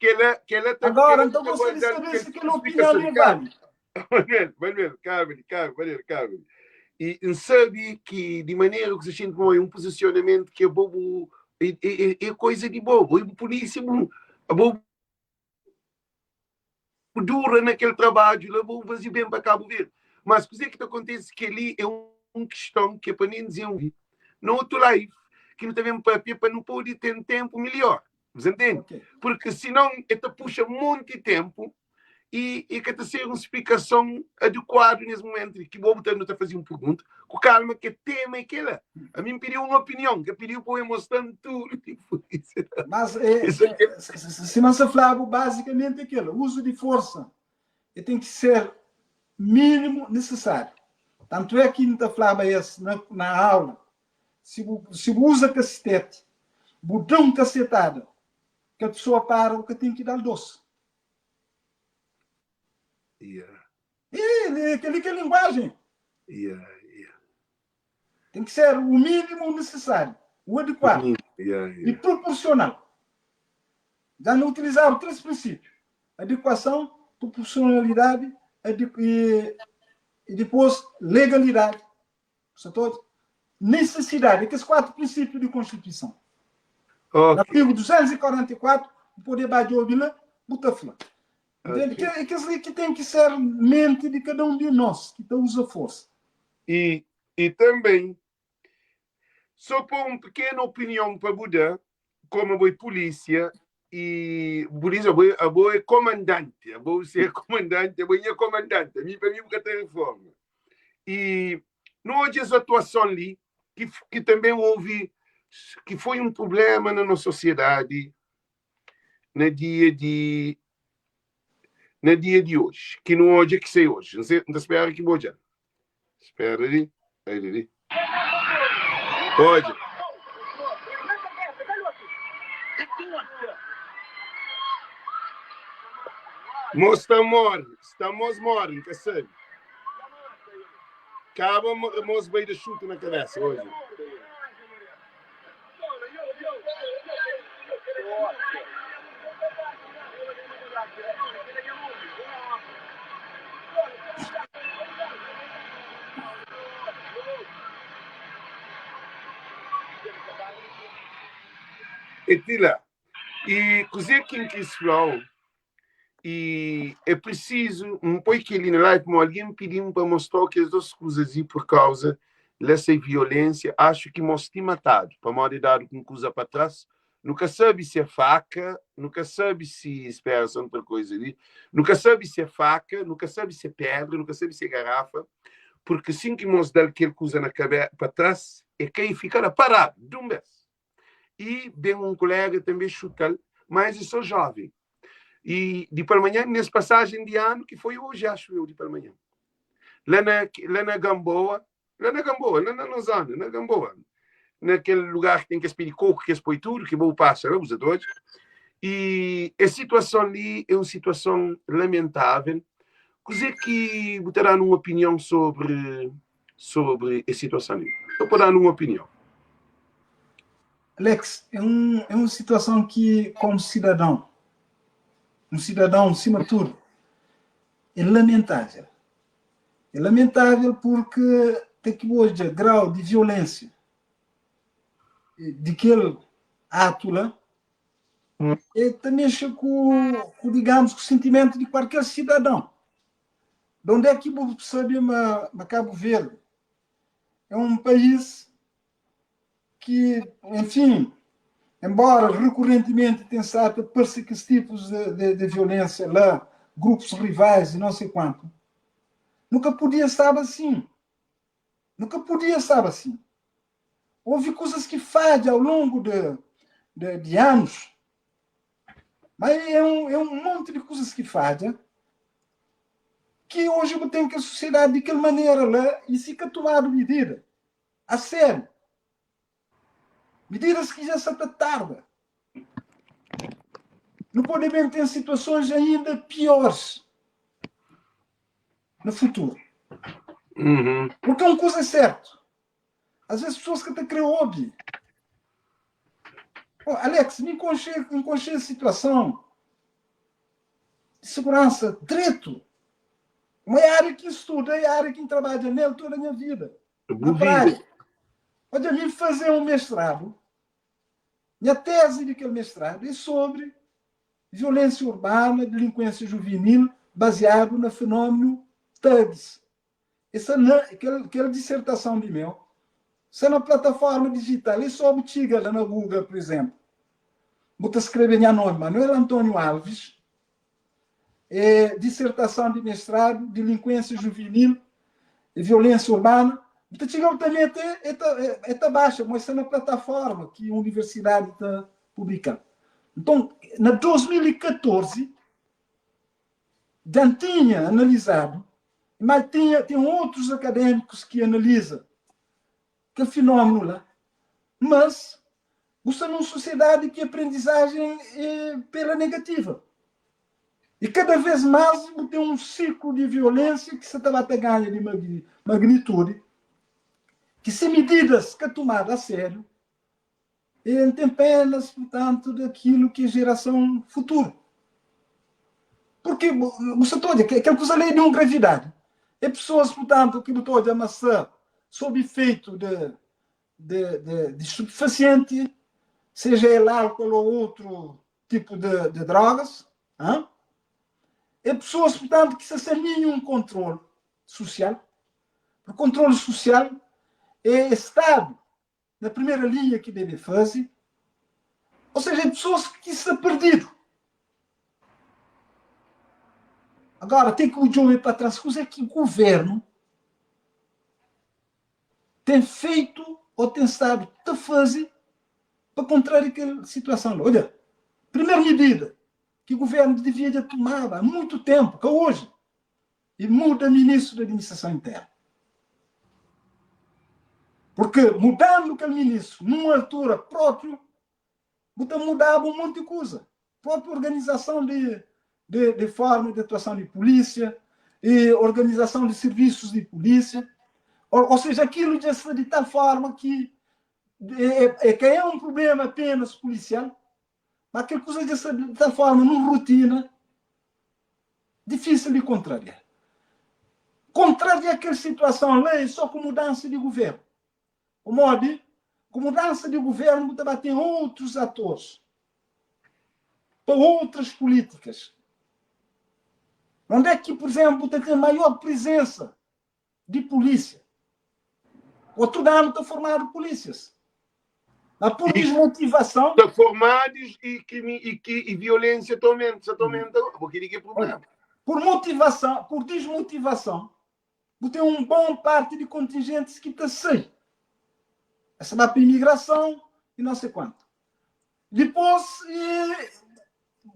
que ela tá. Agora, então gostaria de saber se aquela opinião é válida. Manuel, Carmen. E sabe que, de maneira que se sente com um posicionamento que é bobo, é coisa de bobo. E a polícia, a bobo dura naquele trabalho, lá vou fazer bem para Cabo Verde. Mas o que acontece que ali é uma questão que é para nem dizer no outro live, que não tem papel para não poder ter tempo melhor. Você entende? Okay. Porque senão ele puxa muito tempo e que tem ser uma explicação adequada nesse momento. Que vou botar a fazer uma pergunta, com calma, que tema é aquela. A mim pediu uma opinião, que pediu para eu mostrar tudo. Mas, se não se falava basicamente aquilo, o uso de força tem que ser mínimo necessário. Tanto é que não está falava isso na aula. Se usa cacetete, botão cacetado, que a pessoa para, o que tem que dar doce. Aquela linguagem. Tem que ser o mínimo necessário, o adequado e proporcional. Já não utilizaram 3 princípios: adequação, proporcionalidade e depois legalidade. Necessidade. Esses 4 princípios de Constituição. Okay. Artigo 244, o poder de Obila, Butafla. Que tem que ser mente de cada um de nós, que usa força. E também, só por uma pequena opinião para Buda, como a polícia, e polícia, a boa é comandante, a boa ser comandante, a boa é comandante, para mim nunca tem reforma. E não houve essa atuação ali, que também houve, que foi um problema na nossa sociedade, no dia de hoje, que não hoje é que sei hoje, não sei, não espera que vou já. Espera ali. Pode. Estamos mortos, que sabe? Acaba, moço, veio de chute na cabeça hoje. E cozer quem quis falar, e é preciso, um pouco que ali na live, alguém pediu para mostrar que as duas coisas aí por causa dessa violência, acho que mostrei matado, para uma dar com coisa para trás, nunca sabe se é faca, nunca sabe se espera outra coisa ali, nunca sabe se é faca, nunca sabe se é pedra, nunca sabe se é garrafa, porque assim que mostrar aquele coisa na cabeça para trás, é quem fica parado, de um vez. E bem um colega também chuta, mas eu sou jovem. E de pela manhã, nessa passagem de ano, que foi hoje, acho eu, de pela manhã. Lá na Gamboa, lá na zona, na Gamboa, naquele lugar que tem que esperar coco, que expõe tudo, que vou passar, os dois. E a situação ali é uma situação lamentável. Coisa que vou dar uma opinião sobre a situação ali. Eu vou dar uma opinião. Alex, é uma situação que, como cidadão, acima de tudo, é lamentável. É lamentável porque tem que hoje grau de violência daquele ato lá, também com, digamos, com o sentimento de qualquer cidadão. De onde é que vou saber Cabo Verde? É um país que, enfim, embora recorrentemente tenha estado a perseguir tipos de violência lá, grupos rivais e não sei quanto, nunca podia estar assim. Houve coisas que falham ao longo de anos, mas é um monte de coisas que falham, que hoje eu tenho que a sociedade de aquela maneira lá e se tomar medida a sério. Medidas que já se tarda. Não pode bem ter situações ainda piores no futuro. Porque uma coisa é certa. Às vezes pessoas que até creem óbvio. Oh, Alex, me enconchei a situação de segurança, direito. Uma área que estudei, a área que trabalho nela toda a minha vida. Na praia. Olha, me fazer um mestrado. Minha tese daquele mestrado é sobre violência urbana, delinquência juvenil, baseado no fenômeno TUGS. Aquela dissertação de meu, se é na plataforma digital, e sobre Tiga, lá na Google, por exemplo. Vou escrever meu nome, Manuel Antônio Alves, dissertação de mestrado, delinquência juvenil e violência urbana. Então, chegamos também até baixa, mas isso é na plataforma que a universidade está publicando. Então, na 2014, já tinha analisado, mas tem outros acadêmicos que analisam que fenômeno lá, mas você é numa sociedade que a aprendizagem é pela negativa. E cada vez mais tem um ciclo de violência que se está ganhando de magnitude, que se medidas que é tomada a sério, tem apenas, portanto, daquilo que é geração futura. Porque você está que aquela coisa ali de uma gravidade. É pessoas, portanto, que estão a amassar sob efeito de estupefaciente, seja ele álcool ou outro tipo de drogas. Hein? É pessoas, portanto, que se assemelham a um controle social. O controle social é Estado na primeira linha que deve fazer. Ou seja, é pessoas que se perdido. Agora, tem que olhar para trás. O que é que o governo tem feito ou tem estado a fazer para contrariar aquela situação? Olha, primeira medida que o governo devia ter tomado há muito tempo, que é hoje, e muda ministro da administração interna. Porque mudando aquele ministro, numa altura própria, mudava um monte de coisa. A própria organização de forma de atuação de polícia, e organização de serviços de polícia. Ou seja, aquilo de tal forma que é um problema apenas policial, mas aquela coisa de tal forma, numa rotina, difícil de contrariar. Contrariar aquela situação lei só com mudança de governo. O modo, com mudança de governo, também tem outros atores, para outras políticas. Onde é que, por exemplo, tem maior presença de polícia? Outro ano está formado polícias. Mas por desmotivação. Estão formados e violência aumenta. Porque ninguém problema. Por motivação, por desmotivação, tem um bom parte de contingentes que está sem. Essa vai para a imigração e não sei quanto. Depois,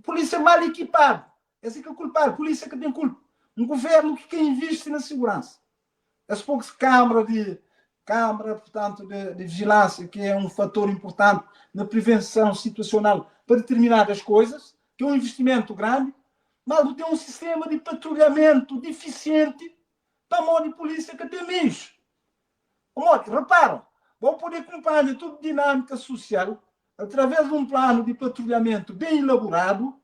polícia mal equipada. Esse que é o culpado, polícia que tem culpa. Um governo que investe na segurança. As poucas câmara, portanto, de vigilância, que é um fator importante na prevenção situacional para determinadas coisas, que é um investimento grande, mas tem um sistema de patrulhamento deficiente para a mão de polícia que tem meios. Repara, vou poder acompanhar toda a dinâmica social através de um plano de patrulhamento bem elaborado,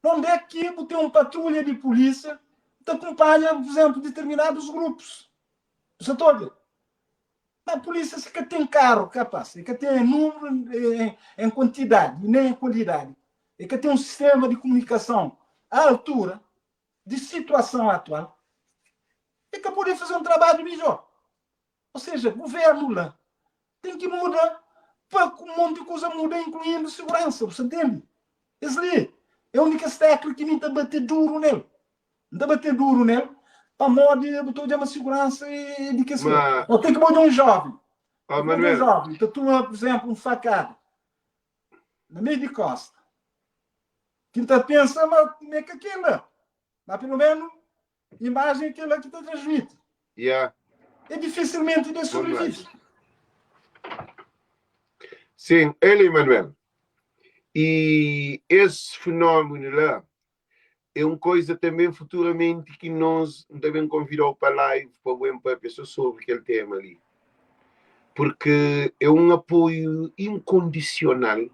onde é que tem uma patrulha de polícia que acompanha, por exemplo, determinados grupos. Você está a ver? A polícia se que tem carro capaz, que tem número em quantidade e nem em qualidade, e que tem um sistema de comunicação à altura de situação atual, e que pode fazer um trabalho melhor. Ou seja, o governo lá tem que mudar para que um monte de coisa muda, incluindo segurança. Você entende? Esse ali é a única técnica que me está a bater duro nele. Não está a bater duro nele para botar de uma segurança e de que se ou tem que botar um jovem. Um jovem, que atua, por exemplo, um facado no meio de costa. Que está pensando, mas como é que aquilo é? Mas pelo menos a imagem aquela que está transmite. Yeah. É dificilmente de sobreviver. Sim, ele, Manuel. E esse fenômeno lá é uma coisa também futuramente que nós devemos convidar para a live para a pessoa sobre aquele tema ali. Porque é um apoio incondicional,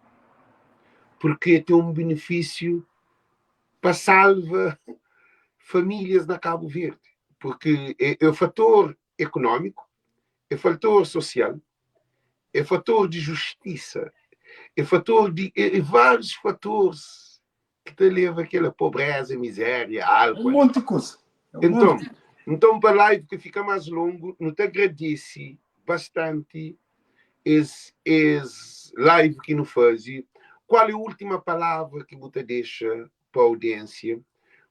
porque tem um benefício para salvar famílias na Cabo Verde. Porque é o fator econômico, é fator social, é fator de justiça, é fator de vários fatores que te levam àquela pobreza, miséria, É um álcool. monte de coisa. É um Então, monte de... então, para a live que fica mais longo, não te agradece bastante esse live que nos faz. Qual é a última palavra que você deixa para a audiência?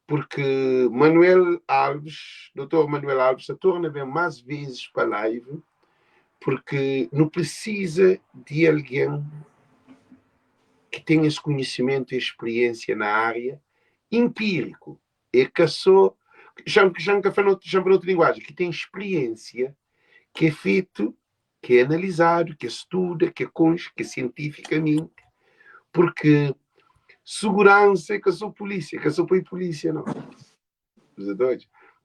Porque Manuel Alves, doutor Manuel Alves, se torna bem mais vezes para a live, porque não precisa de alguém que tenha esse conhecimento e experiência na área empírico. É que só, já para outra linguagem, que tem experiência, que é feito, que é analisado, que estuda, que consta, que é cientificamente, porque segurança é que eu sou polícia, que eu sou polícia, não.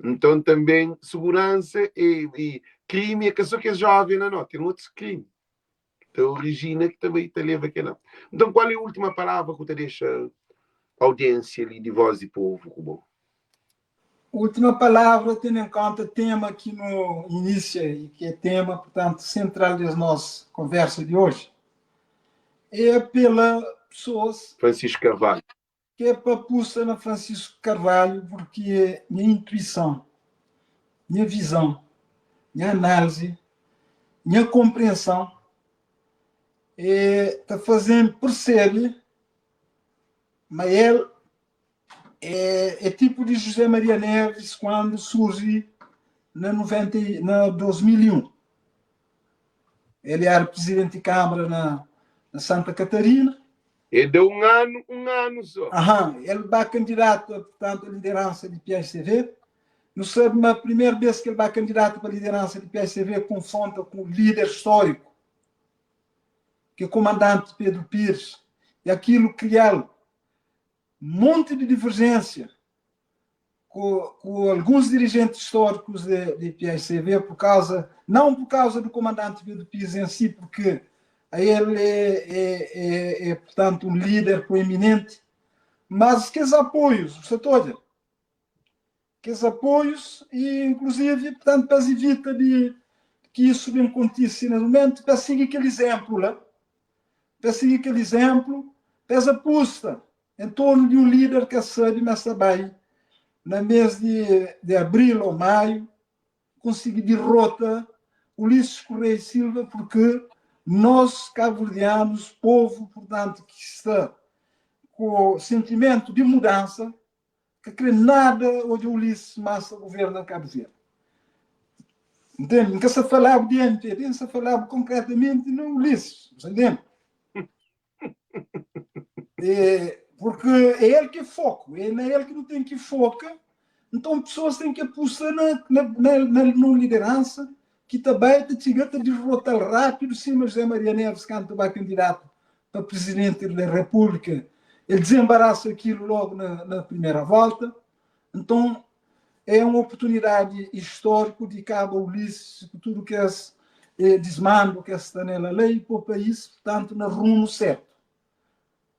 Então também segurança e crime é que eu sou que é jovem, não, tem outros crimes. Então origina que também te leva aqui, não. Então qual é a última palavra que te deixa a audiência ali de Voz e Povo, Rubo? Última palavra, tendo em conta o tema que no início, e que é tema, portanto, central das nossas conversas de hoje, é pela pessoas Francisco Carvalho. que é para pulsa na Francisco Carvalho, porque é minha intuição, minha visão, minha análise, minha compreensão, está fazendo perceber, mas ele é tipo de José Maria Neves quando surge na 2001. Ele era presidente de Câmara na Santa Catarina. E deu um ano só. Ele vai candidato, portanto, à liderança de PSCV. Não sabe, a primeira vez que ele vai candidato para a liderança de PSCV confronta com o líder histórico, que é o comandante Pedro Pires, e aquilo cria um monte de divergência com alguns dirigentes históricos de PSCV, não por causa do comandante Pedro Pires em si, porque ele é, portanto, um líder proeminente, mas que os apoios, você toda, que os apoios, e inclusive, portanto, para evitar de que isso não aconteça no momento, para seguir aquele exemplo lá, para seguir aquele exemplo, para essa aposta em torno de um líder que sabe, mas também, no mês de abril ou maio, conseguir derrota Ulisses Correia e Silva, porque nós, cabo-verdianos, povo, portanto, que está com o sentimento de mudança, que crê nada onde Ulisses Massa governa Cabo Verde. Entende? Nunca se falava de MPD, se falava concretamente no Ulisses, entende? Porque é ele que é foco, é ele que não tem que focar. Então, pessoas têm que apostar na liderança, que também te chega a derrotar rápido, sim, mas José Maria Neves, quando vai candidato para presidente da República, ele desembaraça aquilo logo na primeira volta. Então, é uma oportunidade histórica de cabo Ulisses, tudo que é desmando, que está nela lei para o país, portanto, no rumo certo.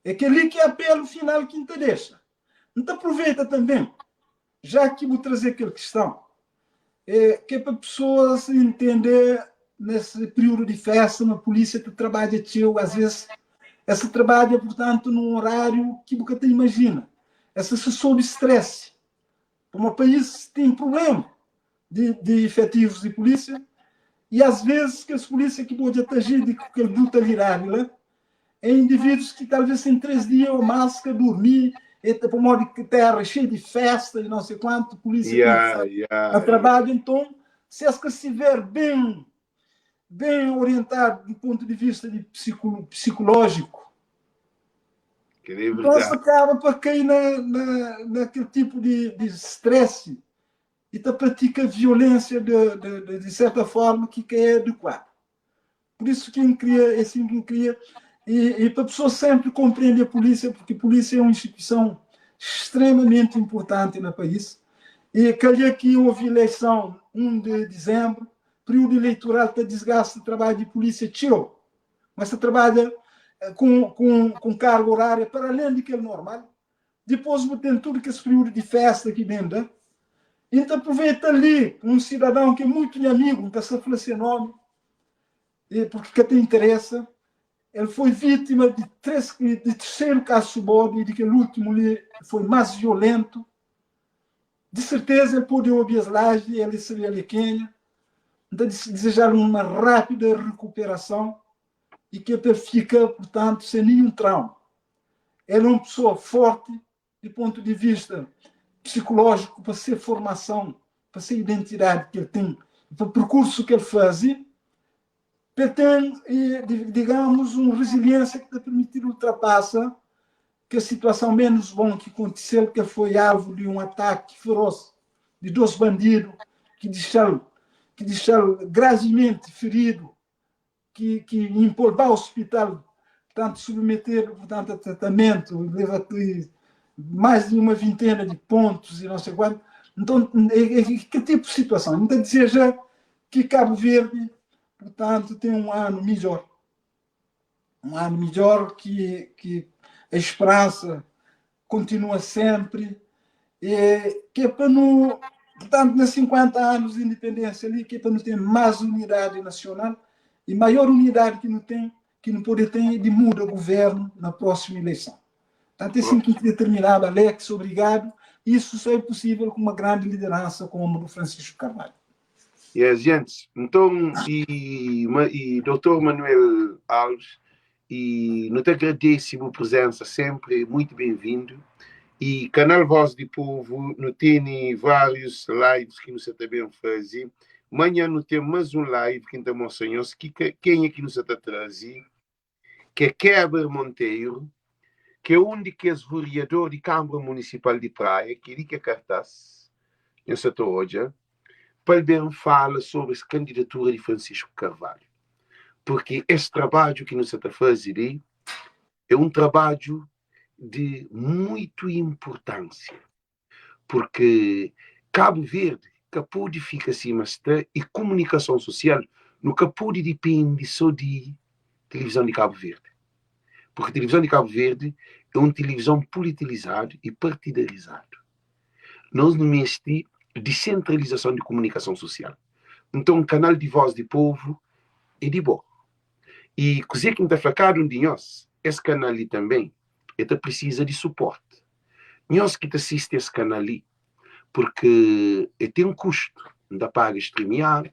É aquele que é apelo final que te deixa. Então, aproveita também, já que vou trazer aquela questão, que é para pessoas entender nesse período de festa, na polícia que trabalha teu, às vezes, essa trabalha, portanto, num horário que você te imagina. Essa se sob estresse. Como o país tem problema de efetivos de polícia, e às vezes que as polícias que podem agir de qualquer brutalidade, né? É indivíduos que talvez em 3 dias ou mais que dormir, para modo que terra cheia de festa e não sei quanto, polícia a trabalho. Então, se as que estiver bem orientado do ponto de vista de psicológico, então se acaba para cair naquele tipo de estresse e te pratica violência de certa forma que é adequada. Por isso quem cria E para a pessoa sempre compreender a polícia, porque a polícia é uma instituição extremamente importante no país. E calhar que houve eleição 1 de dezembro, período eleitoral que desgasta o trabalho de polícia, tirou. Mas você trabalha com carga horária para além daquele normal. Depois tem tudo que esse período de festa aqui dentro. Então aproveita ali um cidadão que é muito amigo, não se fala seu nome, porque te interessa. Ele foi vítima de terceiro caso subódio, e de que o último ali foi mais violento. De certeza ele pôde ouvir as lajes, ele seria ali quem. Então desejar uma rápida recuperação e que ele fica, portanto, sem nenhum trauma. Ele é uma pessoa forte do ponto de vista psicológico, para ser formação, para ser identidade que ele tem, para o percurso que ele fazia. Ele tem, digamos, uma resiliência que te permitir ultrapassar que a situação menos bom que aconteceu, que foi alvo de um ataque feroz de 2 bandidos que deixaram gravemente ferido, que impor ao hospital, portanto, submeter, portanto, a tratamento, leva mais de uma vintena de pontos e não sei quanto. Então, que tipo de situação? Então, deseja que Cabo Verde, portanto, tem um ano melhor. Um ano melhor, que a esperança continua sempre, que é para não, portanto, nos 50 anos de independência ali, que é para não ter mais unidade nacional, e maior unidade que não pode ter, de muda o governo na próxima eleição. Portanto, é assim que determinado, Alex, obrigado. Isso só é possível com uma grande liderança como o Francisco Carvalho. Gente, então, e Dr. Manuel Alves, e não te agradeço a presença sempre, muito bem-vindo. E Canal Voz do Povo, não tem vários lives que você também faz. Amanhã não tem mais um live que estamos sonhando, quem é que nos está trazendo, que é Keber Monteiro, que é um dos vereadores da Câmara Municipal de Praia, que é cartaz, eu estou hoje, para bem falar sobre a candidatura de Francisco Carvalho. Porque esse trabalho que nos está fazendo é um trabalho de muita importância. Porque Cabo Verde, que pode ficar acima e comunicação social, nunca pode depender só de televisão de Cabo Verde. Porque a televisão de Cabo Verde é uma televisão politizada e partidarizada. Nós não existimos descentralização de comunicação social. Então, o canal de Voz do Povo é de bom. E coisa que está flacado de nós, esse canal ali também, ele precisa de suporte. Nós que assistimos esse canal ali, porque ele tem um custo. Ainda paga streamear,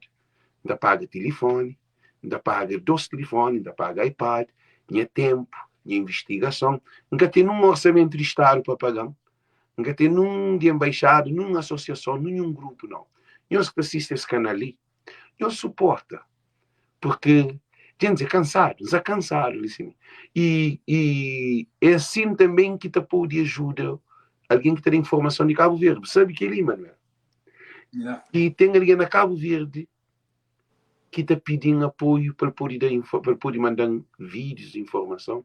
ainda paga telefone, ainda paga 2 telefones, ainda paga iPad, tinha tempo, tinha investigação, nunca tem um orçamento de Estado para pagar, nunca tem nenhum de embaixada, nenhuma associação, nenhum grupo, não. Nós que assistimos esse canal ali, nós suporta, porque gente é cansado, já cansado, assim. E é assim também que te pode ajudar alguém que tem informação de Cabo Verde. Sabe que ali, Manuel? Yeah. E tem alguém na Cabo Verde que está pedindo apoio para poder mandar vídeos, informação.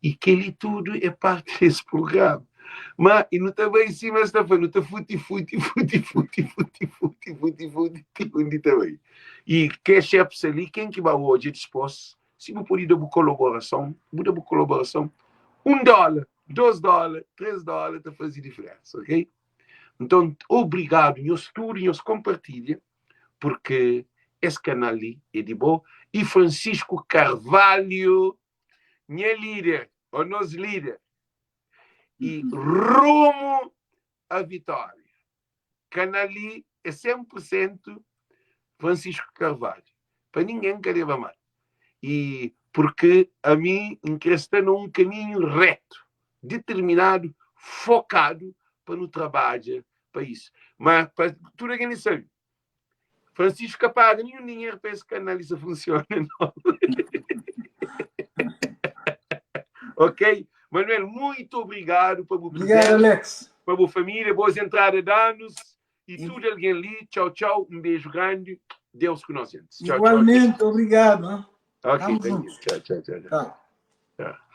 E que ele tudo é parte desse programa. Mas, e não está bem em cima, está falando, está futi, onde está bem. E que é chefe ali, quem que vai hoje disposto, se você pode dar uma colaboração, $1, $2, $3, está fazendo diferença, ok? Então, obrigado, nós tudo, nós compartilha, porque esse canal ali é de bom. E Francisco Carvalho, minha líder, o nosso líder, e rumo à vitória. Canali é 100% Francisco Carvalho. Para ninguém querer mal. E porque a mim está num caminho reto, determinado, focado para no trabalho, para isso. Mas para tudo aquilo sabe. Francisco paga nenhum dinheiro para esse canal isso funciona, não. Ok? Manuel, muito obrigado por você. Obrigado, Alex. Para a boa família, boas entradas de anos e tudo alguém ali. Tchau, tchau. Um beijo grande. Deus com nós. Tchau, igualmente, tchau. obrigado. Ok, tchau, tchau, tchau. Tá. Tá.